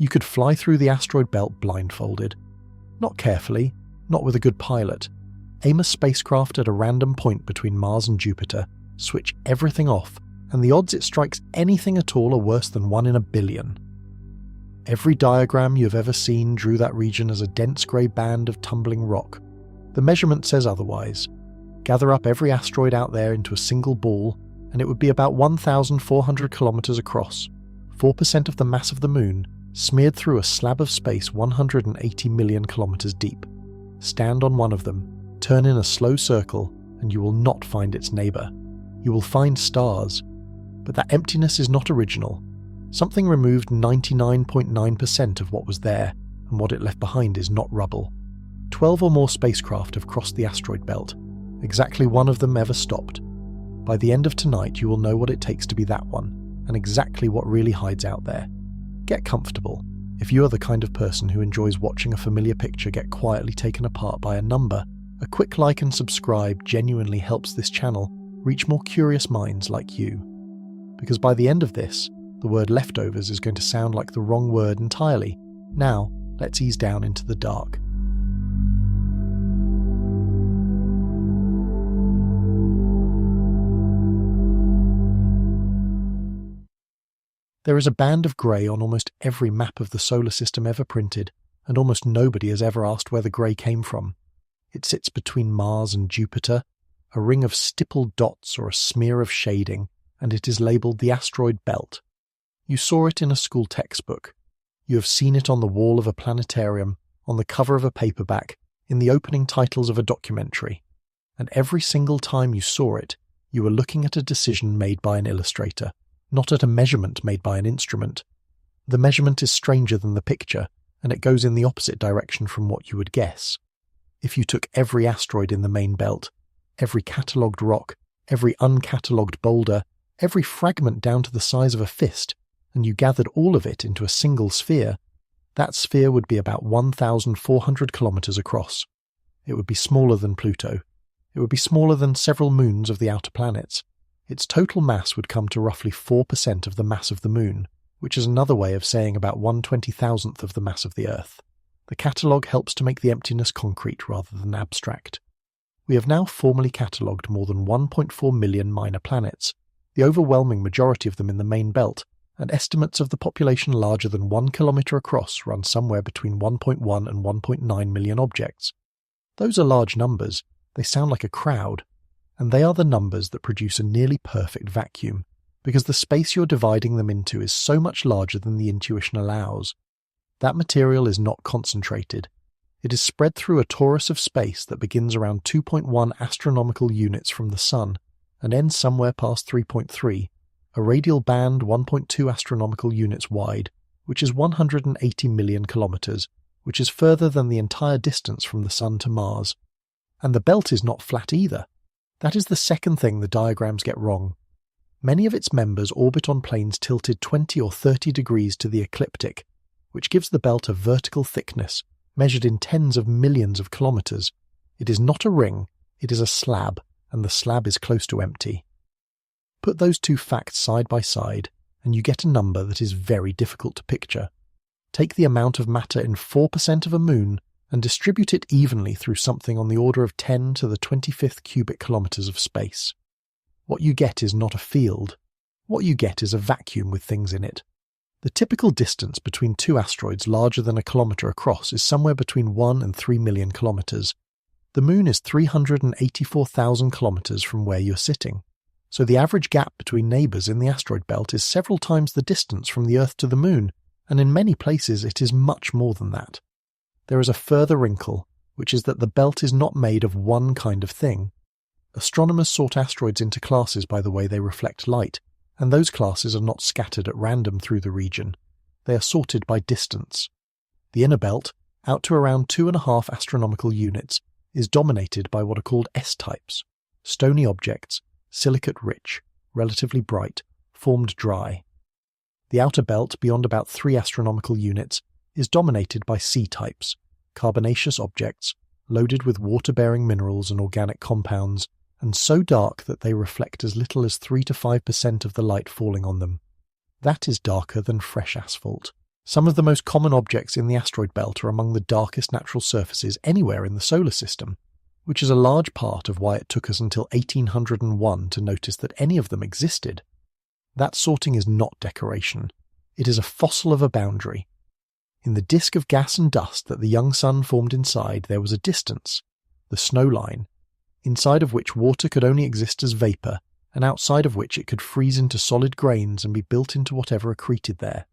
You could fly through the asteroid belt blindfolded. Not carefully, not with a good pilot. Aim a spacecraft at a random point between Mars and Jupiter, switch everything off, and the odds it strikes anything at all are worse than 1 in a billion. Every diagram you've ever seen drew that region as a dense grey band of tumbling rock. The measurement says otherwise. Gather up every asteroid out there into a single ball, and it would be about 1,400 kilometres across, 4% of the mass of the Moon, smeared through a slab of space 180 million kilometres deep. Stand on one of them, turn in a slow circle, and you will not find its neighbour. You will find stars. But that emptiness is not original. Something removed 99.9% of what was there, and what it left behind is not rubble. 12 or more spacecraft have crossed the asteroid belt. Exactly one of them ever stopped. By the end of tonight, you will know what it takes to be that one, and exactly what really hides out there. Get comfortable. If you are the kind of person who enjoys watching a familiar picture get quietly taken apart by a number, a quick like and subscribe genuinely helps this channel reach more curious minds like you. Because by the end of this, the word leftovers is going to sound like the wrong word entirely. Now, let's ease down into the dark. There is a band of grey on almost every map of the solar system ever printed, and almost nobody has ever asked where the grey came from. It sits between Mars and Jupiter, a ring of stippled dots or a smear of shading, and it is labelled the asteroid belt. You saw it in a school textbook. You have seen it on the wall of a planetarium, on the cover of a paperback, in the opening titles of a documentary. And every single time you saw it, you were looking at a decision made by an illustrator, not at a measurement made by an instrument. The measurement is stranger than the picture, and it goes in the opposite direction from what you would guess. If you took every asteroid in the main belt, every catalogued rock, every uncatalogued boulder, every fragment down to the size of a fist, and you gathered all of it into a single sphere, that sphere would be about 1,400 kilometres across. It would be smaller than Pluto. It would be smaller than several moons of the outer planets. Its total mass would come to roughly 4% of the mass of the Moon, which is another way of saying about 1/20,000th of the mass of the Earth. The catalogue helps to make the emptiness concrete rather than abstract. We have now formally catalogued more than 1.4 million minor planets, the overwhelming majority of them in the main belt, and estimates of the population larger than 1 kilometre across run somewhere between 1.1 and 1.9 million objects. Those are large numbers. They sound like a crowd. And they are the numbers that produce a nearly perfect vacuum, because the space you're dividing them into is so much larger than the intuition allows. That material is not concentrated. It is spread through a torus of space that begins around 2.1 astronomical units from the Sun, and ends somewhere past 3.3, a radial band 1.2 astronomical units wide, which is 180 million kilometres, which is further than the entire distance from the Sun to Mars. And the belt is not flat either. That is the second thing the diagrams get wrong. Many of its members orbit on planes tilted 20 or 30 degrees to the ecliptic, which gives the belt a vertical thickness, measured in tens of millions of kilometres. It is not a ring, it is a slab, and the slab is close to empty. Put those two facts side by side, and you get a number that is very difficult to picture. Take the amount of matter in 4% of a moon, and distribute it evenly through something on the order of 10 to the 25th cubic kilometres of space. What you get is not a field. What you get is a vacuum with things in it. The typical distance between two asteroids larger than a kilometre across is somewhere between 1 and 3 million kilometres. The Moon is 384,000 kilometres from where you're sitting, so the average gap between neighbours in the asteroid belt is several times the distance from the Earth to the Moon, and in many places it is much more than that. There is a further wrinkle, which is that the belt is not made of one kind of thing. Astronomers sort asteroids into classes by the way they reflect light, and those classes are not scattered at random through the region. They are sorted by distance. The inner belt, out to around 2.5 astronomical units, is dominated by what are called S-types, stony objects, silicate-rich, relatively bright, formed dry. The outer belt, beyond about 3 astronomical units, is dominated by C-types, carbonaceous objects, loaded with water-bearing minerals and organic compounds, and so dark that they reflect as little as 3 to 5% of the light falling on them. That is darker than fresh asphalt. Some of the most common objects in the asteroid belt are among the darkest natural surfaces anywhere in the solar system, which is a large part of why it took us until 1801 to notice that any of them existed. That sorting is not decoration. It is a fossil of a boundary. In the disk of gas and dust that the young sun formed inside, there was a distance, the snow line, inside of which water could only exist as vapour, and outside of which it could freeze into solid grains and be built into whatever accreted there.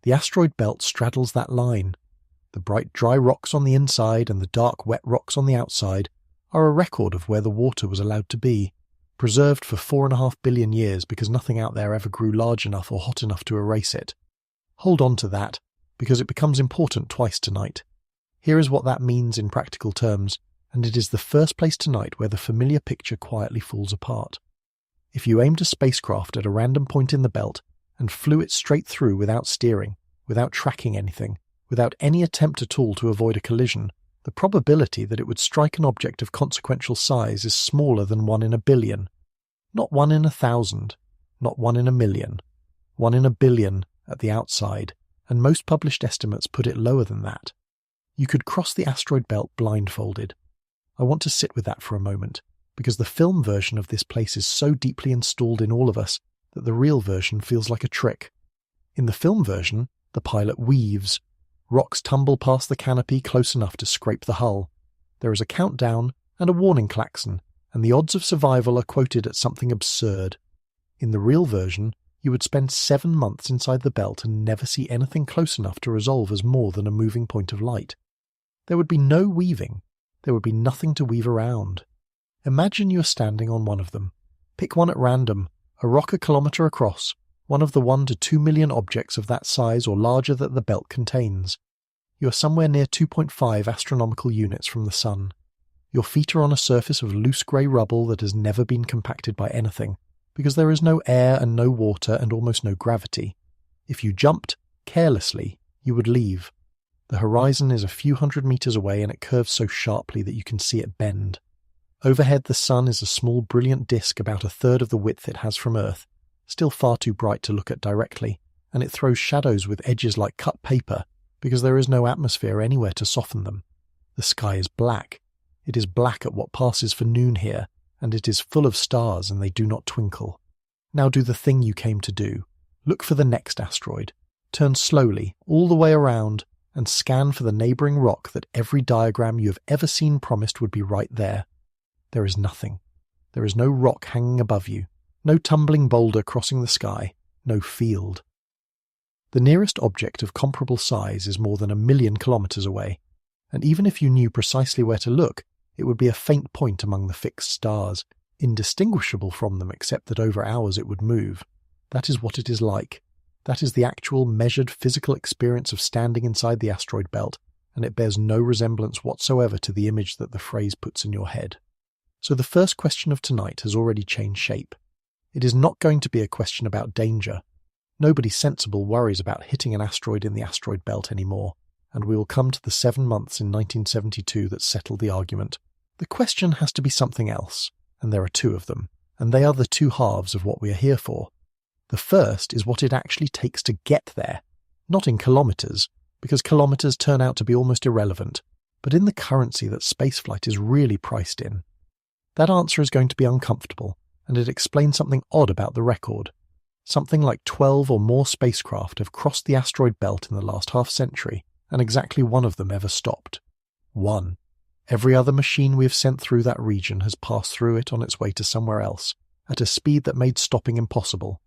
The asteroid belt straddles that line. The bright dry rocks on the inside and the dark wet rocks on the outside are a record of where the water was allowed to be, preserved for 4.5 billion years because nothing out there ever grew large enough or hot enough to erase it. Hold on to that, because it becomes important twice tonight. Here is what that means in practical terms, and it is the first place tonight where the familiar picture quietly falls apart. If you aimed a spacecraft at a random point in the belt and flew it straight through without steering, without tracking anything, without any attempt at all to avoid a collision, the probability that it would strike an object of consequential size is smaller than 1 in a billion. Not 1 in 1,000, not 1 in a million, 1 in a billion at the outside, and most published estimates put it lower than that. You could cross the asteroid belt blindfolded. I want to sit with that for a moment, because the film version of this place is so deeply installed in all of us that the real version feels like a trick. In the film version, the pilot weaves. Rocks tumble past the canopy close enough to scrape the hull. There is a countdown and a warning klaxon, and the odds of survival are quoted at something absurd. In the real version, you would spend 7 months inside the belt and never see anything close enough to resolve as more than a moving point of light. There would be no weaving. There would be nothing to weave around. Imagine you are standing on one of them. Pick one at random, a rock a kilometre across, one of the 1 to 2 million objects of that size or larger that the belt contains. You are somewhere near 2.5 astronomical units from the sun. Your feet are on a surface of loose grey rubble that has never been compacted by anything, because there is no air and no water and almost no gravity. If you jumped, carelessly, you would leave. The horizon is a few hundred metres away and it curves so sharply that you can see it bend. Overhead the sun is a small brilliant disk about a third of the width it has from Earth, still far too bright to look at directly, and it throws shadows with edges like cut paper, because there is no atmosphere anywhere to soften them. The sky is black. It is black at what passes for noon here, and it is full of stars and they do not twinkle. Now do the thing you came to do. Look for the next asteroid. Turn slowly, all the way around, and scan for the neighbouring rock that every diagram you have ever seen promised would be right there. There is nothing. There is no rock hanging above you, no tumbling boulder crossing the sky, no field. The nearest object of comparable size is more than 1 million kilometres away, and even if you knew precisely where to look, it would be a faint point among the fixed stars, indistinguishable from them except that over hours it would move. That is what it is like. That is the actual measured physical experience of standing inside the asteroid belt, and it bears no resemblance whatsoever to the image that the phrase puts in your head. So the first question of tonight has already changed shape. It is not going to be a question about danger. Nobody sensible worries about hitting an asteroid in the asteroid belt anymore, and we will come to the 7 months in 1972 that settled the argument. The question has to be something else, and there are 2 of them, and they are the 2 halves of what we are here for. The first is what it actually takes to get there, not in kilometres, because kilometres turn out to be almost irrelevant, but in the currency that spaceflight is really priced in. That answer is going to be uncomfortable, and it explains something odd about the record. Something like 12 or more spacecraft have crossed the asteroid belt in the last half-century, and exactly 1 of them ever stopped. 1. Every other machine we have sent through that region has passed through it on its way to somewhere else, at a speed that made stopping impossible.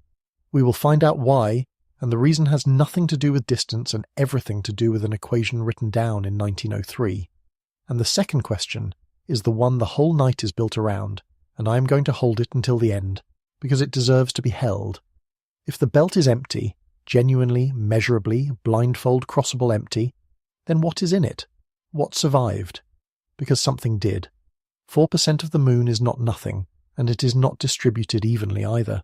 We will find out why, and the reason has nothing to do with distance and everything to do with an equation written down in 1903. And the second question is the one the whole night is built around, and I am going to hold it until the end, because it deserves to be held. If the belt is empty, genuinely, measurably, blindfold crossable empty, then what is in it? What survived? Because something did. 4% of the moon is not nothing, and it is not distributed evenly either.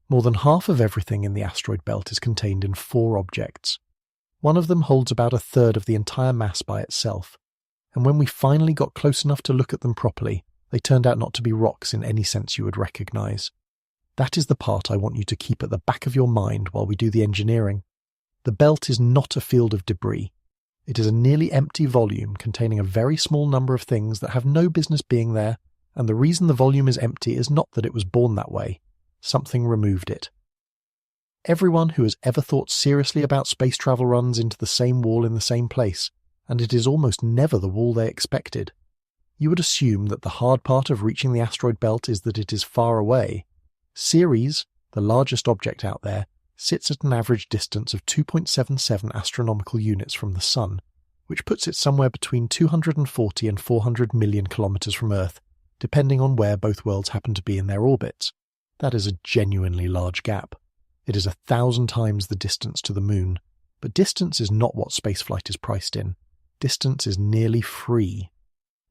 More than half of everything in the asteroid belt is contained in 4 objects. One of them holds about a third of the entire mass by itself, and when we finally got close enough to look at them properly, they turned out not to be rocks in any sense you would recognise. That is the part I want you to keep at the back of your mind while we do the engineering. The belt is not a field of debris. It is a nearly empty volume containing a very small number of things that have no business being there, and the reason the volume is empty is not that it was born that way. Something removed it. Everyone who has ever thought seriously about space travel runs into the same wall in the same place, and it is almost never the wall they expected. You would assume that the hard part of reaching the asteroid belt is that it is far away. Ceres, the largest object out there, sits at an average distance of 2.77 astronomical units from the Sun, which puts it somewhere between 240 and 400 million kilometres from Earth, depending on where both worlds happen to be in their orbits. That is a genuinely large gap. It is 1,000 times the distance to the Moon. But distance is not what spaceflight is priced in. Distance is nearly free.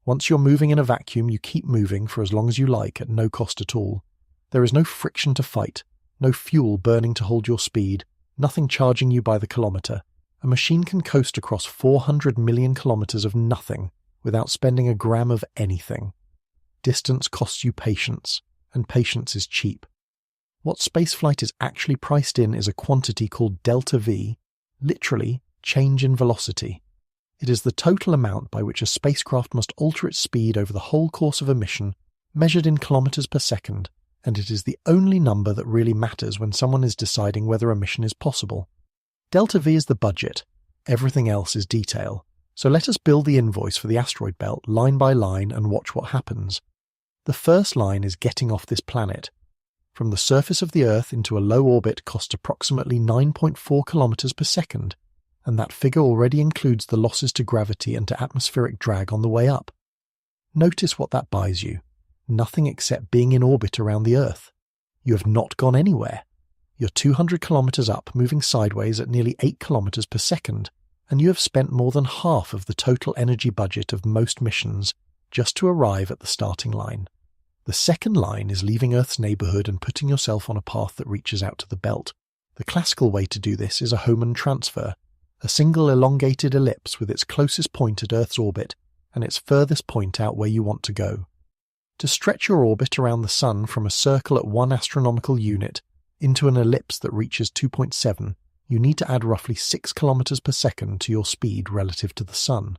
Once you're moving in a vacuum, you keep moving for as long as you like at no cost at all. There is no friction to fight, no fuel burning to hold your speed, nothing charging you by the kilometre. A machine can coast across 400 million kilometres of nothing without spending a gram of anything. Distance costs you patience, and patience is cheap. What spaceflight is actually priced in is a quantity called delta V, literally change in velocity. It is the total amount by which a spacecraft must alter its speed over the whole course of a mission, measured in kilometres per second, and it is the only number that really matters when someone is deciding whether a mission is possible. Delta V is the budget. Everything else is detail. So let us build the invoice for the asteroid belt line by line and watch what happens. The first line is getting off this planet. From the surface of the Earth into a low orbit costs approximately 9.4 kilometres per second, and that figure already includes the losses to gravity and to atmospheric drag on the way up. Notice what that buys you. Nothing except being in orbit around the Earth. You have not gone anywhere. You're 200 kilometres up, moving sideways at nearly 8 kilometres per second, and you have spent more than half of the total energy budget of most missions just to arrive at the starting line. The second line is leaving Earth's neighbourhood and putting yourself on a path that reaches out to the belt. The classical way to do this is a Hohmann transfer, a single elongated ellipse with its closest point at Earth's orbit and its furthest point out where you want to go. To stretch your orbit around the Sun from a circle at 1 astronomical unit into an ellipse that reaches 2.7, you need to add roughly 6 kilometres per second to your speed relative to the Sun.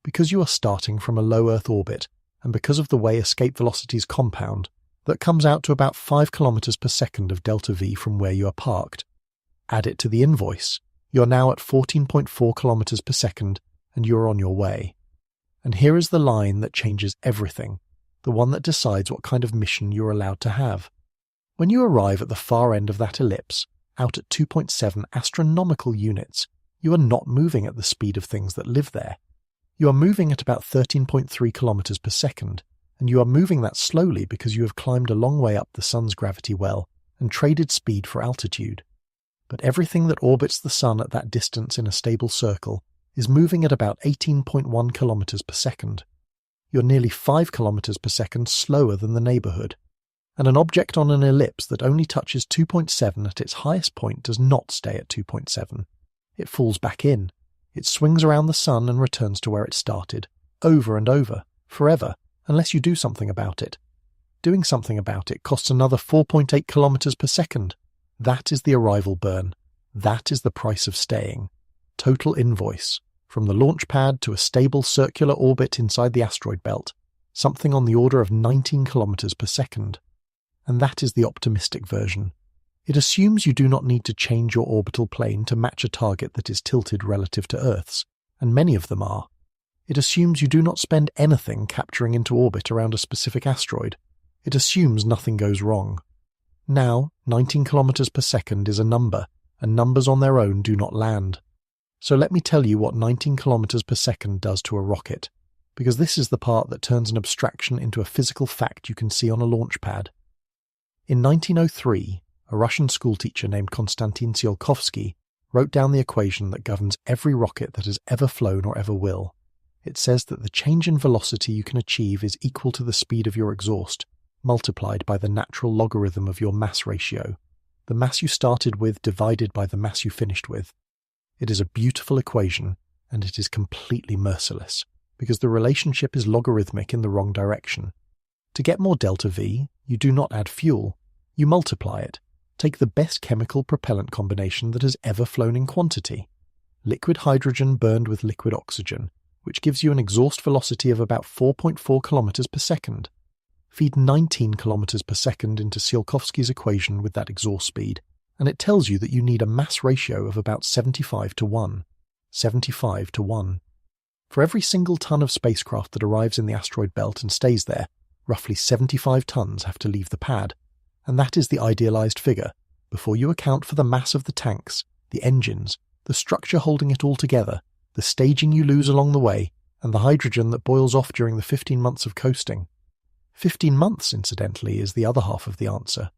Because you are starting from a low Earth orbit, and because of the way escape velocities compound, that comes out to about 5 kilometres per second of delta V from where you are parked. Add it to the invoice. You're now at 14.4 kilometres per second, and you're on your way. And here is the line that changes everything, the one that decides what kind of mission you're allowed to have. When you arrive at the far end of that ellipse, out at 2.7 astronomical units, you are not moving at the speed of things that live there. You are moving at about 13.3 kilometres per second, and you are moving that slowly because you have climbed a long way up the Sun's gravity well and traded speed for altitude. But everything that orbits the Sun at that distance in a stable circle is moving at about 18.1 kilometres per second. You're nearly 5 kilometres per second slower than the neighbourhood. And an object on an ellipse that only touches 2.7 at its highest point does not stay at 2.7. It falls back in. It swings around the Sun and returns to where it started, over and over, forever, unless you do something about it. Doing something about it costs another 4.8 kilometres per second. That is the arrival burn. That is the price of staying. Total invoice. From the launch pad to a stable circular orbit inside the asteroid belt, something on the order of 19 kilometres per second. And that is the optimistic version. It assumes you do not need to change your orbital plane to match a target that is tilted relative to Earth's, and many of them are. It assumes you do not spend anything capturing into orbit around a specific asteroid. It assumes nothing goes wrong. Now, 19 kilometres per second is a number, and numbers on their own do not land. So let me tell you what 19 kilometres per second does to a rocket, because this is the part that turns an abstraction into a physical fact you can see on a launch pad. In 1903, a Russian schoolteacher named Konstantin Tsiolkovsky wrote down the equation that governs every rocket that has ever flown or ever will. It says that the change in velocity you can achieve is equal to the speed of your exhaust, multiplied by the natural logarithm of your mass ratio, the mass you started with divided by the mass you finished with. It is a beautiful equation, and it is completely merciless, because the relationship is logarithmic in the wrong direction. To get more delta V, you do not add fuel, you multiply it. Take the best chemical propellant combination that has ever flown in quantity. Liquid hydrogen burned with liquid oxygen, which gives you an exhaust velocity of about 4.4 kilometers per second. Feed 19 kilometers per second into Tsiolkovsky's equation with that exhaust speed, and it tells you that you need a mass ratio of about 75 to 1. 75 to 1. For every single ton of spacecraft that arrives in the asteroid belt and stays there, roughly 75 tons have to leave the pad, and that is the idealized figure, before you account for the mass of the tanks, the engines, the structure holding it all together, the staging you lose along the way, and the hydrogen that boils off during the 15 months of coasting. 15 months, incidentally, is the other half of the answer.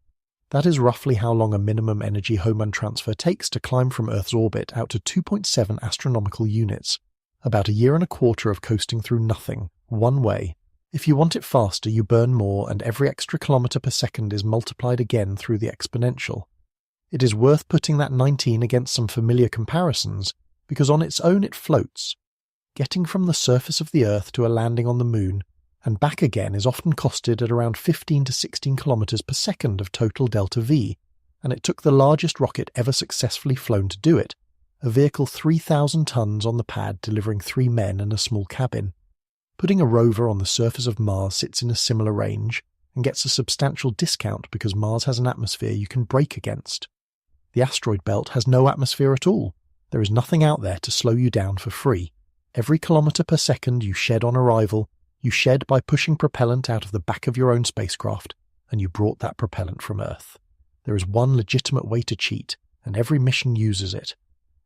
That is roughly how long a minimum energy Hohmann transfer takes to climb from Earth's orbit out to 2.7 astronomical units, about a year and a quarter of coasting through nothing, one way. If you want it faster, you burn more, and every extra kilometre per second is multiplied again through the exponential. It is worth putting that 19 against some familiar comparisons, because on its own it floats. Getting from the surface of the Earth to a landing on the Moon, and back again is often costed at around 15 to 16 kilometres per second of total delta V, and it took the largest rocket ever successfully flown to do it, a vehicle 3,000 tons on the pad delivering 3 men and a small cabin. Putting a rover on the surface of Mars sits in a similar range, and gets a substantial discount because Mars has an atmosphere you can brake against. The asteroid belt has no atmosphere at all. There is nothing out there to slow you down for free. Every kilometre per second you shed on arrival, you shed by pushing propellant out of the back of your own spacecraft, and you brought that propellant from Earth. There is one legitimate way to cheat, and every mission uses it.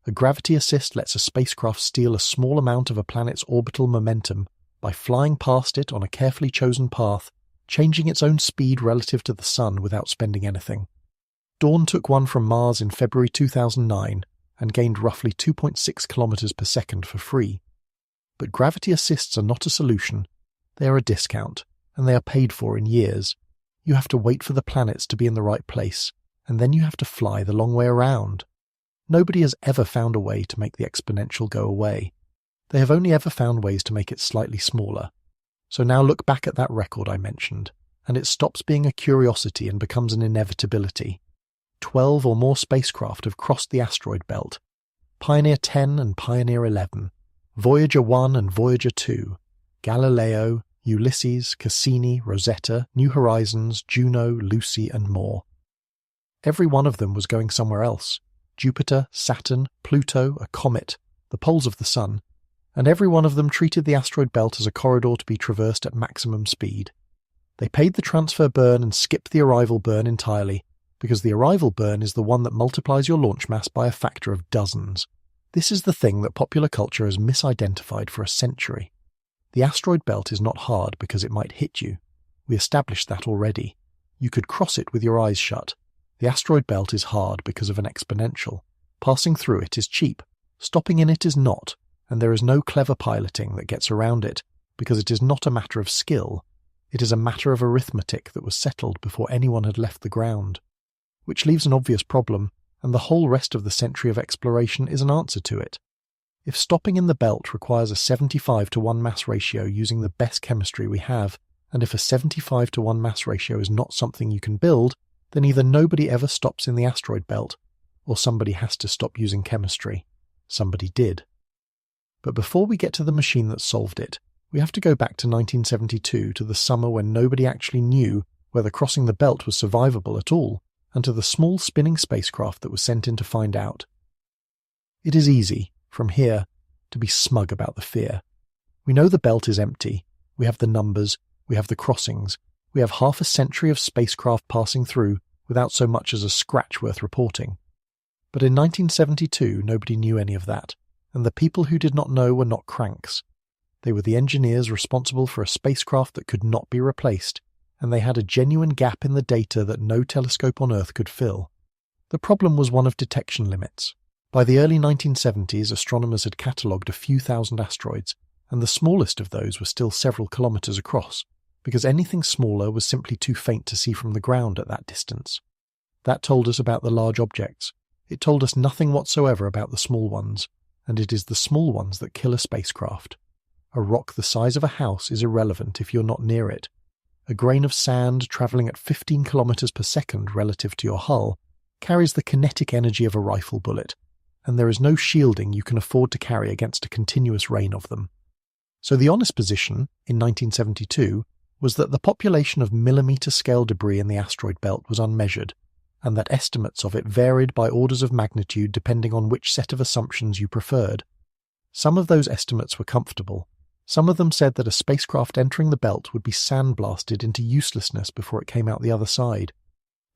A gravity assist lets a spacecraft steal a small amount of a planet's orbital momentum by flying past it on a carefully chosen path, changing its own speed relative to the Sun without spending anything. Dawn took one from Mars in February 2009 and gained roughly 2.6 kilometers per second for free. But gravity assists are not a solution. They are a discount, and they are paid for in years. You have to wait for the planets to be in the right place, and then you have to fly the long way around. Nobody has ever found a way to make the exponential go away. They have only ever found ways to make it slightly smaller. So now look back at that record I mentioned, and it stops being a curiosity and becomes an inevitability. 12 or more spacecraft have crossed the asteroid belt. Pioneer 10 and Pioneer 11, Voyager 1 and Voyager 2, Galileo, Ulysses, Cassini, Rosetta, New Horizons, Juno, Lucy, and more. Every one of them was going somewhere else. Jupiter, Saturn, Pluto, a comet, the poles of the Sun, and every one of them treated the asteroid belt as a corridor to be traversed at maximum speed. They paid the transfer burn and skipped the arrival burn entirely, because the arrival burn is the one that multiplies your launch mass by a factor of dozens. This is the thing that popular culture has misidentified for a century. The asteroid belt is not hard because it might hit you. We established that already. You could cross it with your eyes shut. The asteroid belt is hard because of an exponential. Passing through it is cheap. Stopping in it is not, and there is no clever piloting that gets around it, because it is not a matter of skill. It is a matter of arithmetic that was settled before anyone had left the ground. Which leaves an obvious problem, and the whole rest of the century of exploration is an answer to it. If stopping in the belt requires a 75 to 1 mass ratio using the best chemistry we have, and if a 75 to 1 mass ratio is not something you can build, then either nobody ever stops in the asteroid belt, or somebody has to stop using chemistry. Somebody did. But before we get to the machine that solved it, we have to go back to 1972, to the summer when nobody actually knew whether crossing the belt was survivable at all, and to the small spinning spacecraft that was sent in to find out. It is easy, from here, to be smug about the fear. We know the belt is empty. We have the numbers. We have the crossings. We have half a century of spacecraft passing through without so much as a scratch worth reporting. But in 1972, nobody knew any of that, and the people who did not know were not cranks. They were the engineers responsible for a spacecraft that could not be replaced, and they had a genuine gap in the data that no telescope on Earth could fill. The problem was one of detection limits. By the early 1970s, astronomers had catalogued a few thousand asteroids, and the smallest of those were still several kilometres across, because anything smaller was simply too faint to see from the ground at that distance. That told us about the large objects. It told us nothing whatsoever about the small ones, and it is the small ones that kill a spacecraft. A rock the size of a house is irrelevant if you're not near it. A grain of sand travelling at 15 kilometres per second relative to your hull carries the kinetic energy of a rifle bullet, and there is no shielding you can afford to carry against a continuous rain of them. So the honest position, in 1972, was that the population of millimetre-scale debris in the asteroid belt was unmeasured, and that estimates of it varied by orders of magnitude depending on which set of assumptions you preferred. Some of those estimates were comfortable. Some of them said that a spacecraft entering the belt would be sandblasted into uselessness before it came out the other side.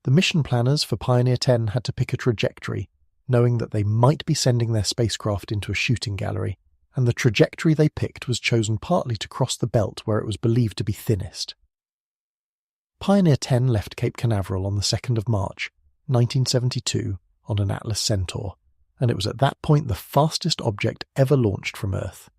The mission planners for Pioneer 10 had to pick a trajectory, knowing that they might be sending their spacecraft into a shooting gallery, and the trajectory they picked was chosen partly to cross the belt where it was believed to be thinnest. Pioneer 10 left Cape Canaveral on the 2nd of March, 1972, on an Atlas Centaur, and it was at that point the fastest object ever launched from Earth.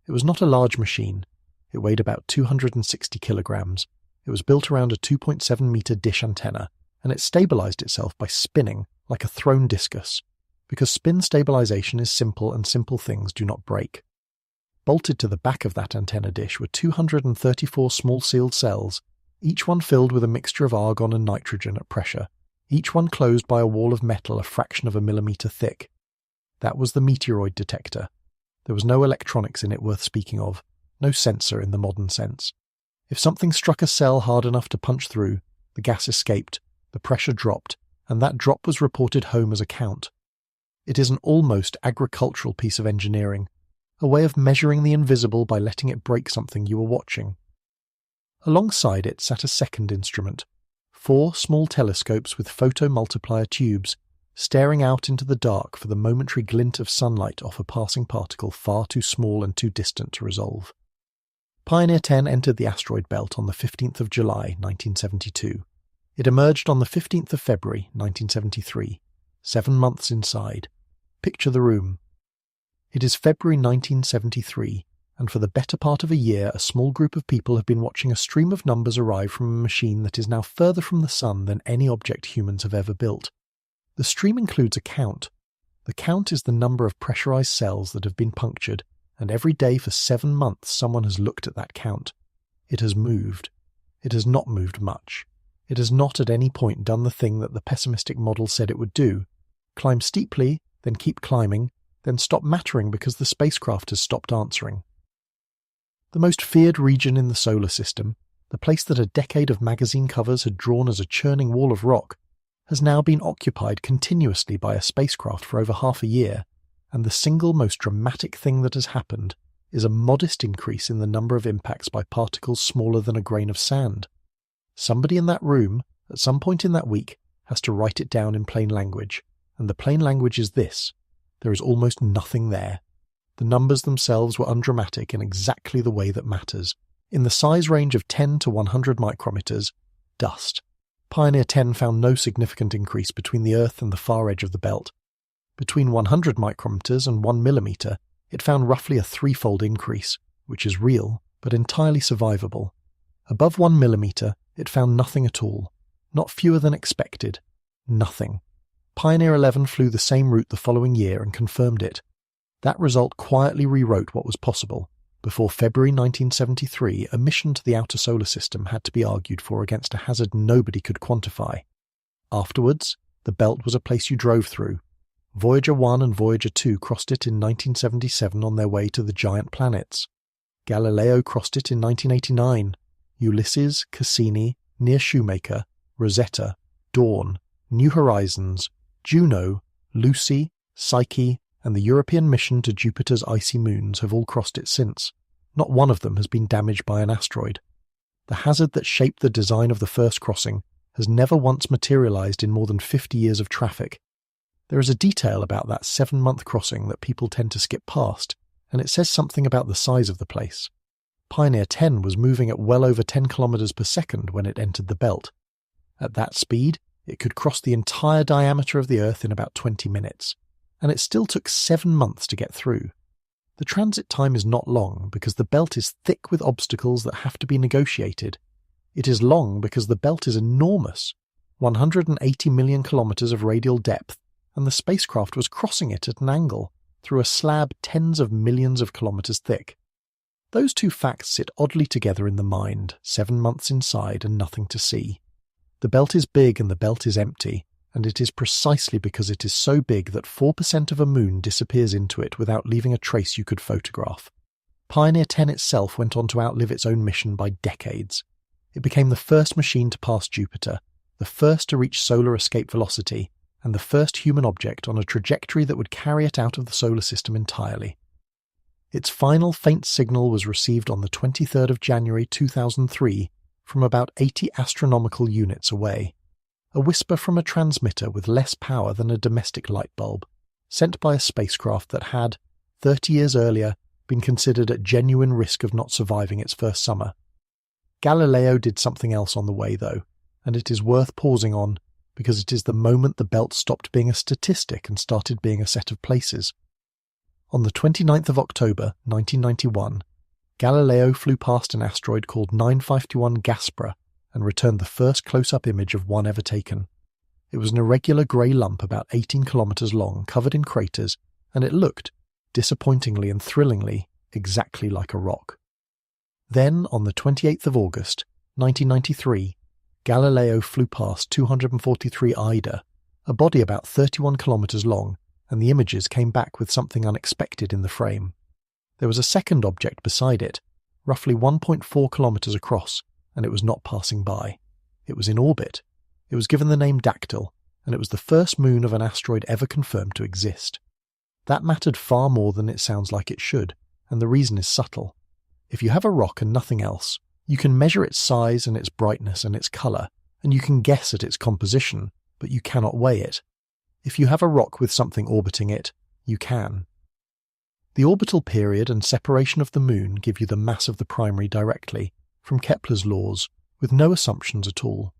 It was not a large machine. It weighed about 260 kilograms. It was built around a 2.7-meter dish antenna, and it stabilized itself by spinning like a thrown discus, because spin stabilization is simple and simple things do not break. Bolted to the back of that antenna dish were 234 small sealed cells, each one filled with a mixture of argon and nitrogen at pressure, each one closed by a wall of metal a fraction of a millimeter thick. That was the meteoroid detector. There was no electronics in it worth speaking of, no sensor in the modern sense. If something struck a cell hard enough to punch through, the gas escaped, the pressure dropped, and that drop was reported home as a count. It is an almost agricultural piece of engineering, a way of measuring the invisible by letting it break something you were watching. Alongside it sat a second instrument, 4 small telescopes with photomultiplier tubes, staring out into the dark for the momentary glint of sunlight off a passing particle far too small and too distant to resolve. Pioneer 10 entered the asteroid belt on the 15th of July, 1972. It emerged on the 15th of February, 1973, 7 months inside. Picture the room. It is February 1973, and for the better part of a year a small group of people have been watching a stream of numbers arrive from a machine that is now further from the sun than any object humans have ever built. The stream includes a count. The count is the number of pressurized cells that have been punctured, and every day for 7 months someone has looked at that count. It has moved. It has not moved much. It has not at any point done the thing that the pessimistic model said it would do: climb steeply, then keep climbing, then stop mattering because the spacecraft has stopped answering. The most feared region in the solar system, the place that a decade of magazine covers had drawn as a churning wall of rock, has now been occupied continuously by a spacecraft for over half a year, and the single most dramatic thing that has happened is a modest increase in the number of impacts by particles smaller than a grain of sand. Somebody in that room, at some point in that week, has to write it down in plain language, and the plain language is this: there is almost nothing there. The numbers themselves were undramatic in exactly the way that matters. In the size range of 10 to 100 micrometers, dust. Pioneer 10 found no significant increase between the Earth and the far edge of the belt. Between 100 micrometers and 1 millimeter, it found roughly a 3-fold increase, which is real, but entirely survivable. Above 1 millimeter, it found nothing at all. Not fewer than expected. Nothing. Pioneer 11 flew the same route the following year and confirmed it. That result quietly rewrote what was possible. Before February 1973, a mission to the outer solar system had to be argued for against a hazard nobody could quantify. Afterwards, the belt was a place you drove through. Voyager 1 and Voyager 2 crossed it in 1977 on their way to the giant planets. Galileo crossed it in 1989. Ulysses, Cassini, Near Shoemaker, Rosetta, Dawn, New Horizons, Juno, Lucy, Psyche, and the European mission to Jupiter's icy moons have all crossed it since. Not one of them has been damaged by an asteroid. The hazard that shaped the design of the first crossing has never once materialized in more than 50 years of traffic. There is a detail about that 7-month crossing that people tend to skip past, and it says something about the size of the place. Pioneer 10 was moving at well over 10 kilometers per second when it entered the belt. At that speed, it could cross the entire diameter of the Earth in about 20 minutes. And it still took 7 months to get through. The transit time is not long because the belt is thick with obstacles that have to be negotiated. It is long because the belt is enormous, 180 million kilometers of radial depth, and the spacecraft was crossing it at an angle, through a slab tens of millions of kilometers thick. Those two facts sit oddly together in the mind, 7 months inside and nothing to see. The belt is big and the belt is empty, and it is precisely because it is so big that 4% of a moon disappears into it without leaving a trace you could photograph. Pioneer 10 itself went on to outlive its own mission by decades. It became the first machine to pass Jupiter, the first to reach solar escape velocity, and the first human object on a trajectory that would carry it out of the solar system entirely. Its final faint signal was received on the 23rd of January 2003 from about 80 astronomical units away. A whisper from a transmitter with less power than a domestic light bulb, sent by a spacecraft that had, 30 years earlier, been considered at genuine risk of not surviving its first summer. Galileo did something else on the way, though, and it is worth pausing on because it is the moment the belt stopped being a statistic and started being a set of places. On the 29th of October, 1991, Galileo flew past an asteroid called 951 Gaspra and returned the first close-up image of one ever taken. It was an irregular grey lump about 18 kilometres long, covered in craters, and it looked, disappointingly and thrillingly, exactly like a rock. Then, on the 28th of August, 1993, Galileo flew past 243 Ida, a body about 31 kilometres long, and the images came back with something unexpected in the frame. There was a second object beside it, roughly 1.4 kilometres across, and it was not passing by. It was in orbit. It was given the name Dactyl, and it was the first moon of an asteroid ever confirmed to exist. That mattered far more than it sounds like it should, and the reason is subtle. If you have a rock and nothing else, you can measure its size and its brightness and its colour, and you can guess at its composition, but you cannot weigh it. If you have a rock with something orbiting it, you can. The orbital period and separation of the moon give you the mass of the primary directly, from Kepler's laws, with no assumptions at all.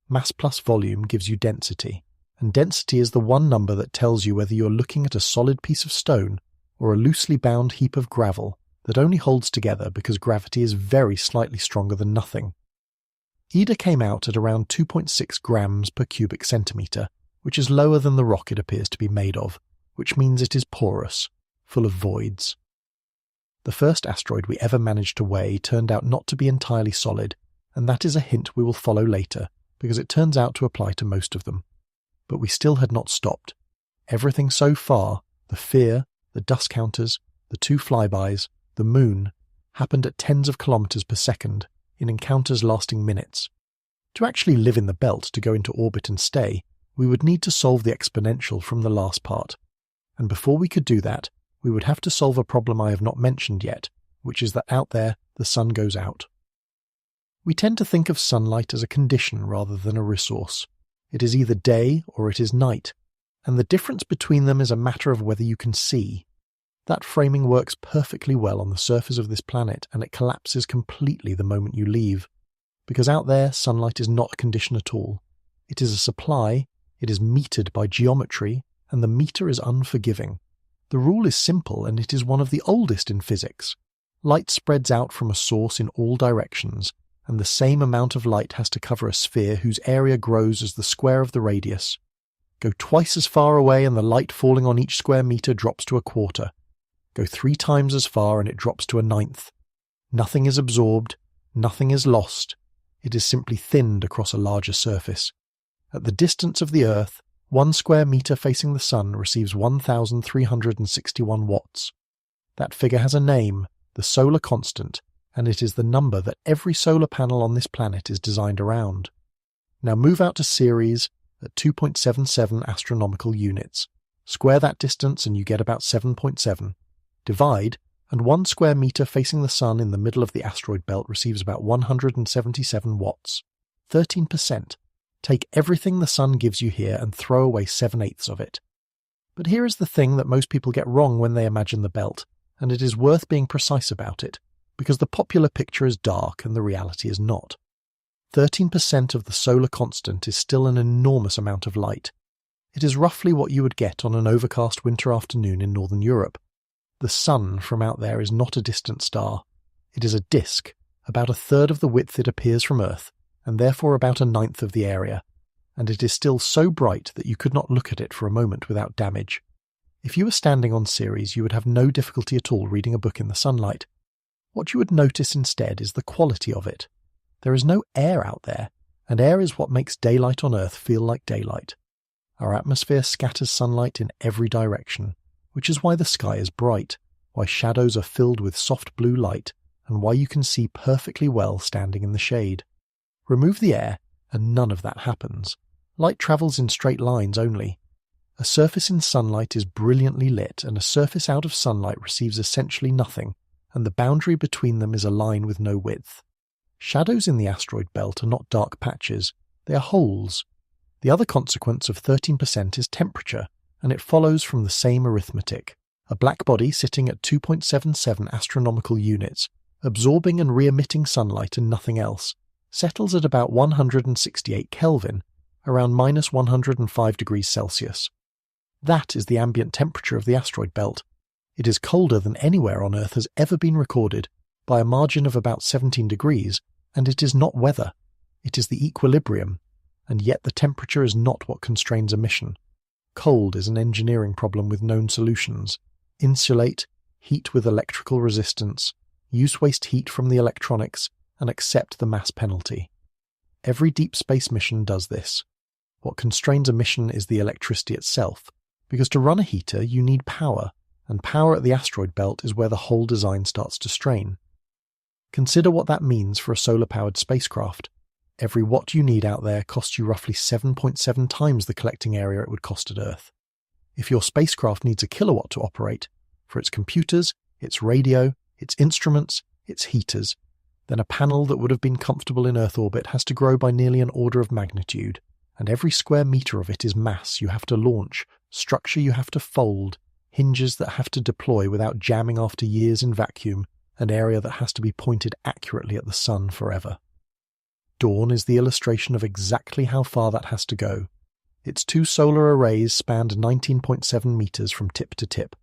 Mass plus volume gives you density, and density is the one number that tells you whether you are looking at a solid piece of stone or a loosely bound heap of gravel that only holds together because gravity is very slightly stronger than nothing. Ida came out at around 2.6 grams per cubic centimetre, which is lower than the rock it appears to be made of, which means it is porous, full of voids. The first asteroid we ever managed to weigh turned out not to be entirely solid, and that is a hint we will follow later, because it turns out to apply to most of them. But we still had not stopped. Everything so far, the fear, the dust counters, the 2 flybys, the moon, happened at tens of kilometres per second, in encounters lasting minutes. To actually live in the belt, to go into orbit and stay, we would need to solve the exponential from the last part. And before we could do that, we would have to solve a problem I have not mentioned yet, which is that out there, the sun goes out. We tend to think of sunlight as a condition rather than a resource. It is either day or it is night, and the difference between them is a matter of whether you can see. That framing works perfectly well on the surface of this planet, and it collapses completely the moment you leave. Because out there, sunlight is not a condition at all. It is a supply, it is metered by geometry, and the meter is unforgiving. The rule is simple, and it is one of the oldest in physics. Light spreads out from a source in all directions, and the same amount of light has to cover a sphere whose area grows as the square of the radius. Go twice as far away and the light falling on each square metre drops to a quarter. Go 3 times as far and it drops to a 1/9. Nothing is absorbed, nothing is lost. It is simply thinned across a larger surface. At the distance of the Earth, 1 square metre facing the Sun receives 1,361 watts. That figure has a name, the solar constant, and it is the number that every solar panel on this planet is designed around. Now move out to Ceres at 2.77 astronomical units. Square that distance and you get about 7.7. Divide, and 1 square metre facing the Sun in the middle of the asteroid belt receives about 177 watts. 13%. Take everything the Sun gives you here and throw away 7/8 of it. But here is the thing that most people get wrong when they imagine the belt, and it is worth being precise about it, because the popular picture is dark and the reality is not. 13% of the solar constant is still an enormous amount of light. It is roughly what you would get on an overcast winter afternoon in northern Europe. The Sun from out there is not a distant star. It is a disk, about 1/3 of the width it appears from Earth, and therefore about 1/9 of the area, and it is still so bright that you could not look at it for a moment without damage. If you were standing on Ceres, you would have no difficulty at all reading a book in the sunlight. What you would notice instead is the quality of it. There is no air out there, and air is what makes daylight on Earth feel like daylight. Our atmosphere scatters sunlight in every direction, which is why the sky is bright, why shadows are filled with soft blue light, and why you can see perfectly well standing in the shade. Remove the air, and none of that happens. Light travels in straight lines only. A surface in sunlight is brilliantly lit, and a surface out of sunlight receives essentially nothing, and the boundary between them is a line with no width. Shadows in the asteroid belt are not dark patches, they are holes. The other consequence of 13% is temperature, and it follows from the same arithmetic. A black body sitting at 2.77 astronomical units, absorbing and re-emitting sunlight and nothing else, settles at about 168 Kelvin, around minus 105 degrees Celsius. That is the ambient temperature of the asteroid belt. It is colder than anywhere on Earth has ever been recorded, by a margin of about 17 degrees, and it is not weather. It is the equilibrium, and yet the temperature is not what constrains a mission. Cold is an engineering problem with known solutions. Insulate, heat with electrical resistance, use waste heat from the electronics, and accept the mass penalty. Every deep space mission does this. What constrains a mission is the electricity itself, because to run a heater you need power, and power at the asteroid belt is where the whole design starts to strain. Consider what that means for a solar-powered spacecraft. Every watt you need out there costs you roughly 7.7 times the collecting area it would cost at Earth. If your spacecraft needs a kilowatt to operate, for its computers, its radio, its instruments, its heaters, then a panel that would have been comfortable in Earth orbit has to grow by nearly an order of magnitude, and every square meter of it is mass you have to launch, structure you have to fold, hinges that have to deploy without jamming after years in vacuum, an area that has to be pointed accurately at the sun forever. Dawn is the illustration of exactly how far that has to go. Its 2 solar arrays spanned 19.7 meters from tip to tip.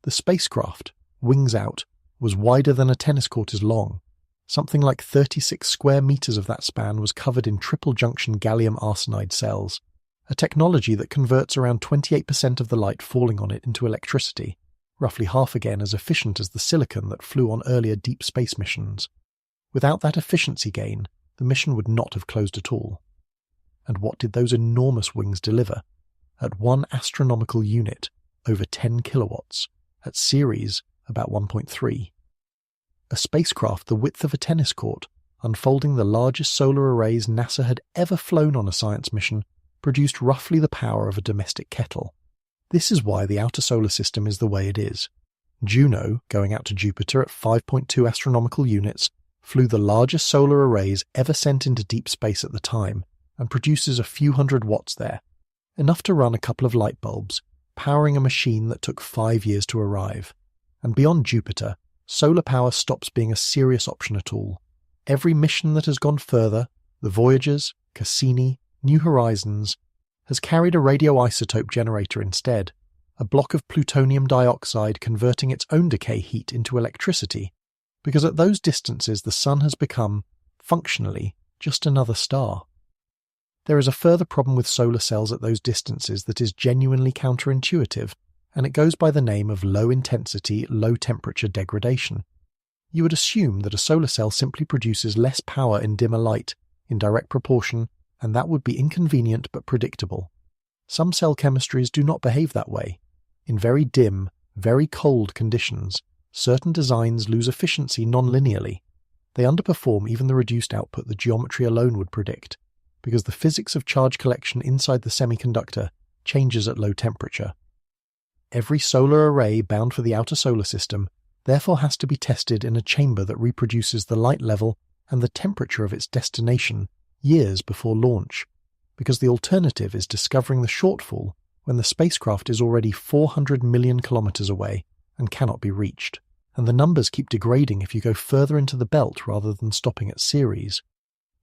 The spacecraft, wings out, was wider than a tennis court is long. Something like 36 square meters of that span was covered in triple-junction gallium arsenide cells, a technology that converts around 28% of the light falling on it into electricity, roughly half again as efficient as the silicon that flew on earlier deep space missions. Without that efficiency gain, the mission would not have closed at all. And what did those enormous wings deliver? At 1 astronomical unit, over 10 kilowatts. At Ceres, about 1.3. A spacecraft the width of a tennis court, unfolding the largest solar arrays NASA had ever flown on a science mission, produced roughly the power of a domestic kettle. This is why the outer solar system is the way it is. Juno, going out to Jupiter at 5.2 astronomical units, flew the largest solar arrays ever sent into deep space at the time, and produces a few hundred watts there, enough to run a couple of light bulbs, powering a machine that took 5 years to arrive. And beyond Jupiter, solar power stops being a serious option at all. Every mission that has gone further, the Voyagers, Cassini, New Horizons, has carried a radioisotope generator instead, a block of plutonium dioxide converting its own decay heat into electricity, because at those distances the Sun has become, functionally, just another star. There is a further problem with solar cells at those distances that is genuinely counterintuitive, and it goes by the name of low-intensity, low-temperature degradation. You would assume that a solar cell simply produces less power in dimmer light, in direct proportion, and that would be inconvenient but predictable. Some cell chemistries do not behave that way. In very dim, very cold conditions, certain designs lose efficiency non-linearly. They underperform even the reduced output the geometry alone would predict, because the physics of charge collection inside the semiconductor changes at low temperature. Every solar array bound for the outer solar system therefore has to be tested in a chamber that reproduces the light level and the temperature of its destination years before launch, because the alternative is discovering the shortfall when the spacecraft is already 400 million kilometers away and cannot be reached. And the numbers keep degrading if you go further into the belt rather than stopping at Ceres.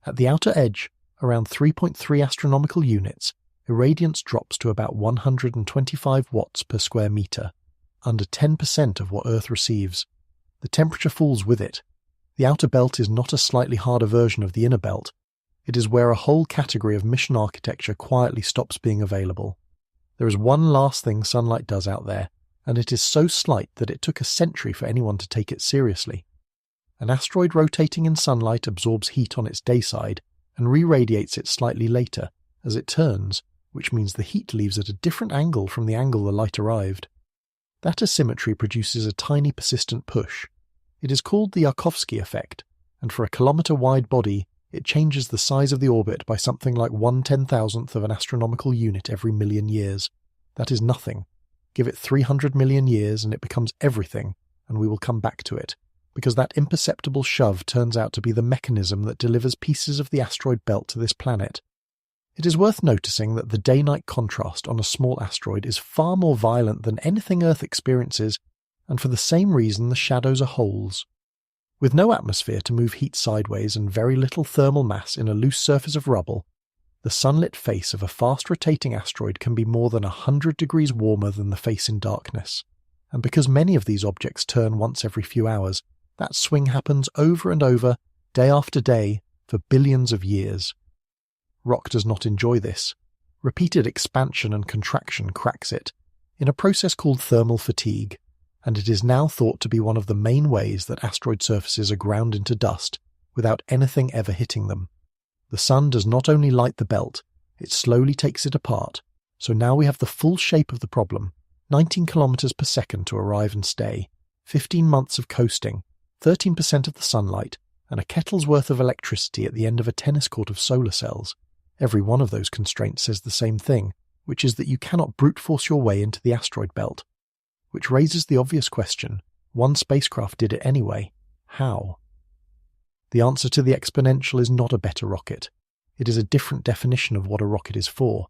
At the outer edge, around 3.3 astronomical units, irradiance drops to about 125 watts per square meter, under 10% of what Earth receives. The temperature falls with it. The outer belt is not a slightly harder version of the inner belt. It is where a whole category of mission architecture quietly stops being available. There is one last thing sunlight does out there, and it is so slight that it took a century for anyone to take it seriously. An asteroid rotating in sunlight absorbs heat on its day side and re-radiates it slightly later, as it turns, which means the heat leaves at a different angle from the angle the light arrived. That asymmetry produces a tiny persistent push. It is called the Yarkovsky effect, and for a kilometre-wide body, it changes the size of the orbit by something like 1/10,000th of an astronomical unit every million years. That is nothing. Give it 300 million years and it becomes everything, and we will come back to it, because that imperceptible shove turns out to be the mechanism that delivers pieces of the asteroid belt to this planet. It is worth noticing that the day-night contrast on a small asteroid is far more violent than anything Earth experiences, and for the same reason the shadows are holes. With no atmosphere to move heat sideways and very little thermal mass in a loose surface of rubble, the sunlit face of a fast-rotating asteroid can be more than 100 degrees warmer than the face in darkness. And because many of these objects turn once every few hours, that swing happens over and over, day after day, for billions of years. Rock does not enjoy this. Repeated expansion and contraction cracks it, in a process called thermal fatigue, and it is now thought to be one of the main ways that asteroid surfaces are ground into dust without anything ever hitting them. The sun does not only light the belt, it slowly takes it apart, so now we have the full shape of the problem: 19 kilometres per second to arrive and stay, 15 months of coasting, 13% of the sunlight, and a kettle's worth of electricity at the end of a tennis court of solar cells. Every one of those constraints says the same thing, which is that you cannot brute force your way into the asteroid belt. Which raises the obvious question: one spacecraft did it anyway. How? The answer to the exponential is not a better rocket. It is a different definition of what a rocket is for.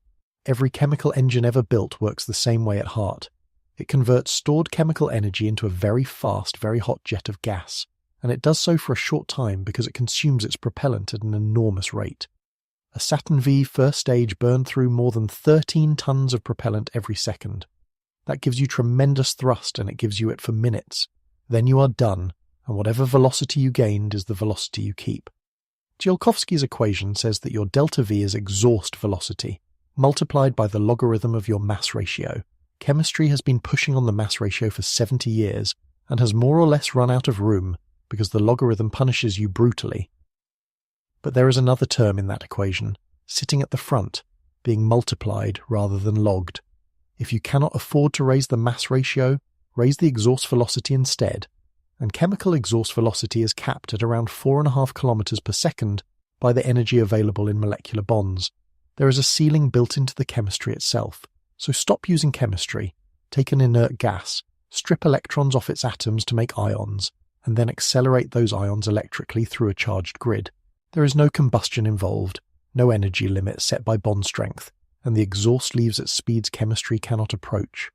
Every chemical engine ever built works the same way at heart. It converts stored chemical energy into a very fast, very hot jet of gas, and it does so for a short time because it consumes its propellant at an enormous rate. A Saturn V first stage burned through more than 13 tons of propellant every second. That gives you tremendous thrust, and it gives you it for minutes. Then you are done, and whatever velocity you gained is the velocity you keep. Tsiolkovsky's equation says that your delta V is exhaust velocity, multiplied by the logarithm of your mass ratio. Chemistry has been pushing on the mass ratio for 70 years, and has more or less run out of room, because the logarithm punishes you brutally. But there is another term in that equation, sitting at the front, being multiplied rather than logged. If you cannot afford to raise the mass ratio, raise the exhaust velocity instead, and chemical exhaust velocity is capped at around 4.5 kilometers per second by the energy available in molecular bonds. There is a ceiling built into the chemistry itself, so stop using chemistry, take an inert gas, strip electrons off its atoms to make ions, and then accelerate those ions electrically through a charged grid. There is no combustion involved, no energy limit set by bond strength, and the exhaust leaves at speeds chemistry cannot approach.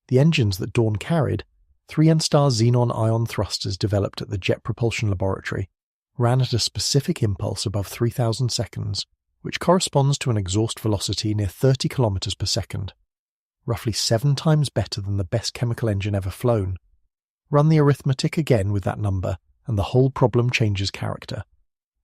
The engines that Dawn carried, 3N-star xenon ion thrusters developed at the Jet Propulsion Laboratory, ran at a specific impulse above 3,000 seconds, which corresponds to an exhaust velocity near 30 kilometers per second, roughly 7 times better than the best chemical engine ever flown. Run the arithmetic again with that number, and the whole problem changes character.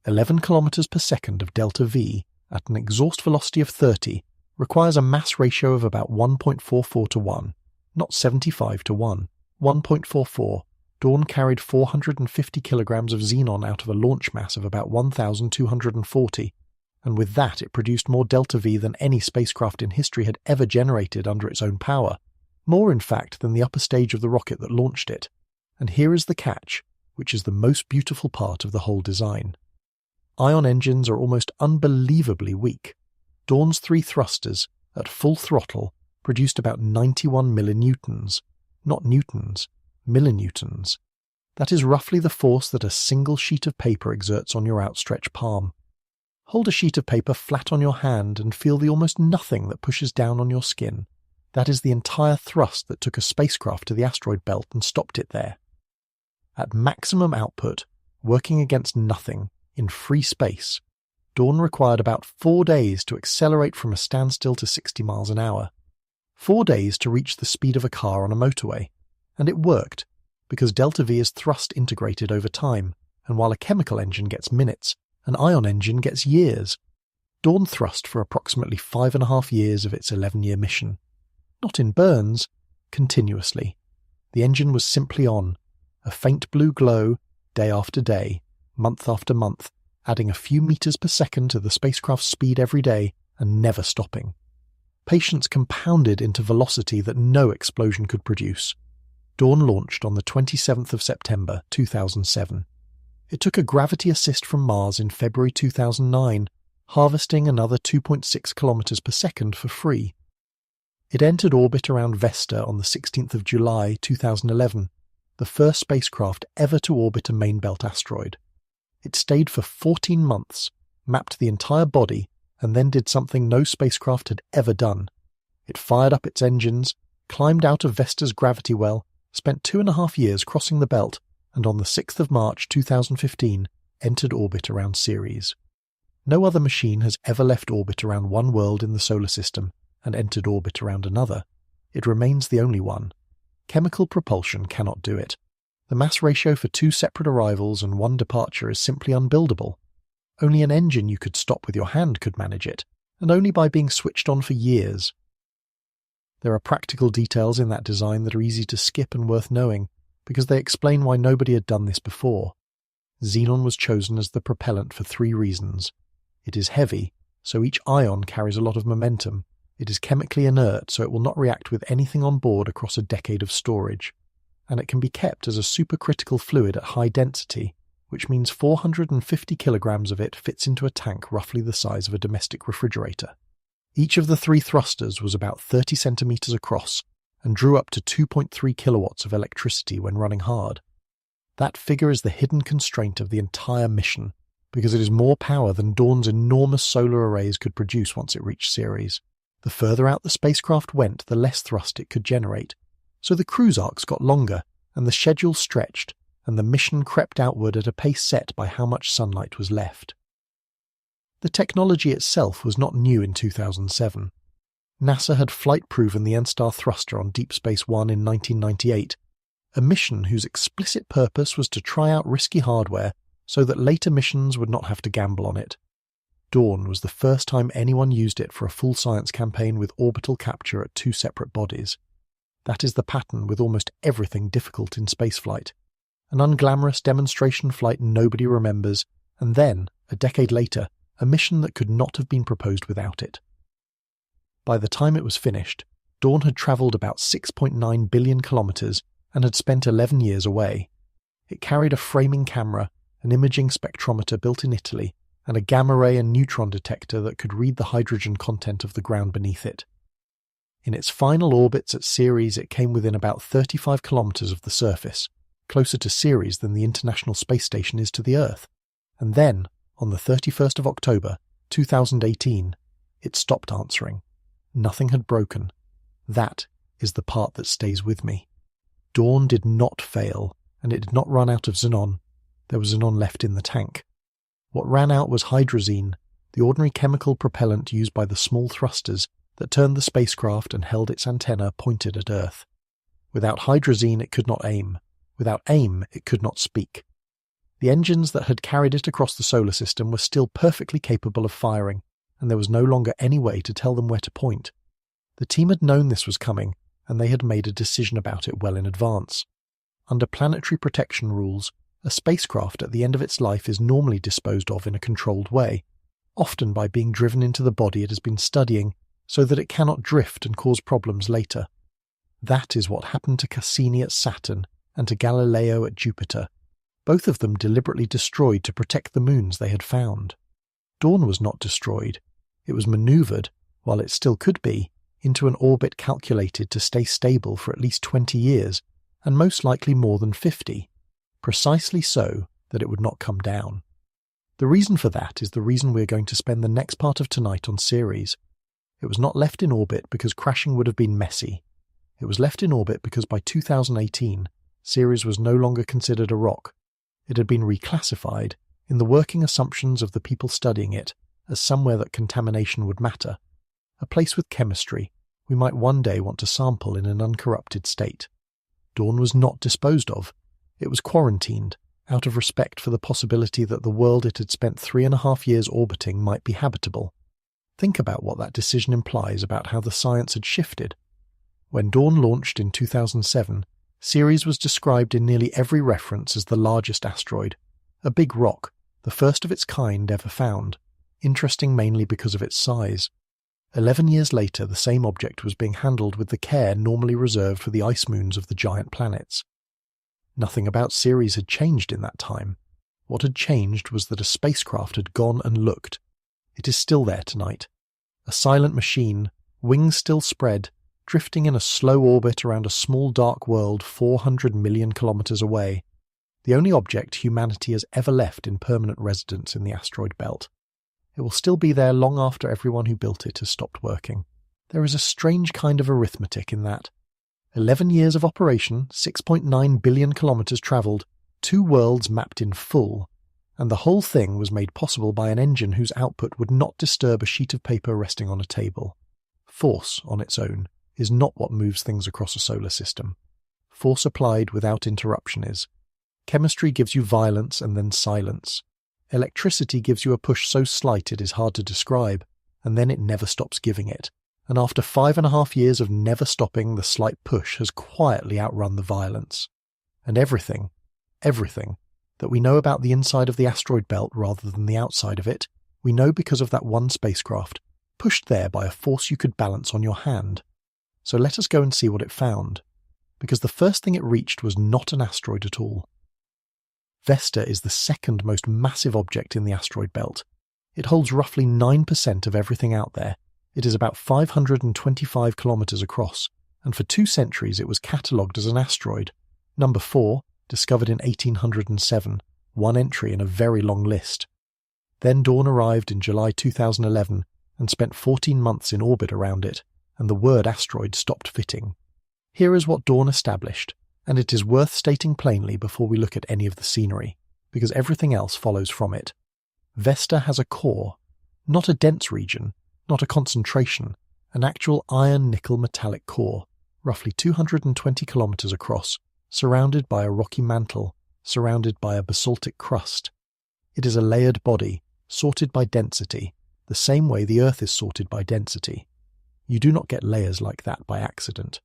11 kilometers per second of delta V at an exhaust velocity of 30 requires a mass ratio of about 1.44 to 1, not 75 to 1, 1.44. Dawn carried 450 kilograms of xenon out of a launch mass of about 1,240, and with that it produced more delta V than any spacecraft in history had ever generated under its own power, more in fact than the upper stage of the rocket that launched it. And here is the catch, which is the most beautiful part of the whole design. Ion engines are almost unbelievably weak. Dawn's 3 thrusters, at full throttle, produced about 91 millinewtons, not newtons, millinewtons. That is roughly the force that a single sheet of paper exerts on your outstretched palm. Hold a sheet of paper flat on your hand and feel the almost nothing that pushes down on your skin. That is the entire thrust that took a spacecraft to the asteroid belt and stopped it there. At maximum output, working against nothing, in free space, Dawn required about 4 days to accelerate from a standstill to 60 miles an hour. 4 days to reach the speed of a car on a motorway. And it worked, because delta V is thrust integrated over time, and while a chemical engine gets minutes, an ion engine gets years. Dawn thrust for approximately 5.5 years of its 11-year mission. Not in burns, continuously. The engine was simply on, a faint blue glow, day after day, month after month, adding a few meters per second to the spacecraft's speed every day and never stopping. Patience compounded into velocity that no explosion could produce. Dawn launched on the 27th of September 2007. It took a gravity assist from Mars in February 2009, harvesting another 2.6 kilometres per second for free. It entered orbit around Vesta on the 16th of July 2011, the first spacecraft ever to orbit a main-belt asteroid. It stayed for 14 months, mapped the entire body, and then did something no spacecraft had ever done. It fired up its engines, climbed out of Vesta's gravity well, spent 2.5 years crossing the belt, and on the 6th of March 2015 entered orbit around Ceres. No other machine has ever left orbit around one world in the solar system and entered orbit around another. It remains the only one. Chemical propulsion cannot do it. The mass ratio for 2 separate arrivals and 1 departure is simply unbuildable. Only an engine you could stop with your hand could manage it, and only by being switched on for years. There are practical details in that design that are easy to skip and worth knowing, because they explain why nobody had done this before. Xenon was chosen as the propellant for 3 reasons. It is heavy, so each ion carries a lot of momentum. It is chemically inert, so it will not react with anything on board across a decade of storage. And it can be kept as a supercritical fluid at high density, which means 450 kilograms of it fits into a tank roughly the size of a domestic refrigerator. Each of the 3 thrusters was about 30 centimeters across and drew up to 2.3 kilowatts of electricity when running hard. That figure is the hidden constraint of the entire mission, because it is more power than Dawn's enormous solar arrays could produce once it reached Ceres. The further out the spacecraft went, the less thrust it could generate. So the cruise arcs got longer, and the schedule stretched, and the mission crept outward at a pace set by how much sunlight was left. The technology itself was not new in 2007. NASA had flight-proven the N-Star thruster on Deep Space One in 1998, a mission whose explicit purpose was to try out risky hardware so that later missions would not have to gamble on it. Dawn was the first time anyone used it for a full science campaign with orbital capture at 2 separate bodies. That is the pattern with almost everything difficult in spaceflight. An unglamorous demonstration flight nobody remembers, and then, a decade later, a mission that could not have been proposed without it. By the time it was finished, Dawn had travelled about 6.9 billion kilometres and had spent 11 years away. It carried a framing camera, an imaging spectrometer built in Italy, and a gamma-ray and neutron detector that could read the hydrogen content of the ground beneath it. In its final orbits at Ceres, it came within about 35 kilometres of the surface, closer to Ceres than the International Space Station is to the Earth. And then, on the 31st of October, 2018, it stopped answering. Nothing had broken. That is the part that stays with me. Dawn did not fail, and it did not run out of xenon. There was xenon left in the tank. What ran out was hydrazine, the ordinary chemical propellant used by the small thrusters that turned the spacecraft and held its antenna pointed at Earth. Without hydrazine, it could not aim. Without aim, it could not speak. The engines that had carried it across the solar system were still perfectly capable of firing, and there was no longer any way to tell them where to point. The team had known this was coming, and they had made a decision about it well in advance. Under planetary protection rules, a spacecraft at the end of its life is normally disposed of in a controlled way, often by being driven into the body it has been studying so that it cannot drift and cause problems later. That is what happened to Cassini at Saturn and to Galileo at Jupiter, both of them deliberately destroyed to protect the moons they had found. Dawn was not destroyed. It was manoeuvred, while it still could be, into an orbit calculated to stay stable for at least 20 years, and most likely more than 50, precisely so that it would not come down. The reason for that is the reason we are going to spend the next part of tonight on Ceres. It was not left in orbit because crashing would have been messy. It was left in orbit because by 2018, Ceres was no longer considered a rock. It had been reclassified, in the working assumptions of the people studying it, as somewhere that contamination would matter. A place with chemistry we might one day want to sample in an uncorrupted state. Dawn was not disposed of. It was quarantined, out of respect for the possibility that the world it had spent 3.5 years orbiting might be habitable. Think about what that decision implies about how the science had shifted. When Dawn launched in 2007, Ceres was described in nearly every reference as the largest asteroid, a big rock, the first of its kind ever found, interesting mainly because of its size. 11 years later, the same object was being handled with the care normally reserved for the ice moons of the giant planets. Nothing about Ceres had changed in that time. What had changed was that a spacecraft had gone and looked. It is still there tonight. A silent machine, wings still spread, drifting in a slow orbit around a small dark world 400 million kilometres away. The only object humanity has ever left in permanent residence in the asteroid belt. It will still be there long after everyone who built it has stopped working. There is a strange kind of arithmetic in that. 11 years of operation, 6.9 billion kilometres travelled, 2 worlds mapped in full, and the whole thing was made possible by an engine whose output would not disturb a sheet of paper resting on a table. Force, on its own, is not what moves things across a solar system. Force applied without interruption is. Chemistry gives you violence and then silence. Electricity gives you a push so slight it is hard to describe, and then it never stops giving it. And after 5.5 years of never stopping, the slight push has quietly outrun the violence. And everything that we know about the inside of the asteroid belt rather than the outside of it, we know because of that one spacecraft, pushed there by a force you could balance on your hand. So let us go and see what it found, because the first thing it reached was not an asteroid at all. Vesta is the second most massive object in the asteroid belt. It holds roughly 9% of everything out there. It is about 525 kilometres across, and for 2 centuries it was catalogued as an asteroid. Number 4, discovered in 1807, one entry in a very long list. Then Dawn arrived in July 2011 and spent 14 months in orbit around it, and the word asteroid stopped fitting. Here is what Dawn established, and it is worth stating plainly before we look at any of the scenery, because everything else follows from it. Vesta has a core, not a dense region, not a concentration, an actual iron-nickel metallic core, roughly 220 kilometres across, surrounded by a rocky mantle, surrounded by a basaltic crust. It is a layered body, sorted by density, the same way the Earth is sorted by density. You do not get layers like that by accident.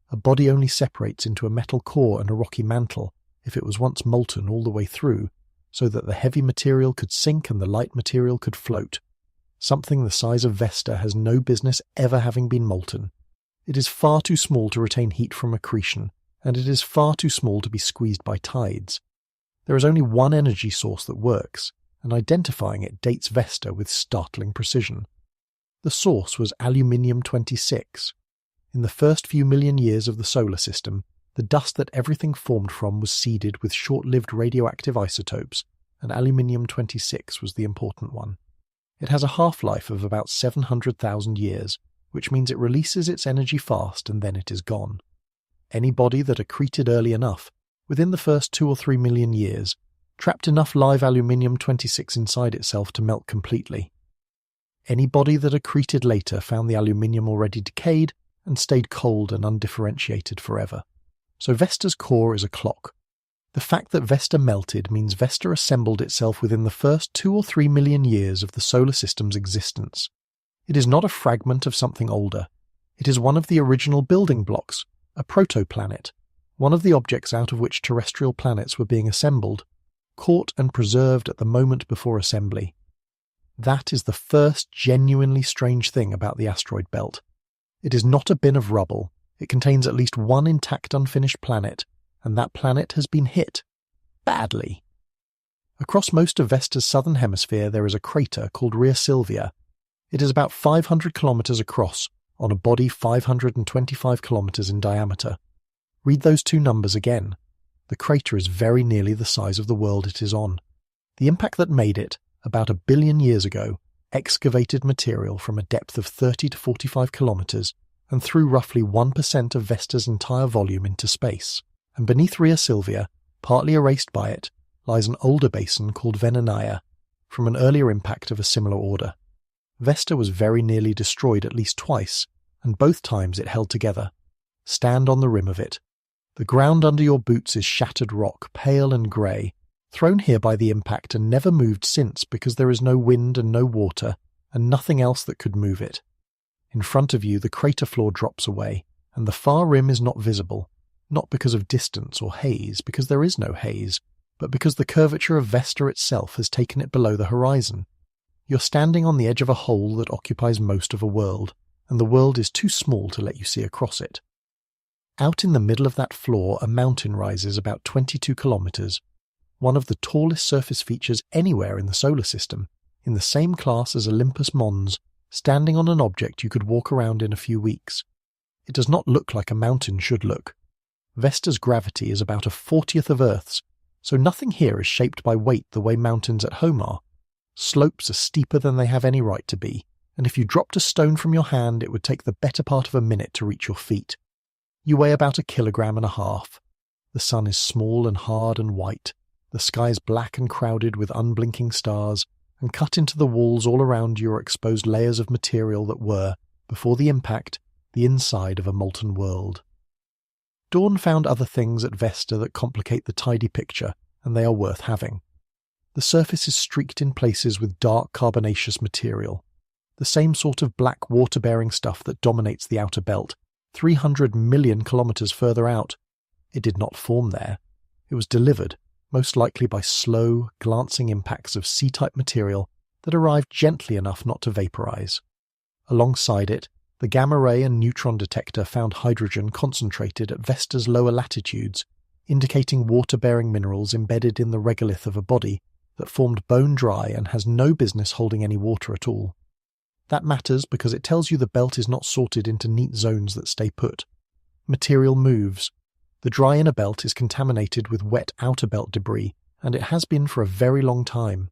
A body only separates into a metal core and a rocky mantle if it was once molten all the way through, so that the heavy material could sink and the light material could float. Something the size of Vesta has no business ever having been molten. It is far too small to retain heat from accretion, and it is far too small to be squeezed by tides. There is only one energy source that works, and identifying it dates Vesta with startling precision. The source was aluminium-26. In the first few million years of the solar system, the dust that everything formed from was seeded with short-lived radioactive isotopes, and aluminium-26 was the important one. It has a half-life of about 700,000 years, which means it releases its energy fast and then it is gone. Any body that accreted early enough, within the first 2 or 3 million years, trapped enough live aluminium-26 inside itself to melt completely. Any body that accreted later found the aluminium already decayed and stayed cold and undifferentiated forever. So Vesta's core is a clock. The fact that Vesta melted means Vesta assembled itself within the first 2 or 3 million years of the solar system's existence. It is not a fragment of something older. It is one of the original building blocks, a protoplanet, one of the objects out of which terrestrial planets were being assembled, caught and preserved at the moment before assembly. That is the first genuinely strange thing about the asteroid belt. It is not a bin of rubble. It contains at least one intact unfinished planet, and that planet has been hit. Badly. Across most of Vesta's southern hemisphere there is a crater called Rhea Silvia. It is about 500 kilometres across, on a body 525 kilometres in diameter. Read those 2 numbers again. The crater is very nearly the size of the world it is on. The impact that made it, about 1 billion years ago, excavated material from a depth of 30 to 45 kilometres and threw roughly 1% of Vesta's entire volume into space. And beneath Rhea Silvia, partly erased by it, lies an older basin called Venonaya, from an earlier impact of a similar order. Vesta was very nearly destroyed at least twice, and both times it held together. Stand on the rim of it. The ground under your boots is shattered rock, pale and grey, thrown here by the impact and never moved since because there is no wind and no water, and nothing else that could move it. In front of you the crater floor drops away, and the far rim is not visible, not because of distance or haze, because there is no haze, but because the curvature of Vesta itself has taken it below the horizon. You're standing on the edge of a hole that occupies most of a world, and the world is too small to let you see across it. Out in the middle of that floor, a mountain rises about 22 kilometres, one of the tallest surface features anywhere in the solar system, in the same class as Olympus Mons, standing on an object you could walk around in a few weeks. It does not look like a mountain should look. Vesta's gravity is about 1/40th of Earth's, so nothing here is shaped by weight the way mountains at home are. Slopes are steeper than they have any right to be, and if you dropped a stone from your hand, it would take the better part of a minute to reach your feet. You weigh about 1.5 kilograms. The sun is small and hard and white. The sky is black and crowded with unblinking stars, and cut into the walls all around you are exposed layers of material that were, before the impact, the inside of a molten world. Dawn found other things at Vesta that complicate the tidy picture, and they are worth having. The surface is streaked in places with dark carbonaceous material, the same sort of black water-bearing stuff that dominates the outer belt, 300 million kilometres further out. It did not form there. It was delivered, most likely by slow, glancing impacts of C-type material that arrived gently enough not to vaporize. Alongside it, the gamma-ray and neutron detector found hydrogen concentrated at Vesta's lower latitudes, indicating water-bearing minerals embedded in the regolith of a body that formed bone dry and has no business holding any water at all. That matters because it tells you the belt is not sorted into neat zones that stay put. Material moves. The dry inner belt is contaminated with wet outer belt debris, and it has been for a very long time.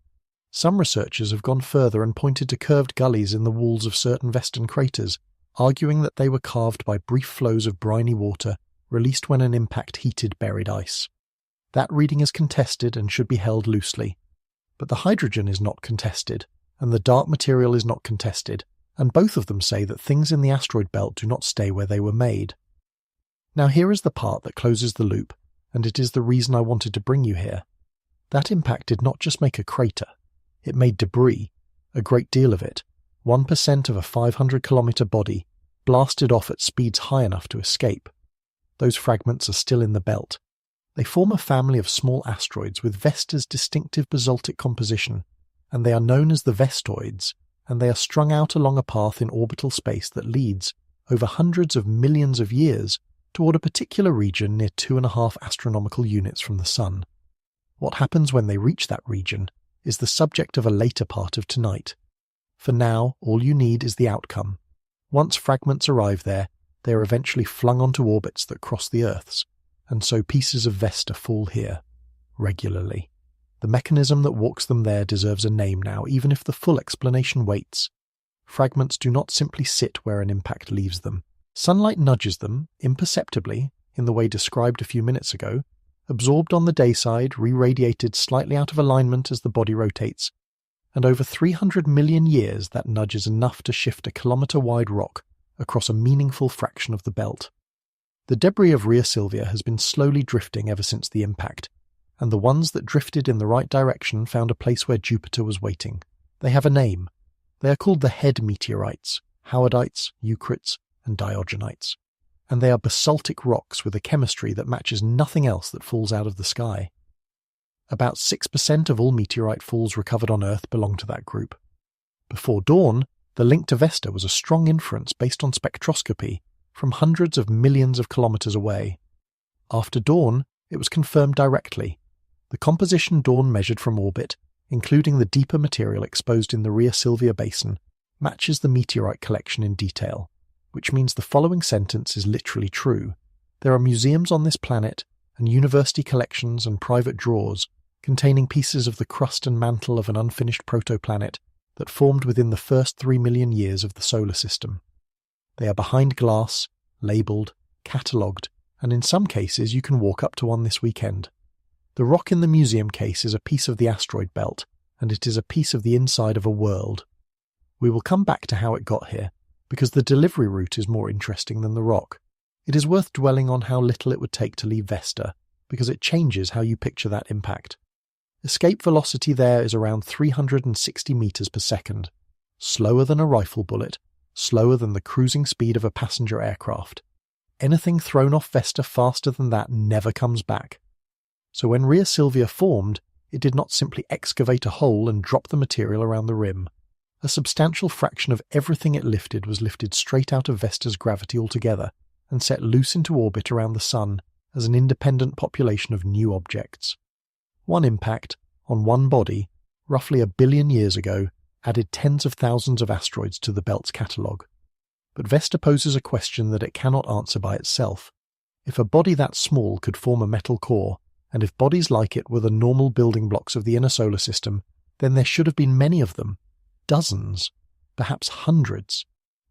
Some researchers have gone further and pointed to curved gullies in the walls of certain Vestan craters, arguing that they were carved by brief flows of briny water released when an impact heated buried ice. That reading is contested and should be held loosely. But the hydrogen is not contested, and the dark material is not contested, and both of them say that things in the asteroid belt do not stay where they were made. Now here is the part that closes the loop, and it is the reason I wanted to bring you here. That impact did not just make a crater. It made debris, a great deal of it, 1% of a 500-kilometre body, blasted off at speeds high enough to escape. Those fragments are still in the belt. They form a family of small asteroids with Vesta's distinctive basaltic composition, and they are known as the Vestoids, and they are strung out along a path in orbital space that leads, over hundreds of millions of years, toward a particular region near 2.5 astronomical units from the Sun. What happens when they reach that region is the subject of a later part of tonight. For now, all you need is the outcome. Once fragments arrive there, they are eventually flung onto orbits that cross the Earth's, and so pieces of Vesta fall here, regularly. The mechanism that walks them there deserves a name now, even if the full explanation waits. Fragments do not simply sit where an impact leaves them. Sunlight nudges them, imperceptibly, in the way described a few minutes ago, absorbed on the day side, re-radiated slightly out of alignment as the body rotates, and over 300 million years that nudge is enough to shift a kilometre-wide rock across a meaningful fraction of the belt. The debris of Rhea Silvia has been slowly drifting ever since the impact, and the ones that drifted in the right direction found a place where Jupiter was waiting. They have a name. They are called the head meteorites, Howardites, Eucrits, and Diogenites, and they are basaltic rocks with a chemistry that matches nothing else that falls out of the sky. About 6% of all meteorite falls recovered on Earth belong to that group. Before dawn, the link to Vesta was a strong inference based on spectroscopy from hundreds of millions of kilometres away. After dawn, it was confirmed directly. The composition dawn measured from orbit, including the deeper material exposed in the Rhea Silvia basin, matches the meteorite collection in detail, which means the following sentence is literally true. There are museums on this planet, and university collections and private drawers containing pieces of the crust and mantle of an unfinished protoplanet that formed within the first 3 million years of the solar system. They are behind glass, labelled, catalogued, and in some cases you can walk up to one this weekend. The rock in the museum case is a piece of the asteroid belt, and it is a piece of the inside of a world. We will come back to how it got here, because the delivery route is more interesting than the rock. It is worth dwelling on how little it would take to leave Vesta, because it changes how you picture that impact. Escape velocity there is around 360 metres per second, slower than a rifle bullet, slower than the cruising speed of a passenger aircraft. Anything thrown off Vesta faster than that never comes back. So when Rhea Silvia formed, it did not simply excavate a hole and drop the material around the rim. A substantial fraction of everything it lifted was lifted straight out of Vesta's gravity altogether and set loose into orbit around the Sun as an independent population of new objects. One impact, on one body, roughly 1 billion years ago, added tens of thousands of asteroids to the belt's catalogue. But Vesta poses a question that it cannot answer by itself. If a body that small could form a metal core, and if bodies like it were the normal building blocks of the inner solar system, then there should have been many of them, dozens, perhaps hundreds,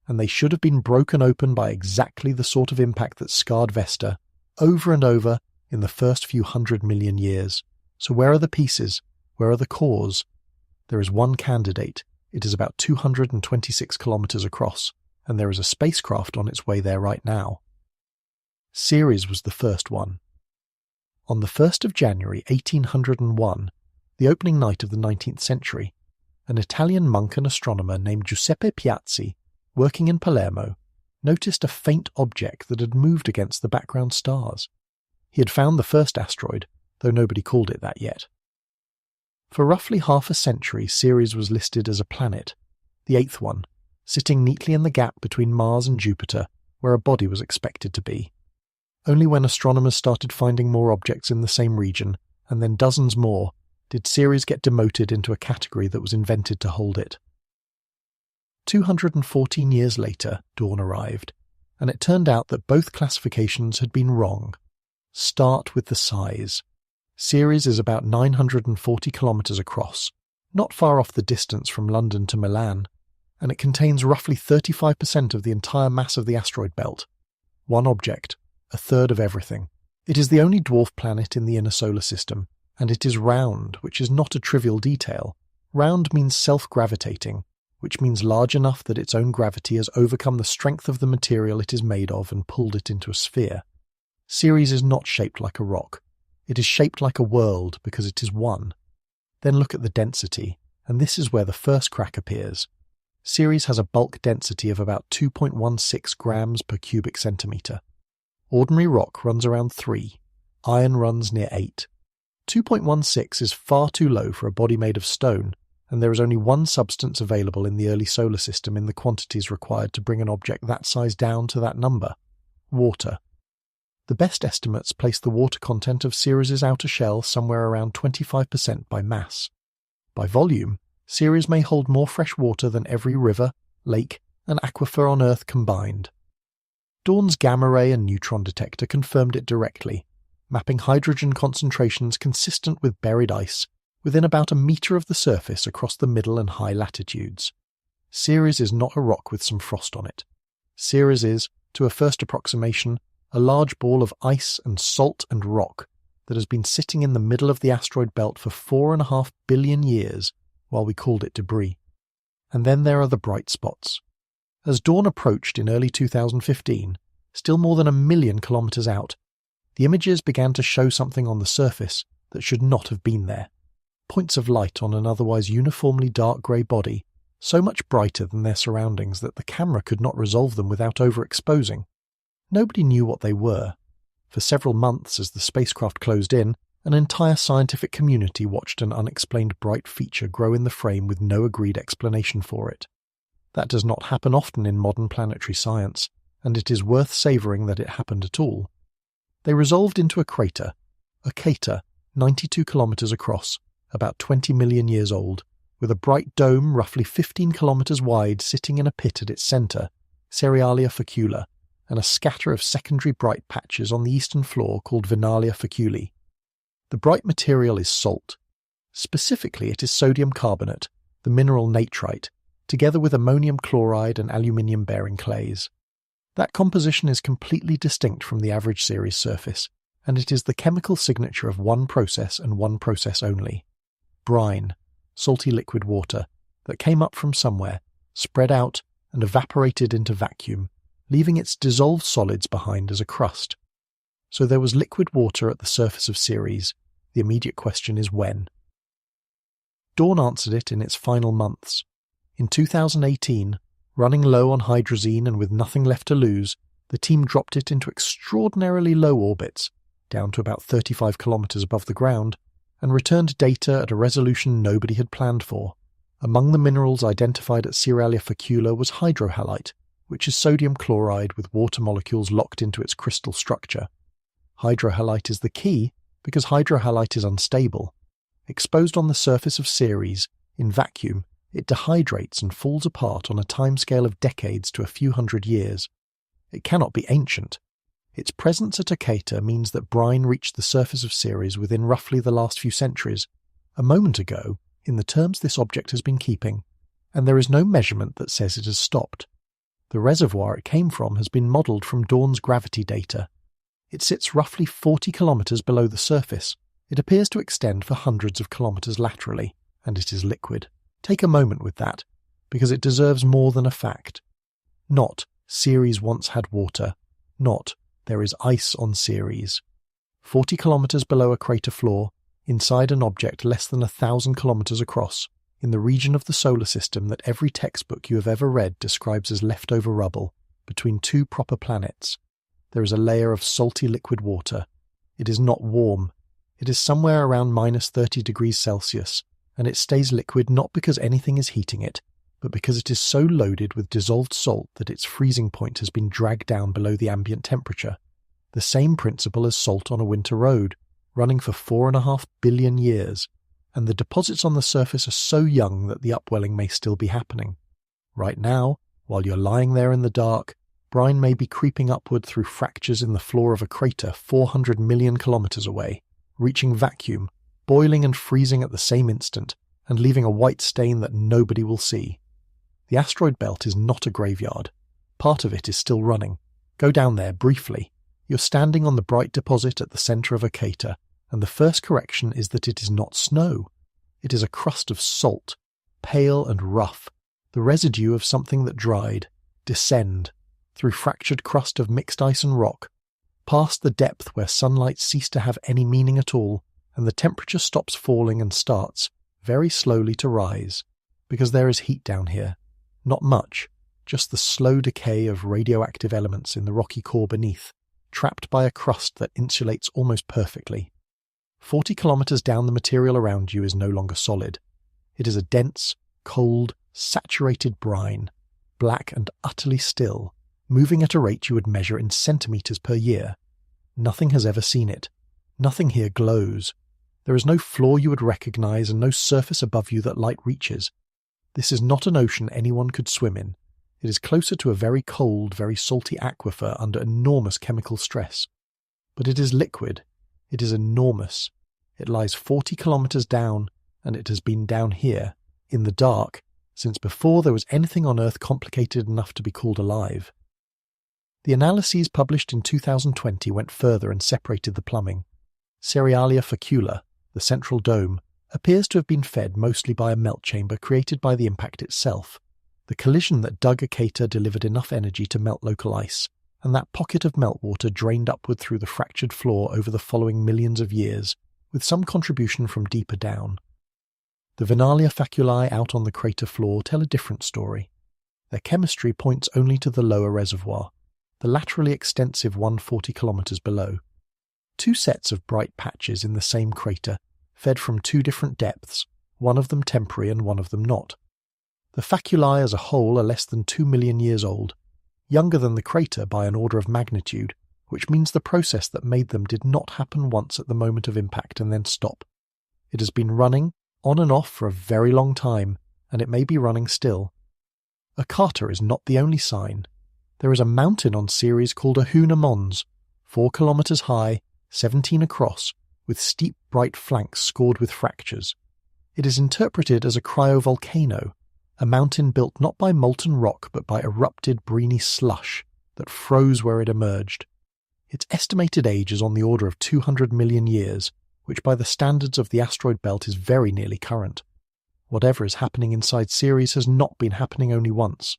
and they should have been broken open by exactly the sort of impact that scarred Vesta, over and over, in the first few 100 million years. So where are the pieces? Where are the cores? There is one candidate. It is about 226 kilometres across, and there is a spacecraft on its way there right now. Ceres was the first one. On the 1st of January 1801, the opening night of the 19th century, an Italian monk and astronomer named Giuseppe Piazzi, working in Palermo, noticed a faint object that had moved against the background stars. He had found the first asteroid, though nobody called it that yet. For roughly half a century, Ceres was listed as a planet, the eighth one, sitting neatly in the gap between Mars and Jupiter, where a body was expected to be. Only when astronomers started finding more objects in the same region, and then dozens more, did Ceres get demoted into a category that was invented to hold it. 214 years later, Dawn arrived, and it turned out that both classifications had been wrong. Start with the size. Ceres is about 940 kilometres across, not far off the distance from London to Milan, and it contains roughly 35% of the entire mass of the asteroid belt. One object, a third of everything. It is the only dwarf planet in the inner solar system, and it is round, which is not a trivial detail. Round means self-gravitating, which means large enough that its own gravity has overcome the strength of the material it is made of and pulled it into a sphere. Ceres is not shaped like a rock. It is shaped like a world because it is one. Then look at the density, and this is where the first crack appears. Ceres has a bulk density of about 2.16 grams per cubic centimetre. Ordinary rock runs around 3. Iron runs near 8. 2.16 is far too low for a body made of stone, and there is only one substance available in the early solar system in the quantities required to bring an object that size down to that number: water. The best estimates place the water content of Ceres's outer shell somewhere around 25% by mass. By volume, Ceres may hold more fresh water than every river, lake, and aquifer on Earth combined. Dawn's gamma-ray and neutron detector confirmed it directly, mapping hydrogen concentrations consistent with buried ice within about a metre of the surface across the middle and high latitudes. Ceres is not a rock with some frost on it. Ceres is, to a first approximation, a large ball of ice and salt and rock that has been sitting in the middle of the asteroid belt for 4.5 billion years while we called it debris. And then there are the bright spots. As Dawn approached in early 2015, still more than 1 million kilometres out, the images began to show something on the surface that should not have been there. Points of light on an otherwise uniformly dark grey body, so much brighter than their surroundings that the camera could not resolve them without overexposing. Nobody knew what they were. For several months, as the spacecraft closed in, an entire scientific community watched an unexplained bright feature grow in the frame with no agreed explanation for it. That does not happen often in modern planetary science, and it is worth savouring that it happened at all. They resolved into a crater 92 kilometres across, about 20 million years old, with a bright dome roughly 15 kilometres wide sitting in a pit at its centre, Cerealia Facula, and a scatter of secondary bright patches on the eastern floor called Venalia Faculi. The bright material is salt. Specifically, it is sodium carbonate, the mineral natrite, together with ammonium chloride and aluminium-bearing clays. That composition is completely distinct from the average Ceres surface, and it is the chemical signature of one process and one process only: brine, salty liquid water, that came up from somewhere, spread out, and evaporated into vacuum, leaving its dissolved solids behind as a crust. So there was liquid water at the surface of Ceres. The immediate question is when. Dawn answered it in its final months. In 2018, running low on hydrazine and with nothing left to lose, the team dropped it into extraordinarily low orbits, down to about 35 kilometres above the ground, and returned data at a resolution nobody had planned for, Among the minerals identified at Cerealia Facula was hydrohalite, which is sodium chloride with water molecules locked into its crystal structure. Hydrohalite is the key because hydrohalite is unstable. Exposed on the surface of Ceres, in vacuum, it dehydrates and falls apart on a timescale of decades to a few hundred years. It cannot be ancient. Its presence at Ocata means that brine reached the surface of Ceres within roughly the last few centuries, a moment ago, in the terms this object has been keeping, and there is no measurement that says it has stopped. The reservoir it came from has been modelled from Dawn's gravity data. It sits roughly 40 kilometres below the surface. It appears to extend for hundreds of kilometres laterally, and it is liquid. Take a moment with that, because it deserves more than a fact. Not, Ceres once had water. Not, there is ice on Ceres. 40 kilometres below a crater floor, inside an object less than 1,000 kilometres across, in the region of the solar system that every textbook you have ever read describes as leftover rubble, between two proper planets, there is a layer of salty liquid water. It is not warm. It is somewhere around minus 30 degrees Celsius, and it stays liquid not because anything is heating it, but because it is so loaded with dissolved salt that its freezing point has been dragged down below the ambient temperature. The same principle as salt on a winter road, running for 4.5 billion years, and the deposits on the surface are so young that the upwelling may still be happening. Right now, while you're lying there in the dark, brine may be creeping upward through fractures in the floor of a crater 400 million kilometres away, reaching vacuum, boiling and freezing at the same instant, and leaving a white stain that nobody will see. The asteroid belt is not a graveyard. Part of it is still running. Go down there briefly. You're standing on the bright deposit at the centre of Ocata, and the first correction is that it is not snow. It is a crust of salt, pale and rough, the residue of something that dried. Descend, through fractured crust of mixed ice and rock, past the depth where sunlight ceased to have any meaning at all, and the temperature stops falling and starts, very slowly, to rise, because there is heat down here. Not much, just the slow decay of radioactive elements in the rocky core beneath, trapped by a crust that insulates almost perfectly. 40 kilometres down, the material around you is no longer solid. It is a dense, cold, saturated brine, black and utterly still, moving at a rate you would measure in centimetres per year. Nothing has ever seen it. Nothing here glows. There is no floor you would recognise and no surface above you that light reaches. This is not an ocean anyone could swim in. It is closer to a very cold, very salty aquifer under enormous chemical stress. But it is liquid. It is enormous. It lies 40 kilometres down, and it has been down here, in the dark, since before there was anything on Earth complicated enough to be called alive. The analyses published in 2020 went further and separated the plumbing. Cerealia Facula, the central dome, appears to have been fed mostly by a melt chamber created by the impact itself. The collision that dug Ocata delivered enough energy to melt local ice, and that pocket of meltwater drained upward through the fractured floor over the following millions of years, with some contribution from deeper down. The Venalia faculae out on the crater floor tell a different story. Their chemistry points only to the lower reservoir, the laterally extensive 140 kilometres below. Two sets of bright patches in the same crater, fed from two different depths, one of them temporary and one of them not. The faculae as a whole are less than 2 million years old, younger than the crater by an order of magnitude, which means the process that made them did not happen once at the moment of impact and then stop. It has been running, on and off, for a very long time, and it may be running still. Ocata is not the only sign. There is a mountain on Ceres called Ahuna Mons, 4 kilometres high, 17 across, with steep bright flanks scored with fractures. It is interpreted as a cryovolcano, a mountain built not by molten rock but by erupted briny slush that froze where it emerged. Its estimated age is on the order of 200 million years, which by the standards of the asteroid belt is very nearly current. Whatever is happening inside Ceres has not been happening only once.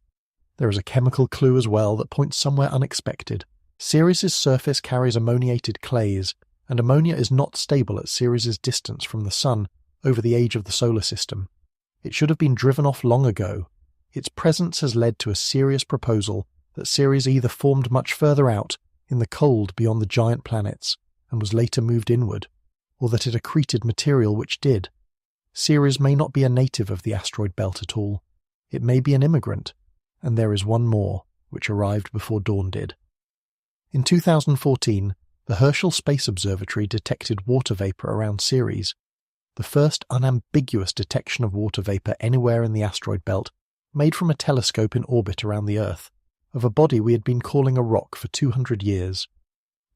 There is a chemical clue as well that points somewhere unexpected. Ceres' surface carries ammoniated clays, and ammonia is not stable at Ceres' distance from the Sun over the age of the solar system. It should have been driven off long ago. Its presence has led to a serious proposal that Ceres either formed much further out, in the cold beyond the giant planets, and was later moved inward, or that it accreted material which did. Ceres may not be a native of the asteroid belt at all. It may be an immigrant, and there is one more, which arrived before dawn did. In 2014, the Herschel Space Observatory detected water vapor around Ceres, the first unambiguous detection of water vapor anywhere in the asteroid belt, made from a telescope in orbit around the Earth, of a body we had been calling a rock for 200 years.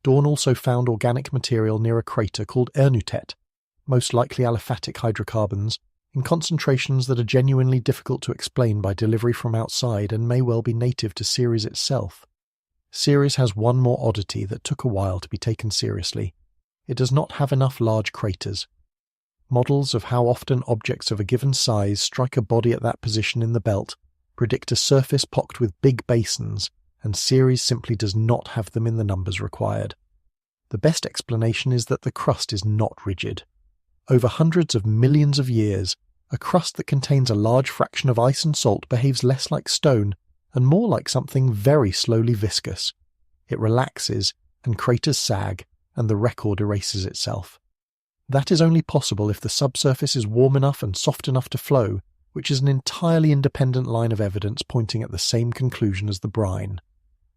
Dawn also found organic material near a crater called Ernutet, most likely aliphatic hydrocarbons, in concentrations that are genuinely difficult to explain by delivery from outside and may well be native to Ceres itself. Ceres has one more oddity that took a while to be taken seriously. It does not have enough large craters. Models of how often objects of a given size strike a body at that position in the belt predict a surface pocked with big basins, and Ceres simply does not have them in the numbers required. The best explanation is that the crust is not rigid. Over hundreds of millions of years, a crust that contains a large fraction of ice and salt behaves less like stone and more like something very slowly viscous. It relaxes, and craters sag, and the record erases itself. That is only possible if the subsurface is warm enough and soft enough to flow, which is an entirely independent line of evidence pointing at the same conclusion as the brine.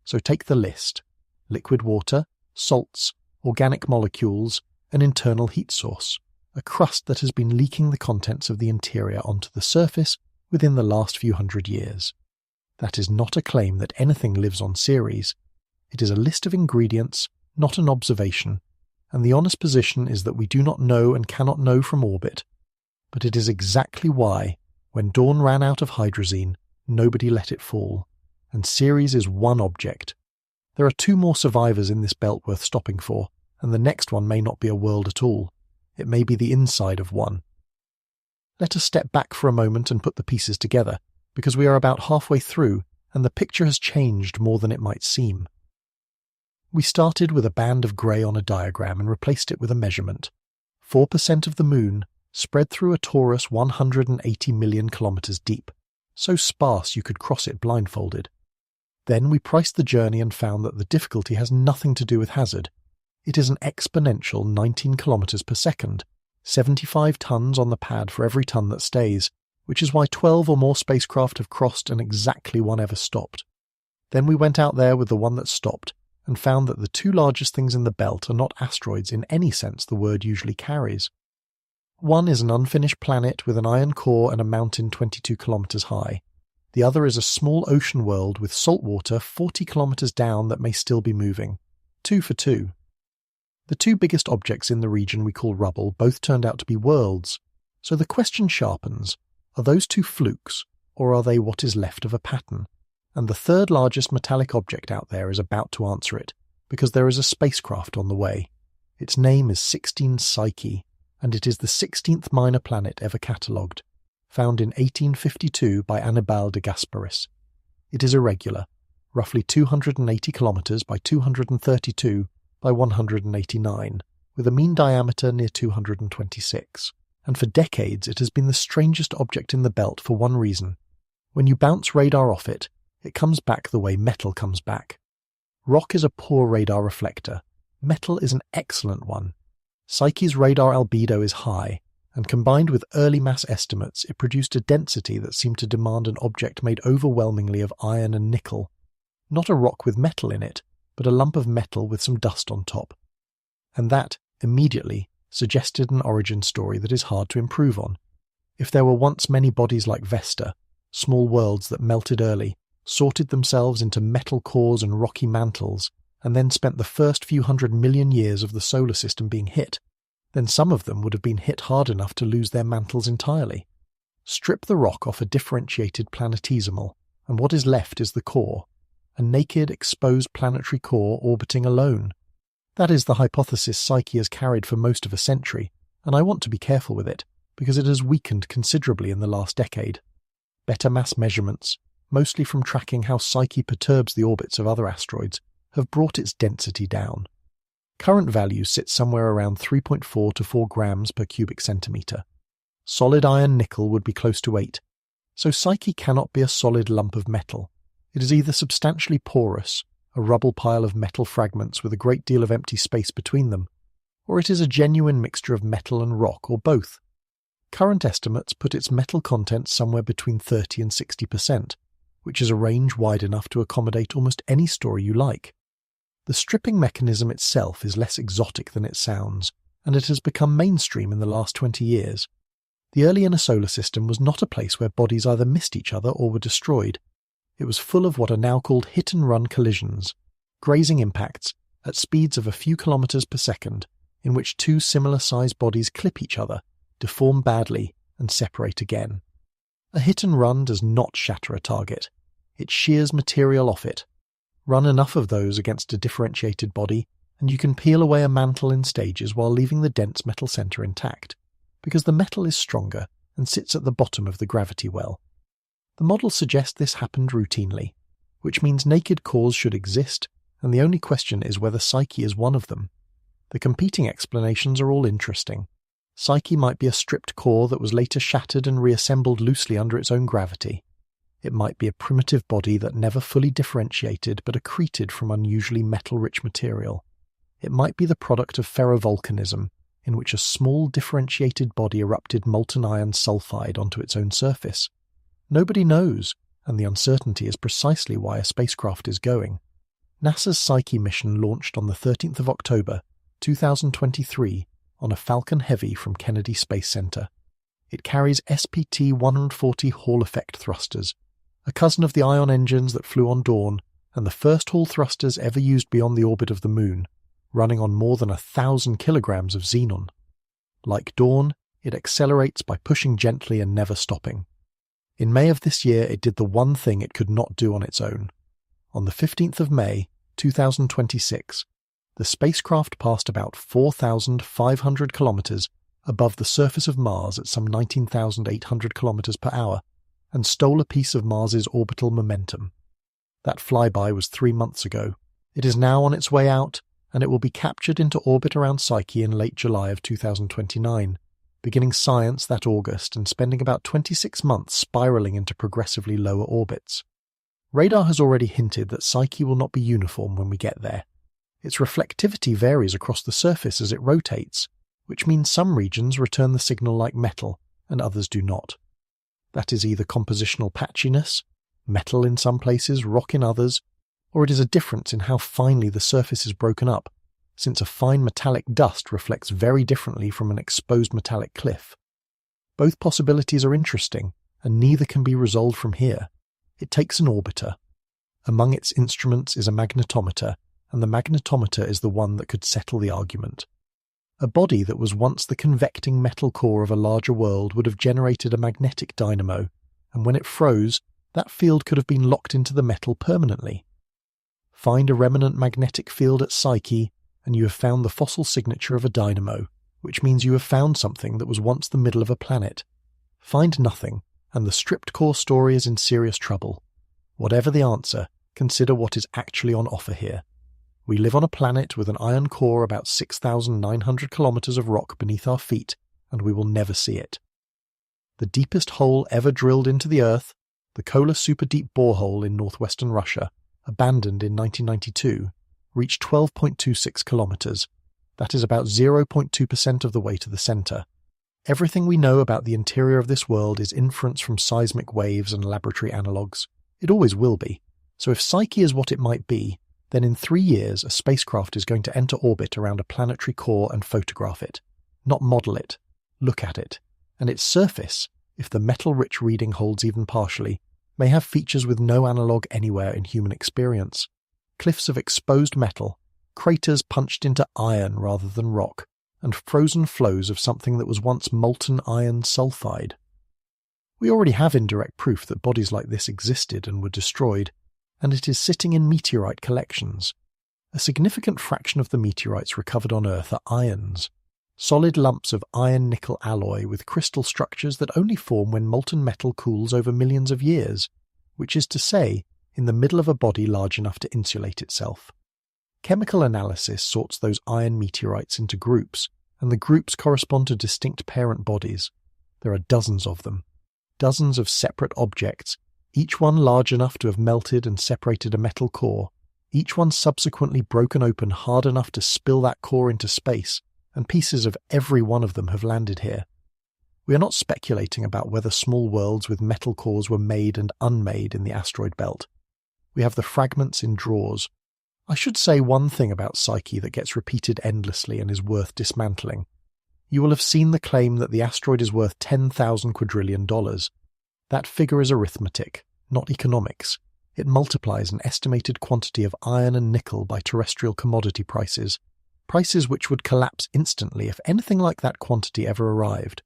So take the list: liquid water, salts, organic molecules, an internal heat source, a crust that has been leaking the contents of the interior onto the surface within the last few hundred years. That is not a claim that anything lives on Ceres. It is a list of ingredients, not an observation, and the honest position is that we do not know and cannot know from orbit. But it is exactly why, when Dawn ran out of hydrazine, nobody let it fall, and Ceres is one object. There are two more survivors in this belt worth stopping for, and the next one may not be a world at all. It may be the inside of one. Let us step back for a moment and put the pieces together, because we are about halfway through, and the picture has changed more than it might seem. We started with a band of grey on a diagram and replaced it with a measurement. 4% of the Moon, spread through a torus 180 million kilometres deep, so sparse you could cross it blindfolded. Then we priced the journey and found that the difficulty has nothing to do with hazard. It is an exponential 19 kilometres per second, 75 tons on the pad for every ton that stays, which is why 12 or more spacecraft have crossed and exactly one ever stopped. Then we went out there with the one that stopped, and found that the two largest things in the belt are not asteroids in any sense the word usually carries. One is an unfinished planet with an iron core and a mountain 22 kilometres high. The other is a small ocean world with salt water 40 kilometres down that may still be moving. 2 for 2. The two biggest objects in the region we call rubble both turned out to be worlds, so the question sharpens: are those two flukes, or are they what is left of a pattern? And the third largest metallic object out there is about to answer it, because there is a spacecraft on the way. Its name is 16 Psyche, and it is the 16th minor planet ever catalogued, found in 1852 by Annibale de Gasparis. It is irregular, roughly 280 kilometres by 232 by 189, with a mean diameter near 226. And for decades it has been the strangest object in the belt for one reason. When you bounce radar off it, it comes back the way metal comes back. Rock is a poor radar reflector. Metal is an excellent one. Psyche's radar albedo is high, and combined with early mass estimates, it produced a density that seemed to demand an object made overwhelmingly of iron and nickel. Not a rock with metal in it, but a lump of metal with some dust on top. And that, immediately, suggested an origin story that is hard to improve on. If there were once many bodies like Vesta, small worlds that melted early, sorted themselves into metal cores and rocky mantles, and then spent the first few 100 million years of the solar system being hit, then some of them would have been hit hard enough to lose their mantles entirely. Strip the rock off a differentiated planetesimal, and what is left is the core, a naked, exposed planetary core orbiting alone. That is the hypothesis Psyche has carried for most of a century, and I want to be careful with it, because it has weakened considerably in the last decade. Better mass measurements, mostly from tracking how Psyche perturbs the orbits of other asteroids, have brought its density down. Current values sit somewhere around 3.4 to 4 grams per cubic centimetre. Solid iron nickel would be close to 8, so Psyche cannot be a solid lump of metal. It is either substantially porous, a rubble pile of metal fragments with a great deal of empty space between them, or it is a genuine mixture of metal and rock, or both. Current estimates put its metal content somewhere between 30 and 60%, which is a range wide enough to accommodate almost any story you like. The stripping mechanism itself is less exotic than it sounds, and it has become mainstream in the last 20 years. The early inner solar system was not a place where bodies either missed each other or were destroyed. It was full of what are now called hit-and-run collisions, grazing impacts at speeds of a few kilometres per second, in which two similar-sized bodies clip each other, deform badly, and separate again. A hit-and-run does not shatter a target. It shears material off it. Run enough of those against a differentiated body, and you can peel away a mantle in stages while leaving the dense metal centre intact, because the metal is stronger and sits at the bottom of the gravity well. The model suggests this happened routinely, which means naked cores should exist, and the only question is whether Psyche is one of them. The competing explanations are all interesting. Psyche might be a stripped core that was later shattered and reassembled loosely under its own gravity. It might be a primitive body that never fully differentiated but accreted from unusually metal-rich material. It might be the product of ferrovolcanism, in which a small differentiated body erupted molten iron sulfide onto its own surface. Nobody knows, and the uncertainty is precisely why a spacecraft is going. NASA's Psyche mission launched on the 13th of October, 2023, on a Falcon Heavy from Kennedy Space Center. It carries SPT-140 Hall effect thrusters, a cousin of the ion engines that flew on Dawn, and the first Hall thrusters ever used beyond the orbit of the Moon, running on more than 1,000 kilograms of xenon. Like Dawn, it accelerates by pushing gently and never stopping. In May of this year, it did the one thing it could not do on its own. On the 15th of May, 2026, the spacecraft passed about 4,500 kilometers above the surface of Mars at some 19,800 kilometers per hour and stole a piece of Mars's orbital momentum. That flyby was 3 months ago. It is now on its way out, and it will be captured into orbit around Psyche in late July of 2029, beginning science that August and spending about 26 months spiraling into progressively lower orbits. Radar has already hinted that Psyche will not be uniform when we get there. Its reflectivity varies across the surface as it rotates, which means some regions return the signal like metal and others do not. That is either compositional patchiness, metal in some places, rock in others, or it is a difference in how finely the surface is broken up, since a fine metallic dust reflects very differently from an exposed metallic cliff. Both possibilities are interesting, and neither can be resolved from here. It takes an orbiter. Among its instruments is a magnetometer, and the magnetometer is the one that could settle the argument. A body that was once the convecting metal core of a larger world would have generated a magnetic dynamo, and when it froze, that field could have been locked into the metal permanently. Find a remnant magnetic field at Psyche, and you have found the fossil signature of a dynamo, which means you have found something that was once the middle of a planet. Find nothing, and the stripped core story is in serious trouble. Whatever the answer, consider what is actually on offer here. We live on a planet with an iron core about 6,900 kilometers of rock beneath our feet, and we will never see it. The deepest hole ever drilled into the Earth, the Kola Superdeep borehole in northwestern Russia, abandoned in 1992, reached 12.26 kilometers. That is about 0.2% of the way to the center. Everything we know about the interior of this world is inference from seismic waves and laboratory analogues. It always will be. So if Psyche is what it might be, then in 3 years a spacecraft is going to enter orbit around a planetary core and photograph it. Not model it. Look at it. And its surface, if the metal-rich reading holds even partially, may have features with no analogue anywhere in human experience. Cliffs of exposed metal, craters punched into iron rather than rock, and frozen flows of something that was once molten iron sulfide. We already have indirect proof that bodies like this existed and were destroyed, and it is sitting in meteorite collections. A significant fraction of the meteorites recovered on Earth are ions, solid lumps of iron-nickel alloy with crystal structures that only form when molten metal cools over millions of years, which is to say, in the middle of a body large enough to insulate itself. Chemical analysis sorts those iron meteorites into groups, and the groups correspond to distinct parent bodies. There are dozens of them, dozens of separate objects, each one large enough to have melted and separated a metal core, each one subsequently broken open hard enough to spill that core into space, and pieces of every one of them have landed here. We are not speculating about whether small worlds with metal cores were made and unmade in the asteroid belt. We have the fragments in drawers. I should say one thing about Psyche that gets repeated endlessly and is worth dismantling. You will have seen the claim that the asteroid is worth 10,000 quadrillion dollars. That figure is arithmetic, not economics. It multiplies an estimated quantity of iron and nickel by terrestrial commodity prices, prices which would collapse instantly if anything like that quantity ever arrived.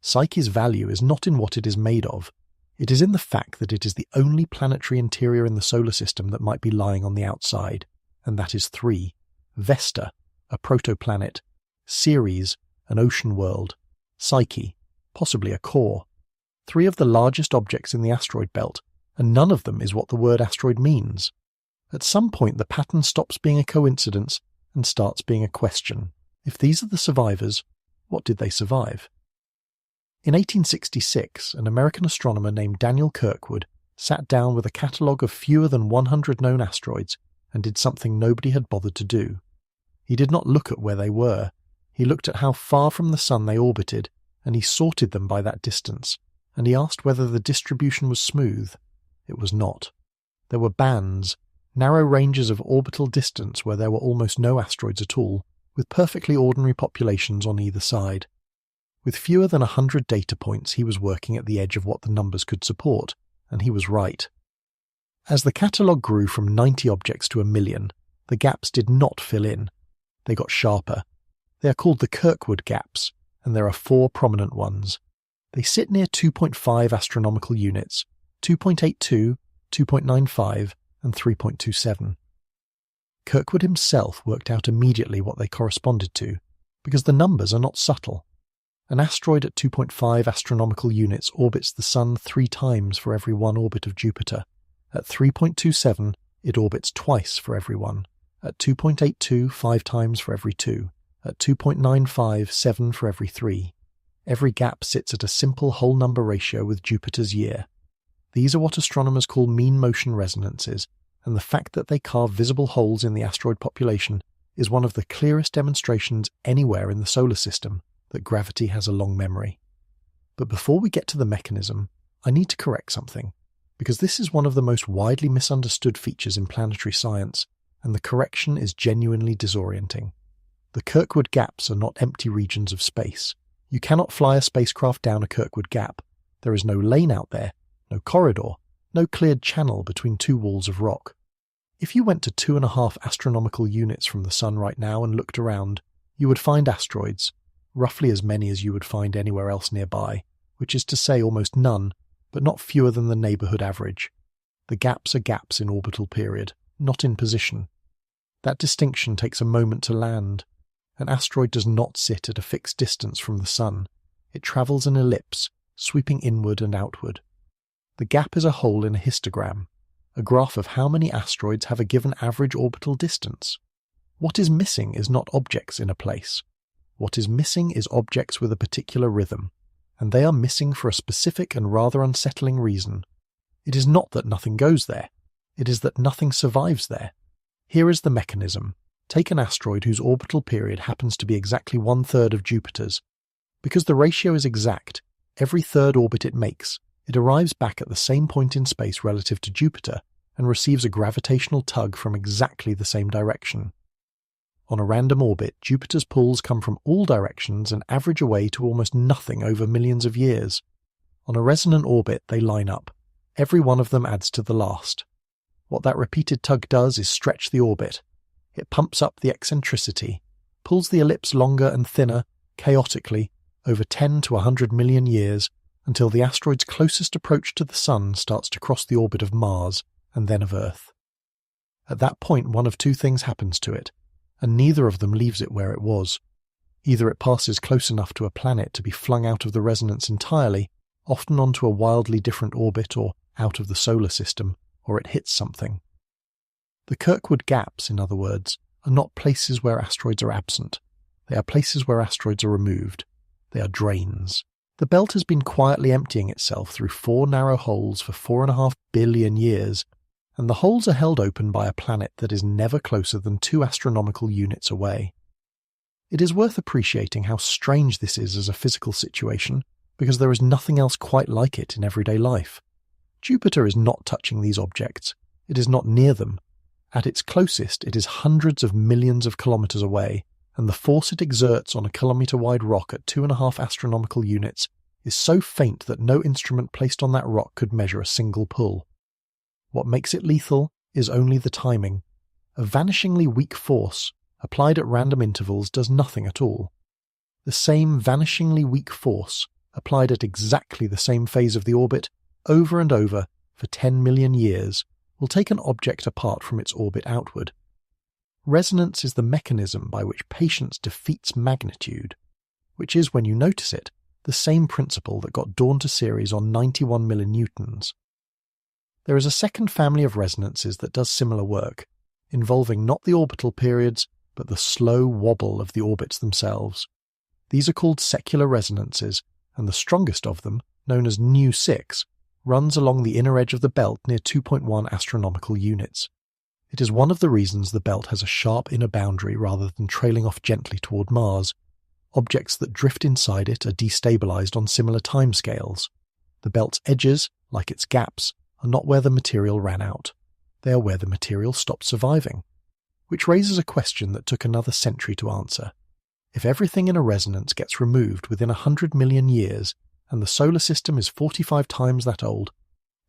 Psyche's value is not in what it is made of. It is in the fact that it is the only planetary interior in the solar system that might be lying on the outside, and that is 3. Vesta, a protoplanet. Ceres, an ocean world. Psyche, possibly a core. 3 of the largest objects in the asteroid belt, and none of them is what the word asteroid means. At some point the pattern stops being a coincidence and starts being a question. If these are the survivors, what did they survive? In 1866, an American astronomer named Daniel Kirkwood sat down with a catalogue of fewer than 100 known asteroids and did something nobody had bothered to do. He did not look at where they were. He looked at how far from the Sun they orbited, and he sorted them by that distance, and he asked whether the distribution was smooth. It was not. There were bands, narrow ranges of orbital distance where there were almost no asteroids at all, with perfectly ordinary populations on either side. With fewer than 100 data points, he was working at the edge of what the numbers could support, and he was right. As the catalogue grew from 90 objects to 1 million, the gaps did not fill in. They got sharper. They are called the Kirkwood gaps, and there are 4 prominent ones. They sit near 2.5 astronomical units, 2.82, 2.95, and 3.27. Kirkwood himself worked out immediately what they corresponded to, because the numbers are not subtle. An asteroid at 2.5 astronomical units orbits the Sun 3 times for every 1 orbit of Jupiter. At 3.27, it orbits twice for every 1. At 2.82, 5 times for every 2. At 2.95, 7 for every 3. Every gap sits at a simple whole number ratio with Jupiter's year. These are what astronomers call mean motion resonances, and the fact that they carve visible holes in the asteroid population is one of the clearest demonstrations anywhere in the solar system that gravity has a long memory. But before we get to the mechanism, I need to correct something, because this is one of the most widely misunderstood features in planetary science, and the correction is genuinely disorienting. The Kirkwood gaps are not empty regions of space. You cannot fly a spacecraft down a Kirkwood gap. There is no lane out there, no corridor, no cleared channel between 2 walls of rock. If you went to 2.5 astronomical units from the Sun right now and looked around, you would find asteroids, roughly as many as you would find anywhere else nearby, which is to say almost none, but not fewer than the neighbourhood average. The gaps are gaps in orbital period, not in position. That distinction takes a moment to land. An asteroid does not sit at a fixed distance from the Sun. It travels an ellipse, sweeping inward and outward. The gap is a hole in a histogram, a graph of how many asteroids have a given average orbital distance. What is missing is not objects in a place. What is missing is objects with a particular rhythm, and they are missing for a specific and rather unsettling reason. It is not that nothing goes there. It is that nothing survives there. Here is the mechanism. Take an asteroid whose orbital period happens to be exactly 1/3 of Jupiter's. Because the ratio is exact, every 3rd orbit it makes, it arrives back at the same point in space relative to Jupiter and receives a gravitational tug from exactly the same direction. On a random orbit, Jupiter's pulls come from all directions and average away to almost nothing over millions of years. On a resonant orbit, they line up. Every one of them adds to the last. What that repeated tug does is stretch the orbit. It pumps up the eccentricity, pulls the ellipse longer and thinner, chaotically, over 10 to 100 million years, until the asteroid's closest approach to the Sun starts to cross the orbit of Mars, and then of Earth. At that point, one of 2 things happens to it, and neither of them leaves it where it was. Either it passes close enough to a planet to be flung out of the resonance entirely, often onto a wildly different orbit or out of the solar system, or it hits something. The Kirkwood gaps, in other words, are not places where asteroids are absent. They are places where asteroids are removed. They are drains. The belt has been quietly emptying itself through 4 narrow holes for 4.5 billion years, and the holes are held open by a planet that is never closer than 2 astronomical units away. It is worth appreciating how strange this is as a physical situation, because there is nothing else quite like it in everyday life. Jupiter is not touching these objects. It is not near them. At its closest, it is hundreds of millions of kilometres away, and the force it exerts on a kilometre-wide rock at 2.5 astronomical units is so faint that no instrument placed on that rock could measure a single pull. What makes it lethal is only the timing. A vanishingly weak force, applied at random intervals, does nothing at all. The same vanishingly weak force, applied at exactly the same phase of the orbit, over and over, for 10 million years, will take an object apart from its orbit outward. Resonance is the mechanism by which patience defeats magnitude, which is, when you notice it, the same principle that got Dawn to series on 91 millinewtons. There is a second family of resonances that does similar work, involving not the orbital periods, but the slow wobble of the orbits themselves. These are called secular resonances, and the strongest of them, known as nu-6, runs along the inner edge of the belt near 2.1 astronomical units. It is one of the reasons the belt has a sharp inner boundary rather than trailing off gently toward Mars. Objects that drift inside it are destabilized on similar timescales. The belt's edges, like its gaps, are not where the material ran out. They are where the material stopped surviving. Which raises a question that took another century to answer. If everything in a resonance gets removed within 100 million years, and the solar system is 45 times that old,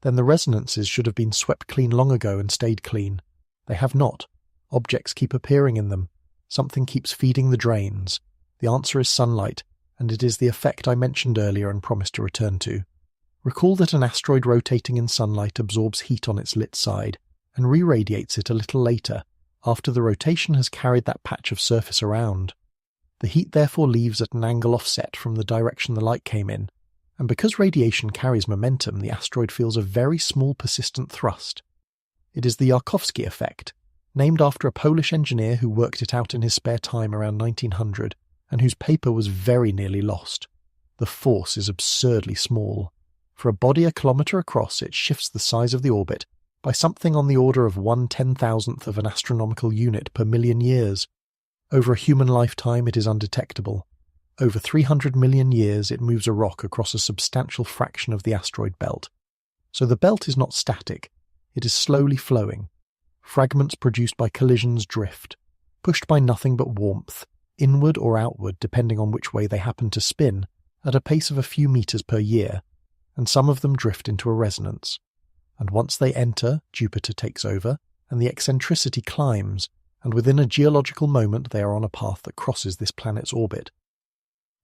then the resonances should have been swept clean long ago and stayed clean. They have not. Objects keep appearing in them. Something keeps feeding the drains. The answer is sunlight, and it is the effect I mentioned earlier and promised to return to. Recall that an asteroid rotating in sunlight absorbs heat on its lit side, and re-radiates it a little later, after the rotation has carried that patch of surface around. The heat therefore leaves at an angle offset from the direction the light came in, and because radiation carries momentum, the asteroid feels a very small persistent thrust. It is the Yarkovsky effect, named after a Polish engineer who worked it out in his spare time around 1900, and whose paper was very nearly lost. The force is absurdly small. For a body a kilometre across, it shifts the size of the orbit by something on the order of 1/10,000th of an astronomical unit per million years. Over a human lifetime, it is undetectable. Over 300 million years, it moves a rock across a substantial fraction of the asteroid belt. So the belt is not static. It is slowly flowing. Fragments produced by collisions drift, pushed by nothing but warmth, inward or outward depending on which way they happen to spin, at a pace of a few meters per year, and some of them drift into a resonance. And once they enter, Jupiter takes over, and the eccentricity climbs, and within a geological moment they are on a path that crosses this planet's orbit.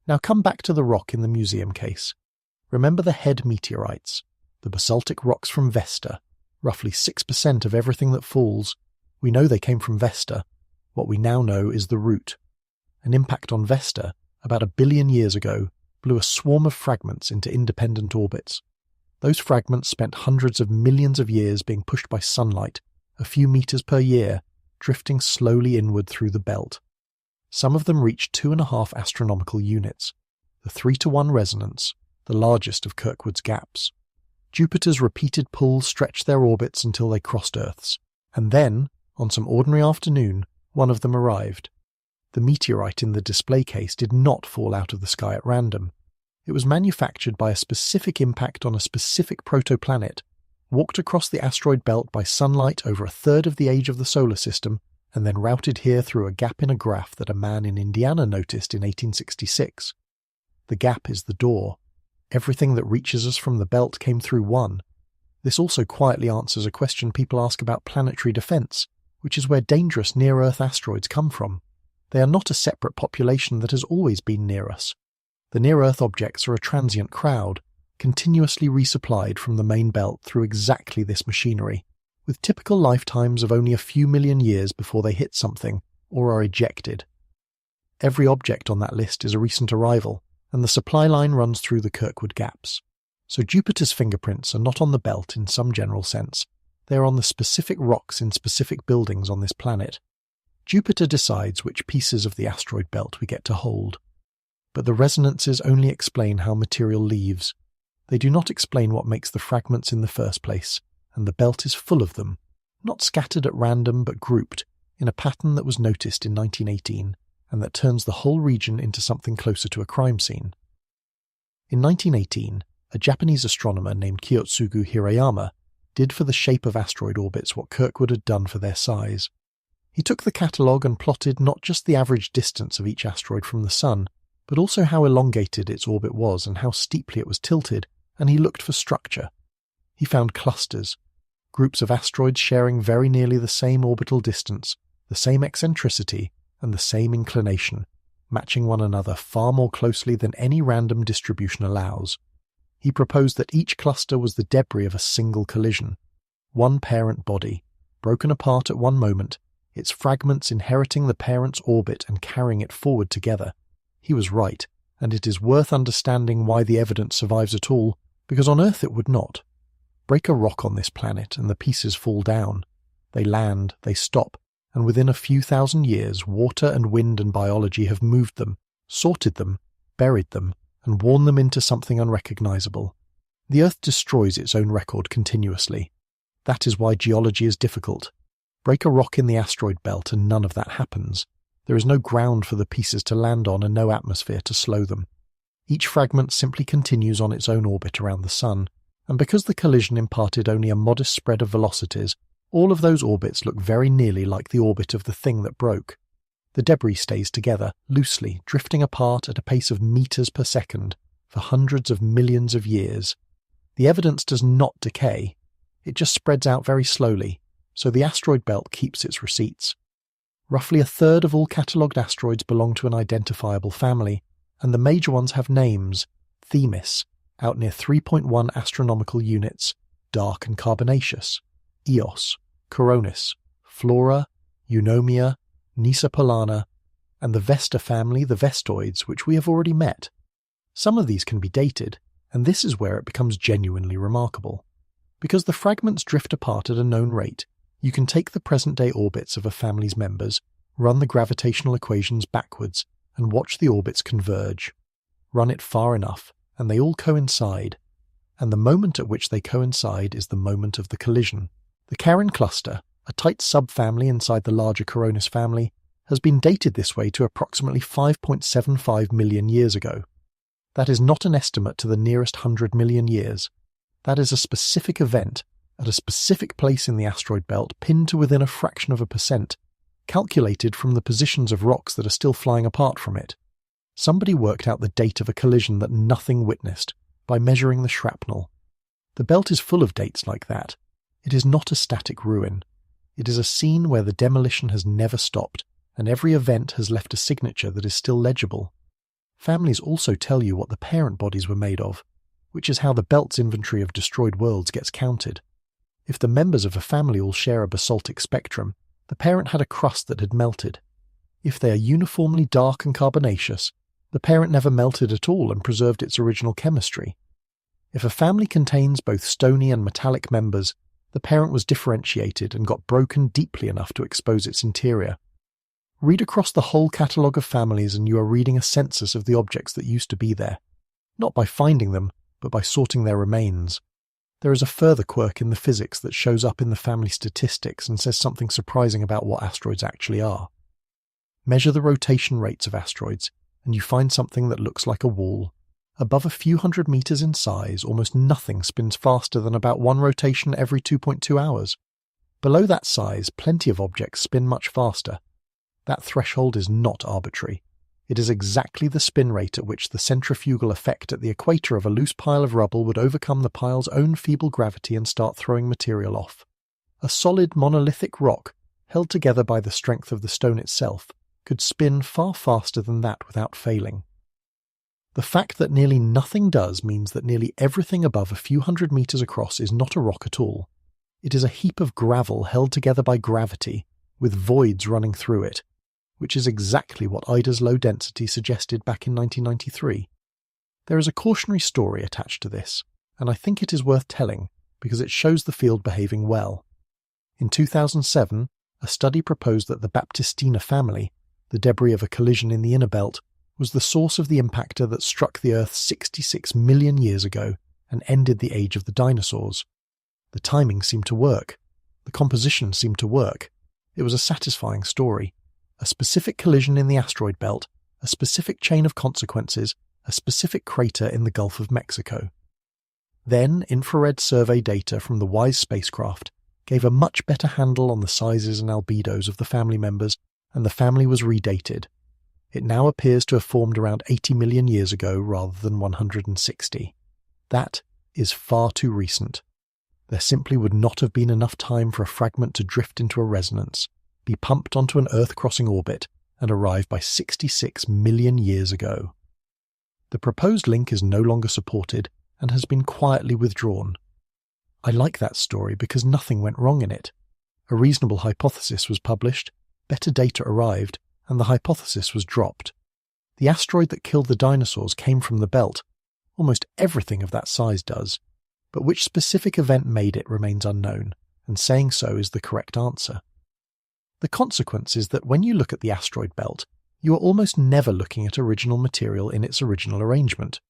Now come back to the rock in the museum case. Remember the head meteorites, the basaltic rocks from Vesta, roughly 6% of everything that falls. We know they came from Vesta. What we now know is the root. An impact on Vesta, about 1 billion years ago, blew a swarm of fragments into independent orbits. Those fragments spent hundreds of millions of years being pushed by sunlight, a few meters per year, drifting slowly inward through the belt. Some of them reached 2.5 astronomical units, the 3-to-1 resonance, the largest of Kirkwood's gaps. Jupiter's repeated pulls stretched their orbits until they crossed Earth's, and then, on some ordinary afternoon, one of them arrived. The meteorite in the display case did not fall out of the sky at random. It was manufactured by a specific impact on a specific protoplanet, walked across the asteroid belt by sunlight over a third of the age of the solar system, and then routed here through a gap in a graph that a man in Indiana noticed in 1866. The gap is the door. Everything that reaches us from the belt came through one. This also quietly answers a question people ask about planetary defense, which is where dangerous near-Earth asteroids come from. They are not a separate population that has always been near us. The near-Earth objects are a transient crowd, continuously resupplied from the main belt through exactly this machinery, with typical lifetimes of only a few million years before they hit something or are ejected. Every object on that list is a recent arrival, and the supply line runs through the Kirkwood gaps. So Jupiter's fingerprints are not on the belt in some general sense. They are on the specific rocks in specific buildings on this planet. Jupiter decides which pieces of the asteroid belt we get to hold. But the resonances only explain how material leaves. They do not explain what makes the fragments in the first place, and the belt is full of them, not scattered at random but grouped, in a pattern that was noticed in 1918, and that turns the whole region into something closer to a crime scene. In 1918, a Japanese astronomer named Kiyotsugu Hirayama did for the shape of asteroid orbits what Kirkwood had done for their size. He took the catalogue and plotted not just the average distance of each asteroid from the Sun, but also how elongated its orbit was and how steeply it was tilted, and he looked for structure. He found clusters, groups of asteroids sharing very nearly the same orbital distance, the same eccentricity, and the same inclination, matching one another far more closely than any random distribution allows. He proposed that each cluster was the debris of a single collision, one parent body, broken apart at one moment, its fragments inheriting the parent's orbit and carrying it forward together. He was right, and it is worth understanding why the evidence survives at all, because on Earth it would not. Break a rock on this planet and the pieces fall down. They land, they stop, and within a few thousand years, water and wind and biology have moved them, sorted them, buried them, and worn them into something unrecognizable. The Earth destroys its own record continuously. That is why geology is difficult. Break a rock in the asteroid belt and none of that happens. There is no ground for the pieces to land on and no atmosphere to slow them. Each fragment simply continues on its own orbit around the Sun, and because the collision imparted only a modest spread of velocities, all of those orbits look very nearly like the orbit of the thing that broke. The debris stays together, loosely, drifting apart at a pace of meters per second for hundreds of millions of years. The evidence does not decay. It just spreads out very slowly, so the asteroid belt keeps its receipts. Roughly a third of all catalogued asteroids belong to an identifiable family, and the major ones have names: Themis, out near 3.1 astronomical units, dark and carbonaceous; Eos, Coronis, Flora, Eunomia, Nisa Polana, and the Vesta family, the Vestoids, which we have already met. Some of these can be dated, and this is where it becomes genuinely remarkable. Because the fragments drift apart at a known rate, you can take the present-day orbits of a family's members, run the gravitational equations backwards, and watch the orbits converge. Run it far enough, and they all coincide. And the moment at which they coincide is the moment of the collision. The Charon cluster, a tight subfamily inside the larger Coronis family, has been dated this way to approximately 5.75 million years ago. That is not an estimate to the nearest 100 million years. That is a specific event, at a specific place in the asteroid belt, pinned to within a fraction of a percent, calculated from the positions of rocks that are still flying apart from it. Somebody worked out the date of a collision that nothing witnessed, by measuring the shrapnel. The belt is full of dates like that. It is not a static ruin. It is a scene where the demolition has never stopped, and every event has left a signature that is still legible. Families also tell you what the parent bodies were made of, which is how the belt's inventory of destroyed worlds gets counted. If the members of a family all share a basaltic spectrum, the parent had a crust that had melted. If they are uniformly dark and carbonaceous, the parent never melted at all and preserved its original chemistry. If a family contains both stony and metallic members, the parent was differentiated and got broken deeply enough to expose its interior. Read across the whole catalogue of families and you are reading a census of the objects that used to be there, not by finding them, but by sorting their remains. There is a further quirk in the physics that shows up in the family statistics and says something surprising about what asteroids actually are. Measure the rotation rates of asteroids, and you find something that looks like a wall. Above a few hundred meters in size, almost nothing spins faster than about one rotation every 2.2 hours. Below that size, plenty of objects spin much faster. That threshold is not arbitrary. It is exactly the spin rate at which the centrifugal effect at the equator of a loose pile of rubble would overcome the pile's own feeble gravity and start throwing material off. A solid monolithic rock, held together by the strength of the stone itself, could spin far faster than that without failing. The fact that nearly nothing does means that nearly everything above a few hundred meters across is not a rock at all. It is a heap of gravel held together by gravity, with voids running through it, which is exactly what Ida's low density suggested back in 1993. There is a cautionary story attached to this, and I think it is worth telling because it shows the field behaving well. In 2007, a study proposed that the Baptistina family, the debris of a collision in the inner belt, was the source of the impactor that struck the Earth 66 million years ago and ended the age of the dinosaurs. The timing seemed to work. The composition seemed to work. It was a satisfying story. A specific collision in the asteroid belt, a specific chain of consequences, a specific crater in the Gulf of Mexico. Then, infrared survey data from the WISE spacecraft gave a much better handle on the sizes and albedos of the family members, and the family was redated. It now appears to have formed around 80 million years ago rather than 160. That is far too recent. There simply would not have been enough time for a fragment to drift into a resonance, be pumped onto an Earth-crossing orbit, and arrive by 66 million years ago. The proposed link is no longer supported and has been quietly withdrawn. I like that story because nothing went wrong in it. A reasonable hypothesis was published, better data arrived, and the hypothesis was dropped. The asteroid that killed the dinosaurs came from the belt. Almost everything of that size does. But which specific event made it remains unknown, and saying so is the correct answer. The consequence is that when you look at the asteroid belt, you are almost never looking at original material in its original arrangement.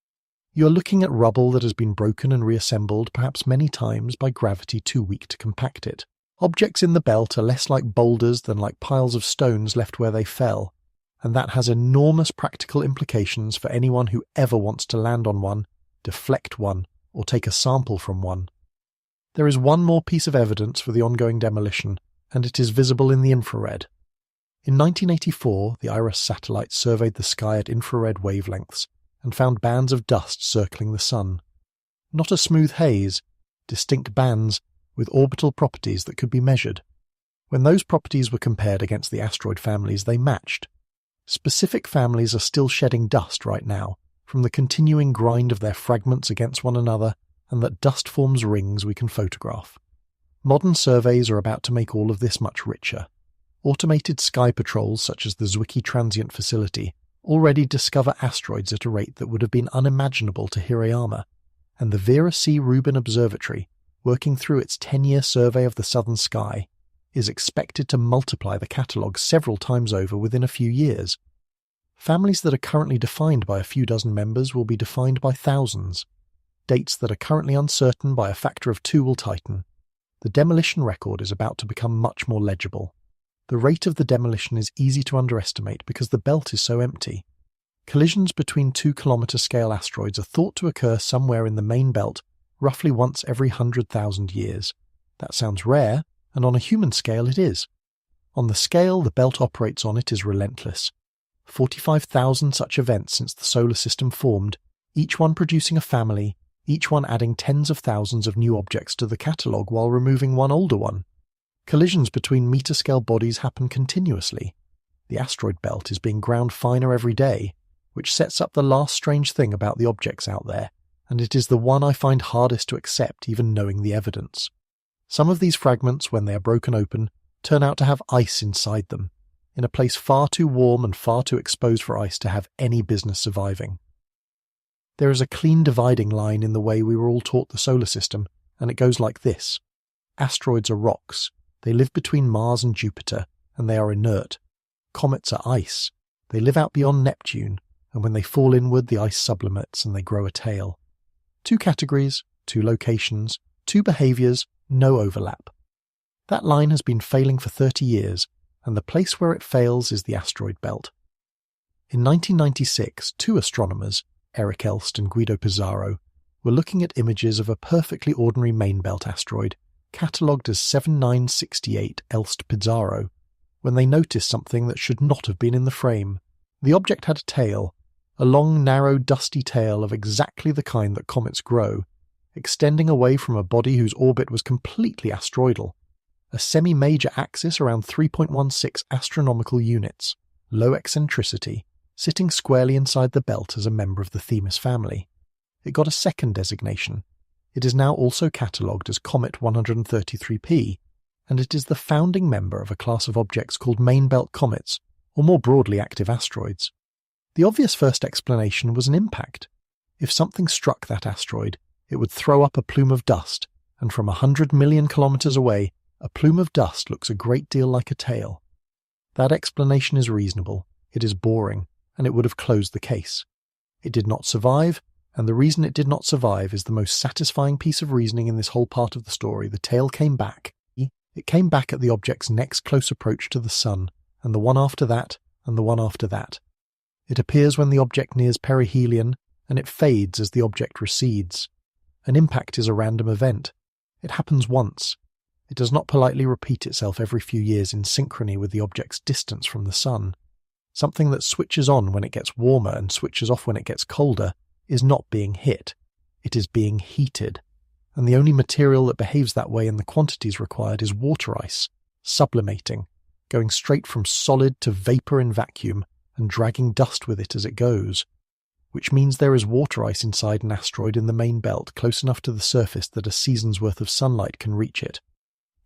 You are looking at rubble that has been broken and reassembled perhaps many times by gravity too weak to compact it. Objects in the belt are less like boulders than like piles of stones left where they fell, and that has enormous practical implications for anyone who ever wants to land on one, deflect one, or take a sample from one. There is one more piece of evidence for the ongoing demolition, and it is visible in the infrared. In 1984, the IRIS satellite surveyed the sky at infrared wavelengths and found bands of dust circling the Sun. Not a smooth haze, distinct bands with orbital properties that could be measured. When those properties were compared against the asteroid families, they matched. Specific families are still shedding dust right now, from the continuing grind of their fragments against one another, and that dust forms rings we can photograph. Modern surveys are about to make all of this much richer. Automated sky patrols such as the Zwicky Transient Facility already discover asteroids at a rate that would have been unimaginable to Hirayama, and the Vera C. Rubin Observatory, working through its 10-year survey of the southern sky, is expected to multiply the catalogue several times over within a few years. Families that are currently defined by a few dozen members will be defined by thousands. Dates that are currently uncertain by a factor of 2 will tighten. The demolition record is about to become much more legible. The rate of the demolition is easy to underestimate because the belt is so empty. Collisions between 2-kilometre scale asteroids are thought to occur somewhere in the main belt roughly once every 100,000 years. That sounds rare, and on a human scale it is. On the scale the belt operates on, it is relentless. 45,000 such events since the solar system formed, each one producing a family, each one adding tens of thousands of new objects to the catalogue while removing one older one. Collisions between meter-scale bodies happen continuously. The asteroid belt is being ground finer every day, which sets up the last strange thing about the objects out there, and it is the one I find hardest to accept even knowing the evidence. Some of these fragments, when they are broken open, turn out to have ice inside them, in a place far too warm and far too exposed for ice to have any business surviving. There is a clean dividing line in the way we were all taught the solar system, and it goes like this. Asteroids are rocks. They live between Mars and Jupiter, and they are inert. Comets are ice. They live out beyond Neptune, and when they fall inward, the ice sublimates and they grow a tail. 2 categories, 2 locations, 2 behaviours, no overlap. That line has been failing for 30 years, and the place where it fails is the asteroid belt. In 1996, 2 astronomers, Eric Elst and Guido Pizarro, were looking at images of a perfectly ordinary main belt asteroid, catalogued as 7968 Elst-Pizarro, when they noticed something that should not have been in the frame. The object had a tail, a long, narrow, dusty tail of exactly the kind that comets grow, extending away from a body whose orbit was completely asteroidal. A semi-major axis around 3.16 astronomical units, low eccentricity, sitting squarely inside the belt as a member of the Themis family. It got a second designation. It is now also catalogued as Comet 133P, and it is the founding member of a class of objects called main belt comets, or more broadly active asteroids. The obvious first explanation was an impact. If something struck that asteroid, it would throw up a plume of dust, and from 100 million kilometres away, a plume of dust looks a great deal like a tail. That explanation is reasonable, it is boring, and it would have closed the case. It did not survive, and the reason it did not survive is the most satisfying piece of reasoning in this whole part of the story. The tail came back. It came back at the object's next close approach to the Sun, and the one after that, and the one after that. It appears when the object nears perihelion, and it fades as the object recedes. An impact is a random event. It happens once. It does not politely repeat itself every few years in synchrony with the object's distance from the sun. Something that switches on when it gets warmer and switches off when it gets colder is not being hit. It is being heated. And the only material that behaves that way in the quantities required is water ice, sublimating, going straight from solid to vapor in vacuum and dragging dust with it as it goes. Which means there is water ice inside an asteroid in the main belt close enough to the surface that a season's worth of sunlight can reach it.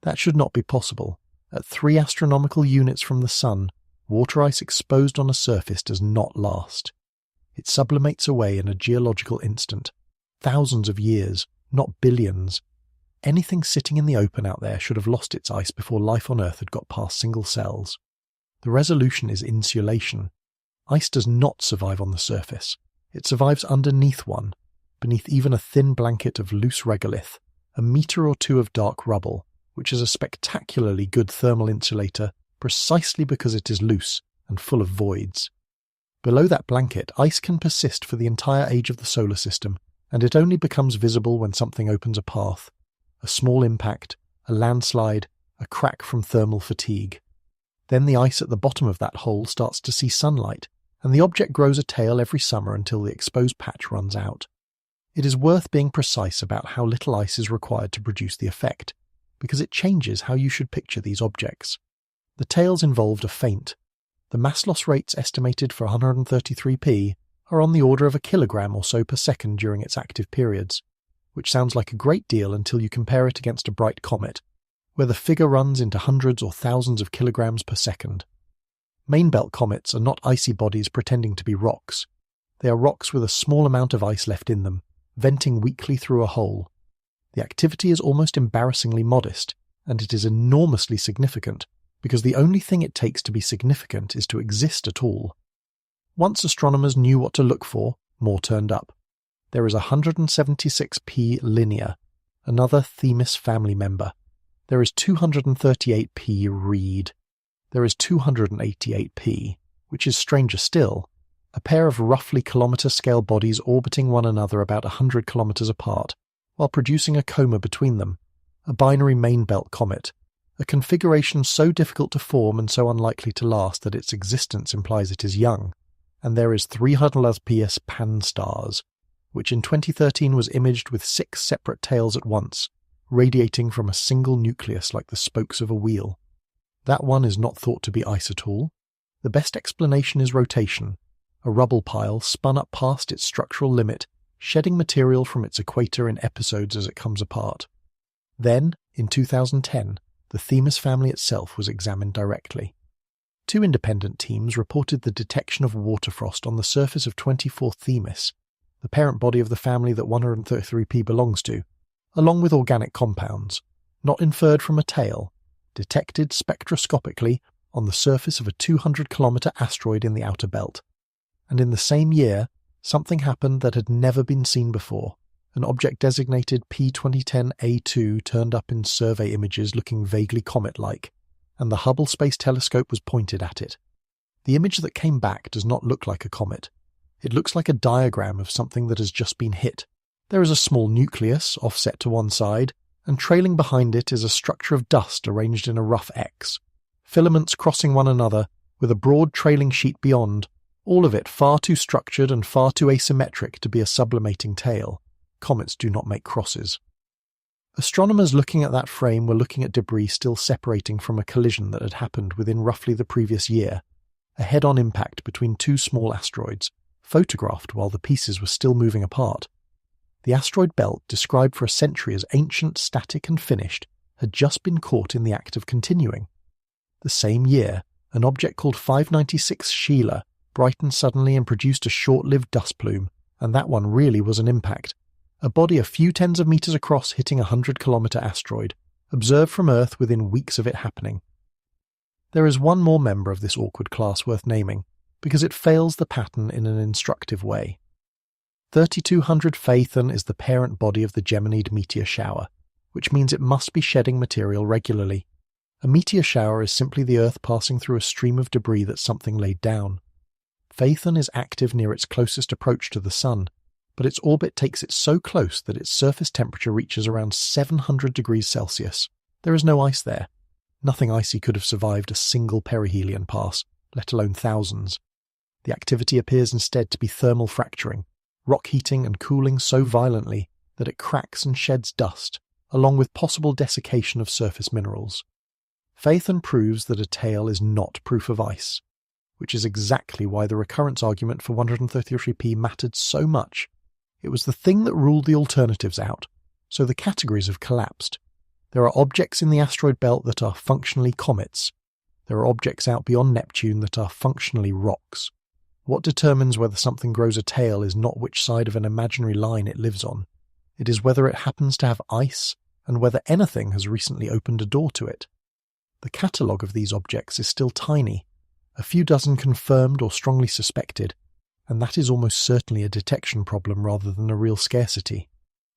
That should not be possible. At 3 astronomical units from the sun, water ice exposed on a surface does not last. It sublimates away in a geological instant. Thousands of years, not billions. Anything sitting in the open out there should have lost its ice before life on Earth had got past single cells. The resolution is insulation. Ice does not survive on the surface. It survives underneath one, beneath even a thin blanket of loose regolith, a metre or two of dark rubble, which is a spectacularly good thermal insulator precisely because it is loose and full of voids. Below that blanket, ice can persist for the entire age of the solar system, and it only becomes visible when something opens a path. A small impact, a landslide, a crack from thermal fatigue. Then the ice at the bottom of that hole starts to see sunlight, and the object grows a tail every summer until the exposed patch runs out. It is worth being precise about how little ice is required to produce the effect, because it changes how you should picture these objects. The tails involved are faint. The mass loss rates estimated for 133p are on the order of a kilogram or so per second during its active periods, which sounds like a great deal until you compare it against a bright comet, where the figure runs into hundreds or thousands of kilograms per second. Main belt comets are not icy bodies pretending to be rocks. They are rocks with a small amount of ice left in them, venting weakly through a hole. The activity is almost embarrassingly modest, and it is enormously significant, because the only thing it takes to be significant is to exist at all. Once astronomers knew what to look for, more turned up. There is 176p Linear, another Themis family member. There is 238p Reed. There is 288p, which is stranger still, a pair of roughly kilometre-scale bodies orbiting one another about 100 kilometres apart, while producing a coma between them, a binary main belt comet, a configuration so difficult to form and so unlikely to last that its existence implies it is young. And there is 300ps Pan-STARRS, which in 2013 was imaged with 6 separate tails at once, radiating from a single nucleus like the spokes of a wheel. That one is not thought to be ice at all. The best explanation is rotation, a rubble pile spun up past its structural limit, shedding material from its equator in episodes as it comes apart. Then, in 2010, the Themis family itself was examined directly. 2 independent teams reported the detection of water frost on the surface of 24 Themis, the parent body of the family that 133p belongs to, along with organic compounds, not inferred from a tail, detected spectroscopically on the surface of a 200-kilometre asteroid in the outer belt. And in the same year, something happened that had never been seen before. An object designated P2010A2 turned up in survey images looking vaguely comet-like, and the Hubble Space Telescope was pointed at it. The image that came back does not look like a comet. It looks like a diagram of something that has just been hit. There is a small nucleus offset to one side, and trailing behind it is a structure of dust arranged in a rough X. Filaments crossing one another, with a broad trailing sheet beyond, all of it far too structured and far too asymmetric to be a sublimating tail. Comets do not make crosses. Astronomers looking at that frame were looking at debris still separating from a collision that had happened within roughly the previous year, a head-on impact between 2 small asteroids, photographed while the pieces were still moving apart. The asteroid belt, described for a century as ancient, static and finished, had just been caught in the act of continuing. The same year, an object called 596 Sheila brightened suddenly and produced a short-lived dust plume, and that one really was an impact. A body a few tens of meters across hitting a 100-kilometre asteroid, observed from Earth within weeks of it happening. There is one more member of this awkward class worth naming, because it fails the pattern in an instructive way. 3200 Phaethon is the parent body of the Geminid meteor shower, which means it must be shedding material regularly. A meteor shower is simply the Earth passing through a stream of debris that something laid down. Phaethon is active near its closest approach to the Sun, but its orbit takes it so close that its surface temperature reaches around 700 degrees Celsius. There is no ice there. Nothing icy could have survived a single perihelion pass, let alone thousands. The activity appears instead to be thermal fracturing, rock heating and cooling so violently that it cracks and sheds dust, along with possible desiccation of surface minerals. Phaethon proves that a tail is not proof of ice, which is exactly why the recurrence argument for 133p mattered so much. It was the thing that ruled the alternatives out, so the categories have collapsed. There are objects in the asteroid belt that are functionally comets. There are objects out beyond Neptune that are functionally rocks. What determines whether something grows a tail is not which side of an imaginary line it lives on. It is whether it happens to have ice, and whether anything has recently opened a door to it. The catalogue of these objects is still tiny, a few dozen confirmed or strongly suspected, and that is almost certainly a detection problem rather than a real scarcity.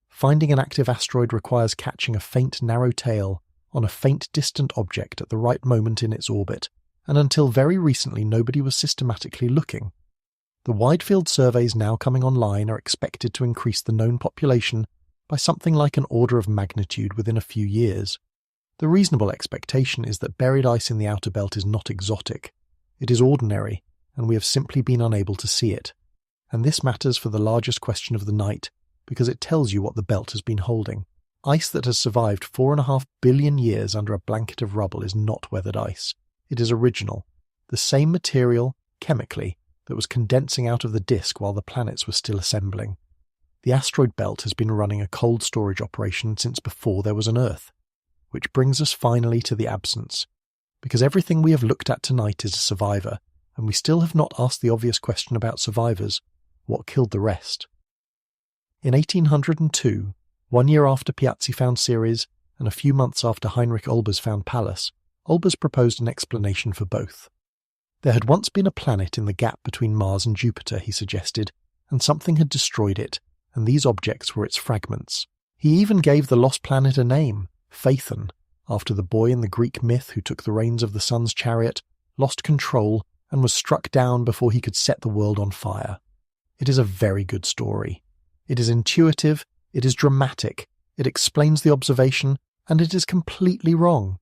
Finding an active asteroid requires catching a faint narrow tail on a faint distant object at the right moment in its orbit, and until very recently nobody was systematically looking. The wide-field surveys now coming online are expected to increase the known population by something like an order of magnitude within a few years. The reasonable expectation is that buried ice in the outer belt is not exotic. It is ordinary, and we have simply been unable to see it. And this matters for the largest question of the night, because it tells you what the belt has been holding. Ice that has survived 4.5 billion years under a blanket of rubble is not weathered ice. It is original, the same material, chemically, that was condensing out of the disk while the planets were still assembling. The asteroid belt has been running a cold storage operation since before there was an Earth. Which brings us finally to the absence. Because everything we have looked at tonight is a survivor, and we still have not asked the obvious question about survivors: what killed the rest? In 1802, 1 year after Piazzi found Ceres, and a few months after Heinrich Olbers found Pallas, Olbers proposed an explanation for both. There had once been a planet in the gap between Mars and Jupiter, he suggested, and something had destroyed it, and these objects were its fragments. He even gave the lost planet a name, Phaethon, after the boy in the Greek myth who took the reins of the sun's chariot, lost control, and was struck down before he could set the world on fire. It is a very good story. It is intuitive, it is dramatic, it explains the observation, and it is completely wrong.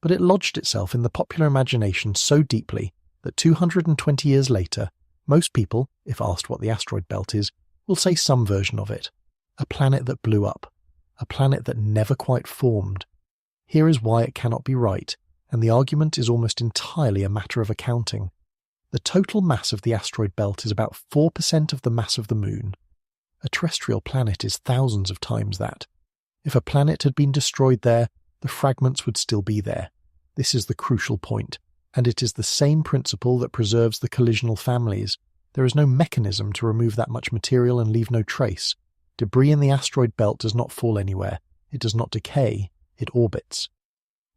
But it lodged itself in the popular imagination so deeply that 220 years later, most people, if asked what the asteroid belt is, will say some version of it. A planet that blew up. A planet that never quite formed. Here is why it cannot be right, and the argument is almost entirely a matter of accounting. The total mass of the asteroid belt is about 4% of the mass of the Moon. A terrestrial planet is thousands of times that. If a planet had been destroyed there, the fragments would still be there. This is the crucial point, and it is the same principle that preserves the collisional families. There is no mechanism to remove that much material and leave no trace. Debris in the asteroid belt does not fall anywhere. It does not decay. It orbits.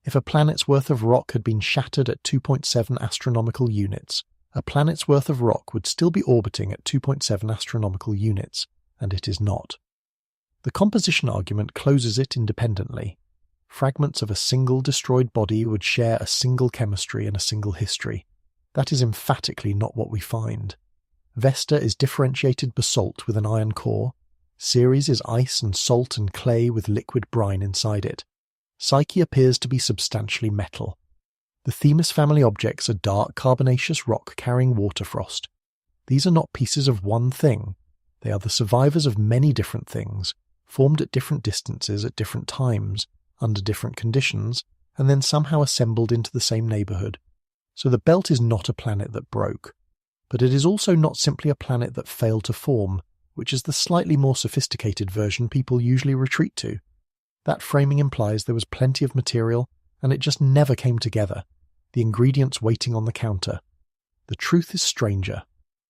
If a planet's worth of rock had been shattered at 2.7 astronomical units, a planet's worth of rock would still be orbiting at 2.7 astronomical units, and it is not. The composition argument closes it independently. Fragments of a single destroyed body would share a single chemistry and a single history. That is emphatically not what we find. Vesta is differentiated basalt with an iron core. Ceres is ice and salt and clay with liquid brine inside it. Psyche appears to be substantially metal. The Themis family objects are dark carbonaceous rock carrying water frost. These are not pieces of one thing. They are the survivors of many different things, formed at different distances at different times, under different conditions, and then somehow assembled into the same neighbourhood. So the belt is not a planet that broke. But it is also not simply a planet that failed to form, which is the slightly more sophisticated version people usually retreat to. That framing implies there was plenty of material, and it just never came together, the ingredients waiting on the counter. The truth is stranger.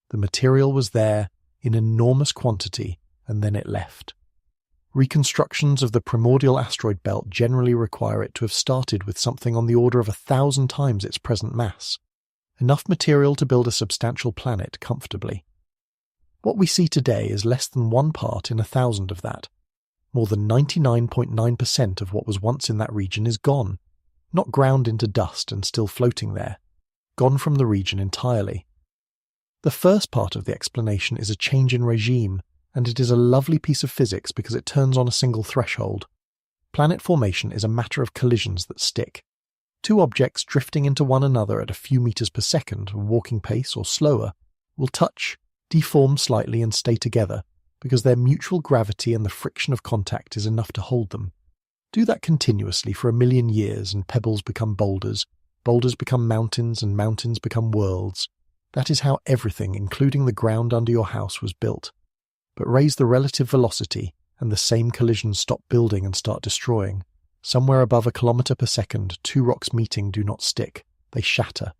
The material was there, in enormous quantity, and then it left. Reconstructions of the primordial asteroid belt generally require it to have started with something on the order of 1,000 times its present mass. Enough material to build a substantial planet comfortably. What we see today is less than 1 part in 1,000 of that. More than 99.9% of what was once in that region is gone, not ground into dust and still floating there, gone from the region entirely. The first part of the explanation is a change in regime, and it is a lovely piece of physics because it turns on a single threshold. Planet formation is a matter of collisions that stick. Two objects drifting into one another at a few meters per second, walking pace or slower, will touch, deform slightly and stay together because their mutual gravity and the friction of contact is enough to hold them. Do that continuously for 1,000,000 years and pebbles become boulders, boulders become mountains and mountains become worlds. That is how everything, including the ground under your house, was built. But raise the relative velocity and the same collisions stop building and start destroying. Somewhere above 1 kilometre per second, two rocks meeting do not stick, they shatter.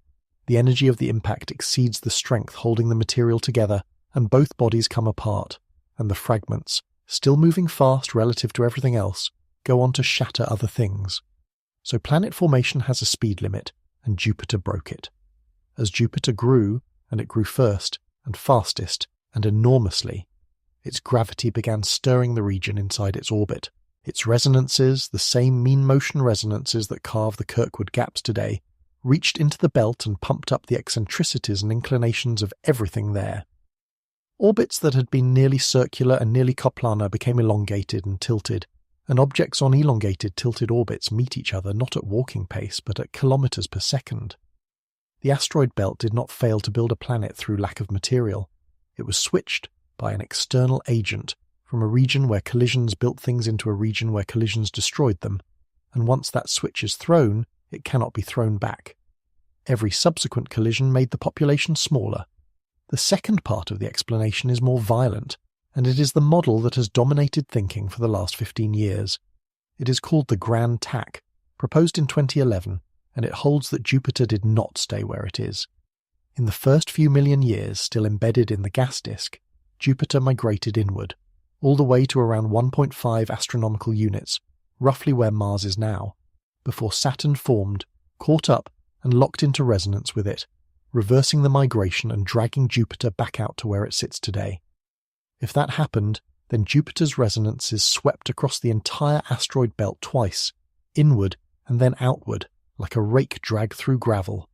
The energy of the impact exceeds the strength holding the material together, and both bodies come apart, and the fragments, still moving fast relative to everything else, go on to shatter other things. So planet formation has a speed limit, and Jupiter broke it. As Jupiter grew, and it grew first, and fastest, and enormously, its gravity began stirring the region inside its orbit. Its resonances, the same mean motion resonances that carve the Kirkwood gaps today, reached into the belt and pumped up the eccentricities and inclinations of everything there. Orbits that had been nearly circular and nearly coplanar became elongated and tilted, and objects on elongated, tilted orbits meet each other not at walking pace but at kilometres per second. The asteroid belt did not fail to build a planet through lack of material. It was switched by an external agent from a region where collisions built things into a region where collisions destroyed them, and once that switch is thrown, it cannot be thrown back. Every subsequent collision made the population smaller. The second part of the explanation is more violent, and it is the model that has dominated thinking for the last 15 years. It is called the Grand Tack, proposed in 2011, and it holds that Jupiter did not stay where it is. In the first few million years, still embedded in the gas disk, Jupiter migrated inward, all the way to around 1.5 astronomical units, roughly where Mars is now, before Saturn formed, caught up, and locked into resonance with it, reversing the migration and dragging Jupiter back out to where it sits today. If that happened, then Jupiter's resonances swept across the entire asteroid belt twice, inward and then outward, like a rake dragged through gravel.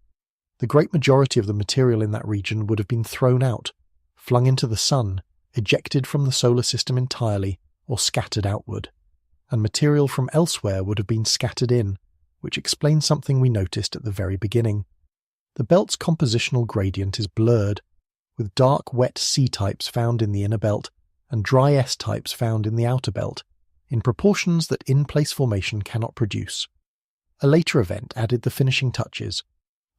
The great majority of the material in that region would have been thrown out, flung into the sun, ejected from the solar system entirely, or scattered outward, and material from elsewhere would have been scattered in, which explains something we noticed at the very beginning. The belt's compositional gradient is blurred, with dark wet C-types found in the inner belt and dry S-types found in the outer belt, in proportions that in-place formation cannot produce. A later event added the finishing touches.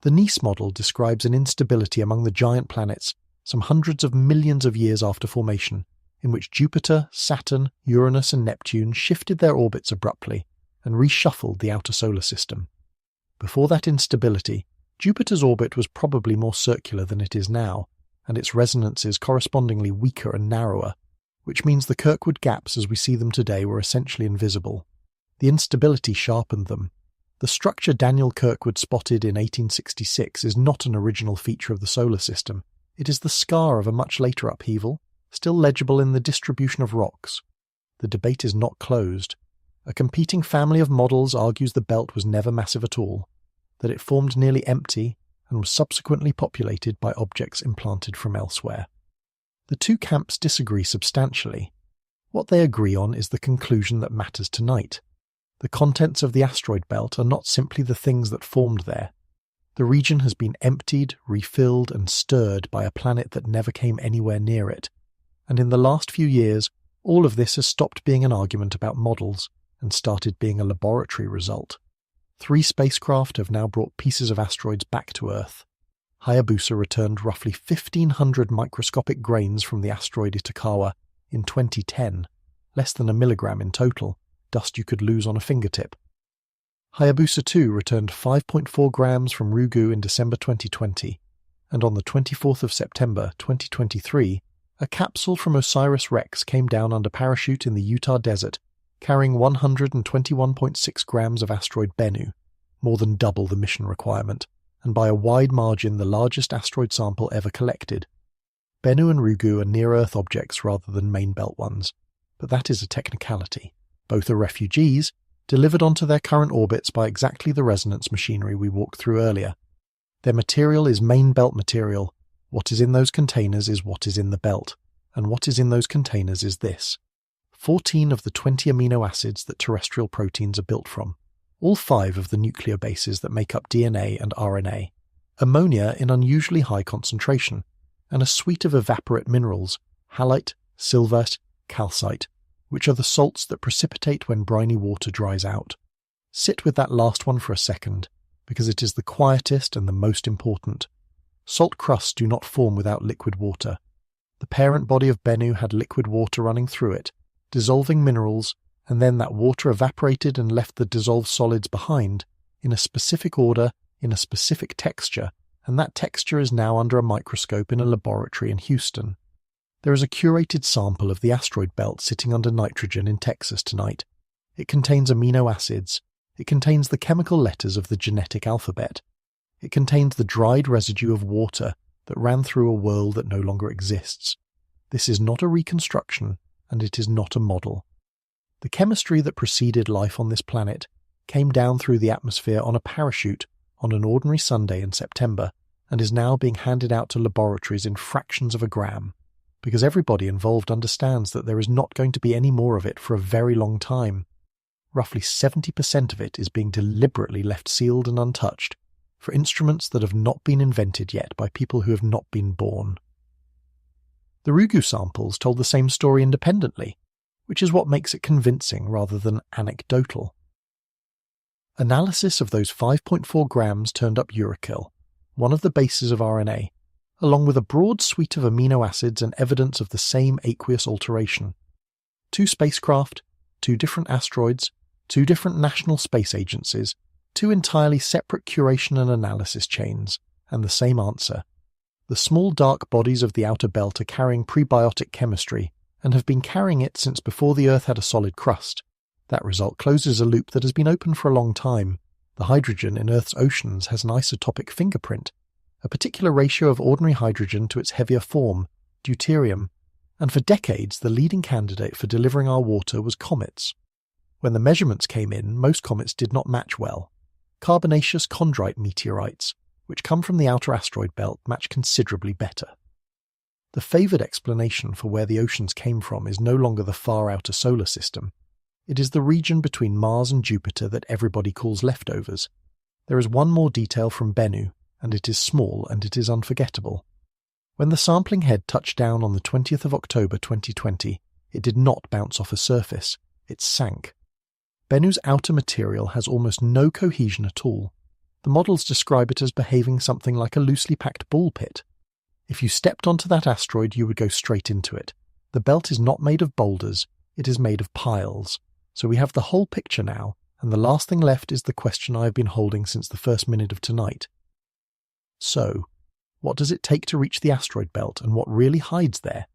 The Nice model describes an instability among the giant planets some hundreds of millions of years after formation, in which Jupiter, Saturn, Uranus and Neptune shifted their orbits abruptly and reshuffled the outer solar system. Before that instability, Jupiter's orbit was probably more circular than it is now, and its resonances correspondingly weaker and narrower, which means the Kirkwood gaps as we see them today were essentially invisible. The instability sharpened them. The structure Daniel Kirkwood spotted in 1866 is not an original feature of the solar system. It is the scar of a much later upheaval, still legible in the distribution of rocks. The debate is not closed. A competing family of models argues the belt was never massive at all, that it formed nearly empty and was subsequently populated by objects implanted from elsewhere. The two camps disagree substantially. What they agree on is the conclusion that matters tonight. The contents of the asteroid belt are not simply the things that formed there. The region has been emptied, refilled, and stirred by a planet that never came anywhere near it. And in the last few years, all of this has stopped being an argument about models and started being a laboratory result. 3 spacecraft have now brought pieces of asteroids back to Earth. Hayabusa returned roughly 1,500 microscopic grains from the asteroid Itokawa in 2010, less than a milligram in total, dust you could lose on a fingertip. Hayabusa 2 returned 5.4 grams from Ryugu in December 2020, and on the 24th of September 2023, a capsule from OSIRIS-REx came down under parachute in the Utah desert, carrying 121.6 grams of asteroid Bennu, more than double the mission requirement, and by a wide margin the largest asteroid sample ever collected. Bennu and Ryugu are near-Earth objects rather than main belt ones, but that is a technicality. Both are refugees, delivered onto their current orbits by exactly the resonance machinery we walked through earlier. Their material is main belt material. What is in those containers is what is in the belt. and what is in those containers is this: 14 of the 20 amino acids that terrestrial proteins are built from, all 5 of the nucleobases that make up DNA and RNA, ammonia in unusually high concentration, and a suite of evaporate minerals, halite, sylvite, calcite, which are the salts that precipitate when briny water dries out. Sit with that last one for a second, because it is the quietest and the most important. Salt crusts do not form without liquid water. The parent body of Bennu had liquid water running through it, dissolving minerals, and then that water evaporated and left the dissolved solids behind, in a specific order, in a specific texture, and that texture is now under a microscope in a laboratory in Houston. There is a curated sample of the asteroid belt sitting under nitrogen in Texas tonight. It contains amino acids. It contains the chemical letters of the genetic alphabet. It contains the dried residue of water that ran through a world that no longer exists. This is not a reconstruction, and it is not a model. The chemistry that preceded life on this planet came down through the atmosphere on a parachute on an ordinary Sunday in September, and is now being handed out to laboratories in fractions of a gram, because everybody involved understands that there is not going to be any more of it for a very long time. Roughly 70% of it is being deliberately left sealed and untouched, for instruments that have not been invented yet by people who have not been born. The Ryugu samples told the same story independently, which is what makes it convincing rather than anecdotal. Analysis of those 5.4 grams turned up uracil, one of the bases of RNA, along with a broad suite of amino acids and evidence of the same aqueous alteration. 2 spacecraft, 2 different asteroids, 2 different national space agencies, 2 entirely separate curation and analysis chains, and the same answer. The small dark bodies of the outer belt are carrying prebiotic chemistry, and have been carrying it since before the Earth had a solid crust. That result closes a loop that has been open for a long time. The hydrogen in Earth's oceans has an isotopic fingerprint, a particular ratio of ordinary hydrogen to its heavier form, deuterium, and for decades the leading candidate for delivering our water was comets. When the measurements came in, most comets did not match well. Carbonaceous chondrite meteorites, which come from the outer asteroid belt, match considerably better. The favoured explanation for where the oceans came from is no longer the far outer solar system. It is the region between Mars and Jupiter that everybody calls leftovers. There is one more detail from Bennu, and it is small and it is unforgettable. When the sampling head touched down on the 20th of October 2020, it did not bounce off a surface, it sank. Bennu's outer material has almost no cohesion at all. The models describe it as behaving something like a loosely packed ball pit. If you stepped onto that asteroid, you would go straight into it. The belt is not made of boulders, it is made of piles. So we have the whole picture now, and the last thing left is the question I have been holding since the first minute of tonight. So, what does it take to reach the asteroid belt, and what really hides there?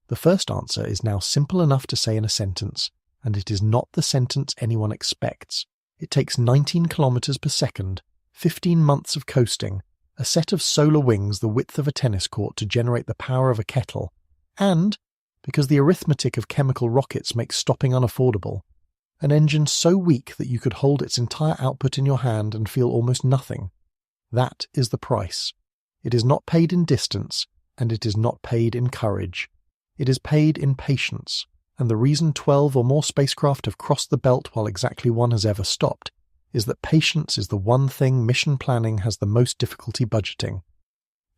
The first answer is now simple enough to say in a sentence, and it is not the sentence anyone expects. It takes 19 kilometres per second, 15 months of coasting, a set of solar wings the width of a tennis court to generate the power of a kettle, and, because the arithmetic of chemical rockets makes stopping unaffordable, an engine so weak that you could hold its entire output in your hand and feel almost nothing. That is the price. It is not paid in distance, and it is not paid in courage. It is paid in patience, and the reason 12 or more spacecraft have crossed the belt while exactly one has ever stopped is that patience is the one thing mission planning has the most difficulty budgeting.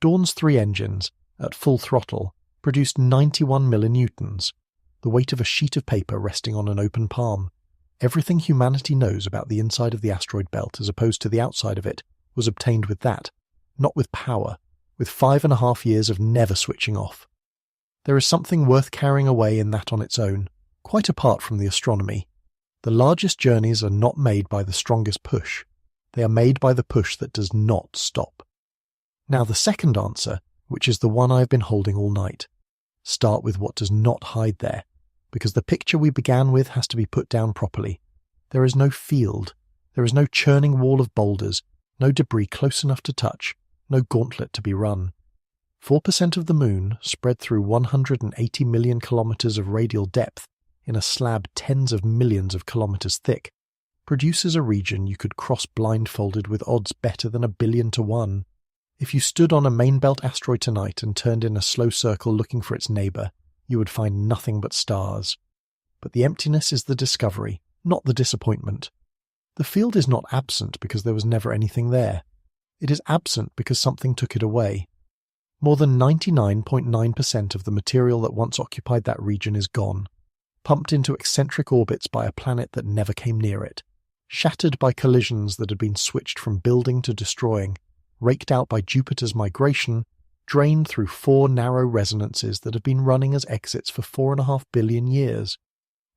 Dawn's 3 engines, at full throttle, produced 91 millinewtons, the weight of a sheet of paper resting on an open palm. Everything humanity knows about the inside of the asteroid belt as opposed to the outside of it was obtained with that, not with power, with 5.5 years of never switching off. There is something worth carrying away in that on its own, quite apart from the astronomy. The largest journeys are not made by the strongest push. They are made by the push that does not stop. Now the second answer, which is the one I have been holding all night. Start with what does not hide there, because the picture we began with has to be put down properly. There is no field. There is no churning wall of boulders, no debris close enough to touch, no gauntlet to be run. 4% of the moon, spread through 180 million kilometres of radial depth, in a slab tens of millions of kilometres thick, produces a region you could cross blindfolded with odds better than 1 billion to 1. If you stood on a main belt asteroid tonight and turned in a slow circle looking for its neighbour, you would find nothing but stars. But the emptiness is the discovery, not the disappointment. The field is not absent because there was never anything there. It is absent because something took it away. More than 99.9% of the material that once occupied that region is gone, pumped into eccentric orbits by a planet that never came near it, shattered by collisions that had been switched from building to destroying, raked out by Jupiter's migration, drained through 4 narrow resonances that have been running as exits for 4.5 billion years.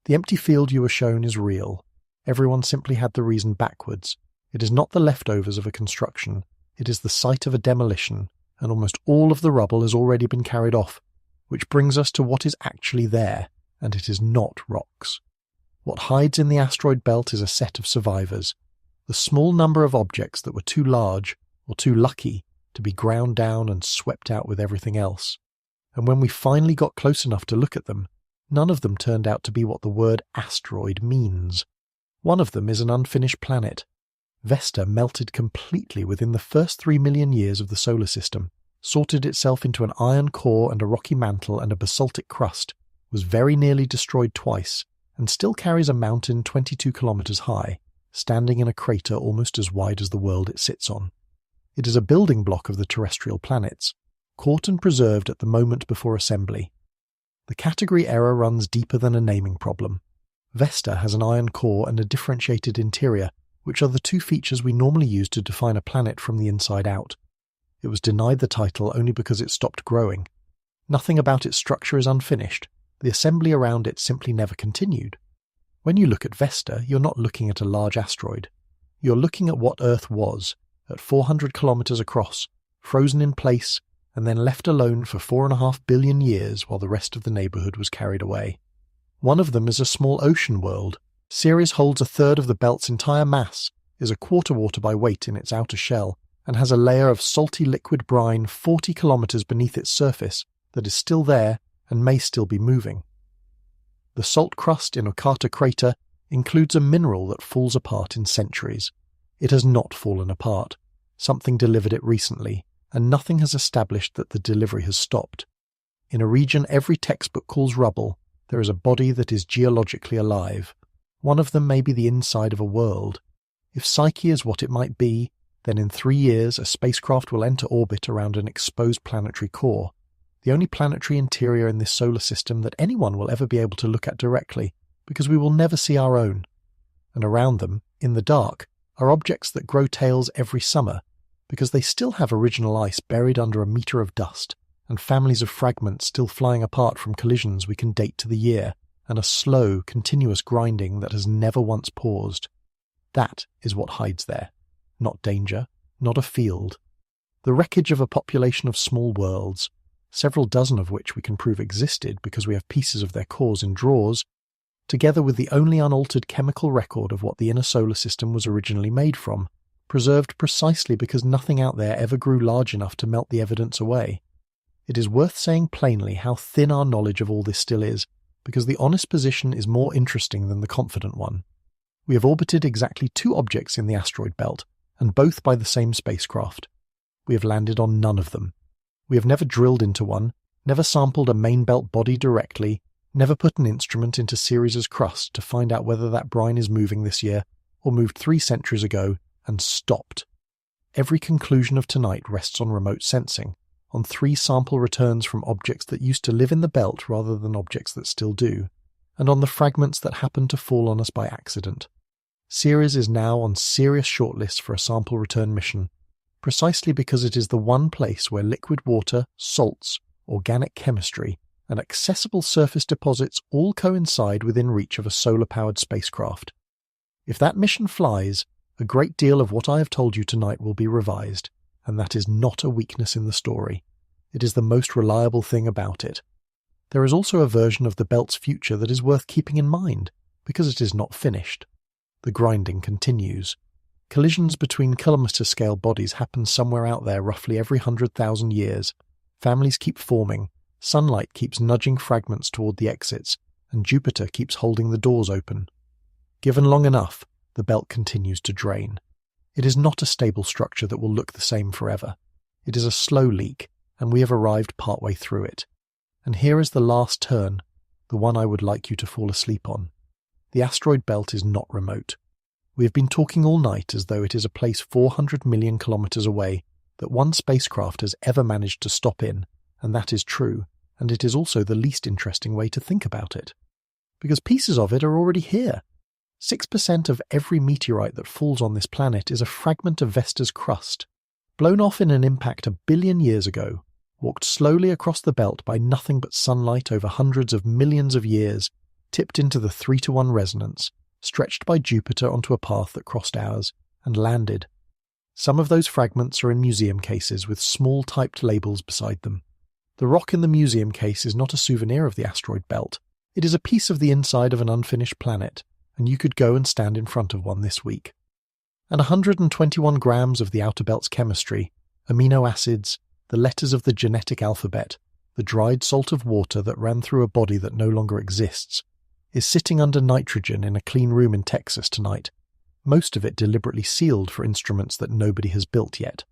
The empty field you were shown is real. Everyone simply had the reason backwards. It is not the leftovers of a construction. It is the site of a demolition, and almost all of the rubble has already been carried off, which brings us to what is actually there, and it is not rocks. What hides in the asteroid belt is a set of survivors, the small number of objects that were too large, or too lucky, to be ground down and swept out with everything else. And when we finally got close enough to look at them, none of them turned out to be what the word asteroid means. One of them is an unfinished planet. Vesta melted completely within the first 3 million years of the solar system, sorted itself into an iron core and a rocky mantle and a basaltic crust, was very nearly destroyed twice, and still carries a mountain 22 kilometres high, standing in a crater almost as wide as the world it sits on. It is a building block of the terrestrial planets, caught and preserved at the moment before assembly. The category error runs deeper than a naming problem. Vesta has an iron core and a differentiated interior, which are the 2 features we normally use to define a planet from the inside out. It was denied the title only because it stopped growing. Nothing about its structure is unfinished. The assembly around it simply never continued. When you look at Vesta, you're not looking at a large asteroid. You're looking at what Earth was, at 400 kilometres across, frozen in place, and then left alone for 4.5 billion years while the rest of the neighbourhood was carried away. One of them is a small ocean world. Ceres holds 1/3 of the belt's entire mass, is 1/4 water by weight in its outer shell, and has a layer of salty liquid brine 40 kilometres beneath its surface that is still there and may still be moving. The salt crust in Okata crater includes a mineral that falls apart in centuries. It has not fallen apart. Something delivered it recently, and nothing has established that the delivery has stopped. In a region every textbook calls rubble, there is a body that is geologically alive. One of them may be the inside of a world. If Psyche is what it might be, then in 3 years a spacecraft will enter orbit around an exposed planetary core, the only planetary interior in this solar system that anyone will ever be able to look at directly, because we will never see our own. And around them, in the dark, are objects that grow tails every summer, because they still have original ice buried under a metre of dust, and families of fragments still flying apart from collisions we can date to the year, and a slow, continuous grinding that has never once paused. That is what hides there. Not danger, not a field. The wreckage of a population of small worlds, several dozen of which we can prove existed because we have pieces of their cores in drawers, together with the only unaltered chemical record of what the inner solar system was originally made from, preserved precisely because nothing out there ever grew large enough to melt the evidence away. It is worth saying plainly how thin our knowledge of all this still is, because the honest position is more interesting than the confident one. We have orbited exactly 2 objects in the asteroid belt, and both by the same spacecraft. We have landed on none of them. We have never drilled into one, never sampled a main belt body directly, never put an instrument into Ceres's crust to find out whether that brine is moving this year, or moved 3 centuries ago, and stopped. Every conclusion of tonight rests on remote sensing, on 3 sample returns from objects that used to live in the belt rather than objects that still do, and on the fragments that happened to fall on us by accident. Ceres is now on serious shortlists for a sample return mission, precisely because it is the one place where liquid water, salts, organic chemistry, and accessible surface deposits all coincide within reach of a solar-powered spacecraft. If that mission flies, a great deal of what I have told you tonight will be revised, and that is not a weakness in the story. It is the most reliable thing about it. There is also a version of the belt's future that is worth keeping in mind, because it is not finished. The grinding continues. Collisions between kilometre-scale bodies happen somewhere out there roughly every 100,000 years. Families keep forming, sunlight keeps nudging fragments toward the exits, and Jupiter keeps holding the doors open. Given long enough, the belt continues to drain. It is not a stable structure that will look the same forever. It is a slow leak, and we have arrived partway through it. And here is the last turn, the one I would like you to fall asleep on. The asteroid belt is not remote. We have been talking all night as though it is a place 400 million kilometres away that one spacecraft has ever managed to stop in, and that is true, and it is also the least interesting way to think about it. Because pieces of it are already here. 6% of every meteorite that falls on this planet is a fragment of Vesta's crust, blown off in an impact 1 billion years ago, walked slowly across the belt by nothing but sunlight over hundreds of millions of years, tipped into the 3-to-1 resonance, stretched by Jupiter onto a path that crossed ours, and landed. Some of those fragments are in museum cases with small typed labels beside them. The rock in the museum case is not a souvenir of the asteroid belt. It is a piece of the inside of an unfinished planet, and you could go and stand in front of one this week. And 121 grams of the outer belt's chemistry, amino acids, the letters of the genetic alphabet, the dried salt of water that ran through a body that no longer exists, is sitting under nitrogen in a clean room in Texas tonight, most of it deliberately sealed for instruments that nobody has built yet.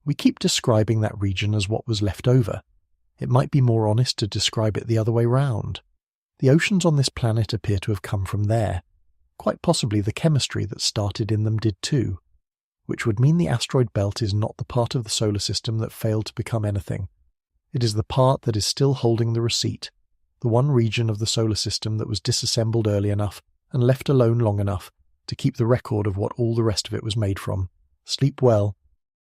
We keep describing that region as what was left over. It might be more honest to describe it the other way round. The oceans on this planet appear to have come from there. Quite possibly the chemistry that started in them did too, which would mean the asteroid belt is not the part of the solar system that failed to become anything. It is the part that is still holding the receipt, the one region of the solar system that was disassembled early enough and left alone long enough to keep the record of what all the rest of it was made from. Sleep well,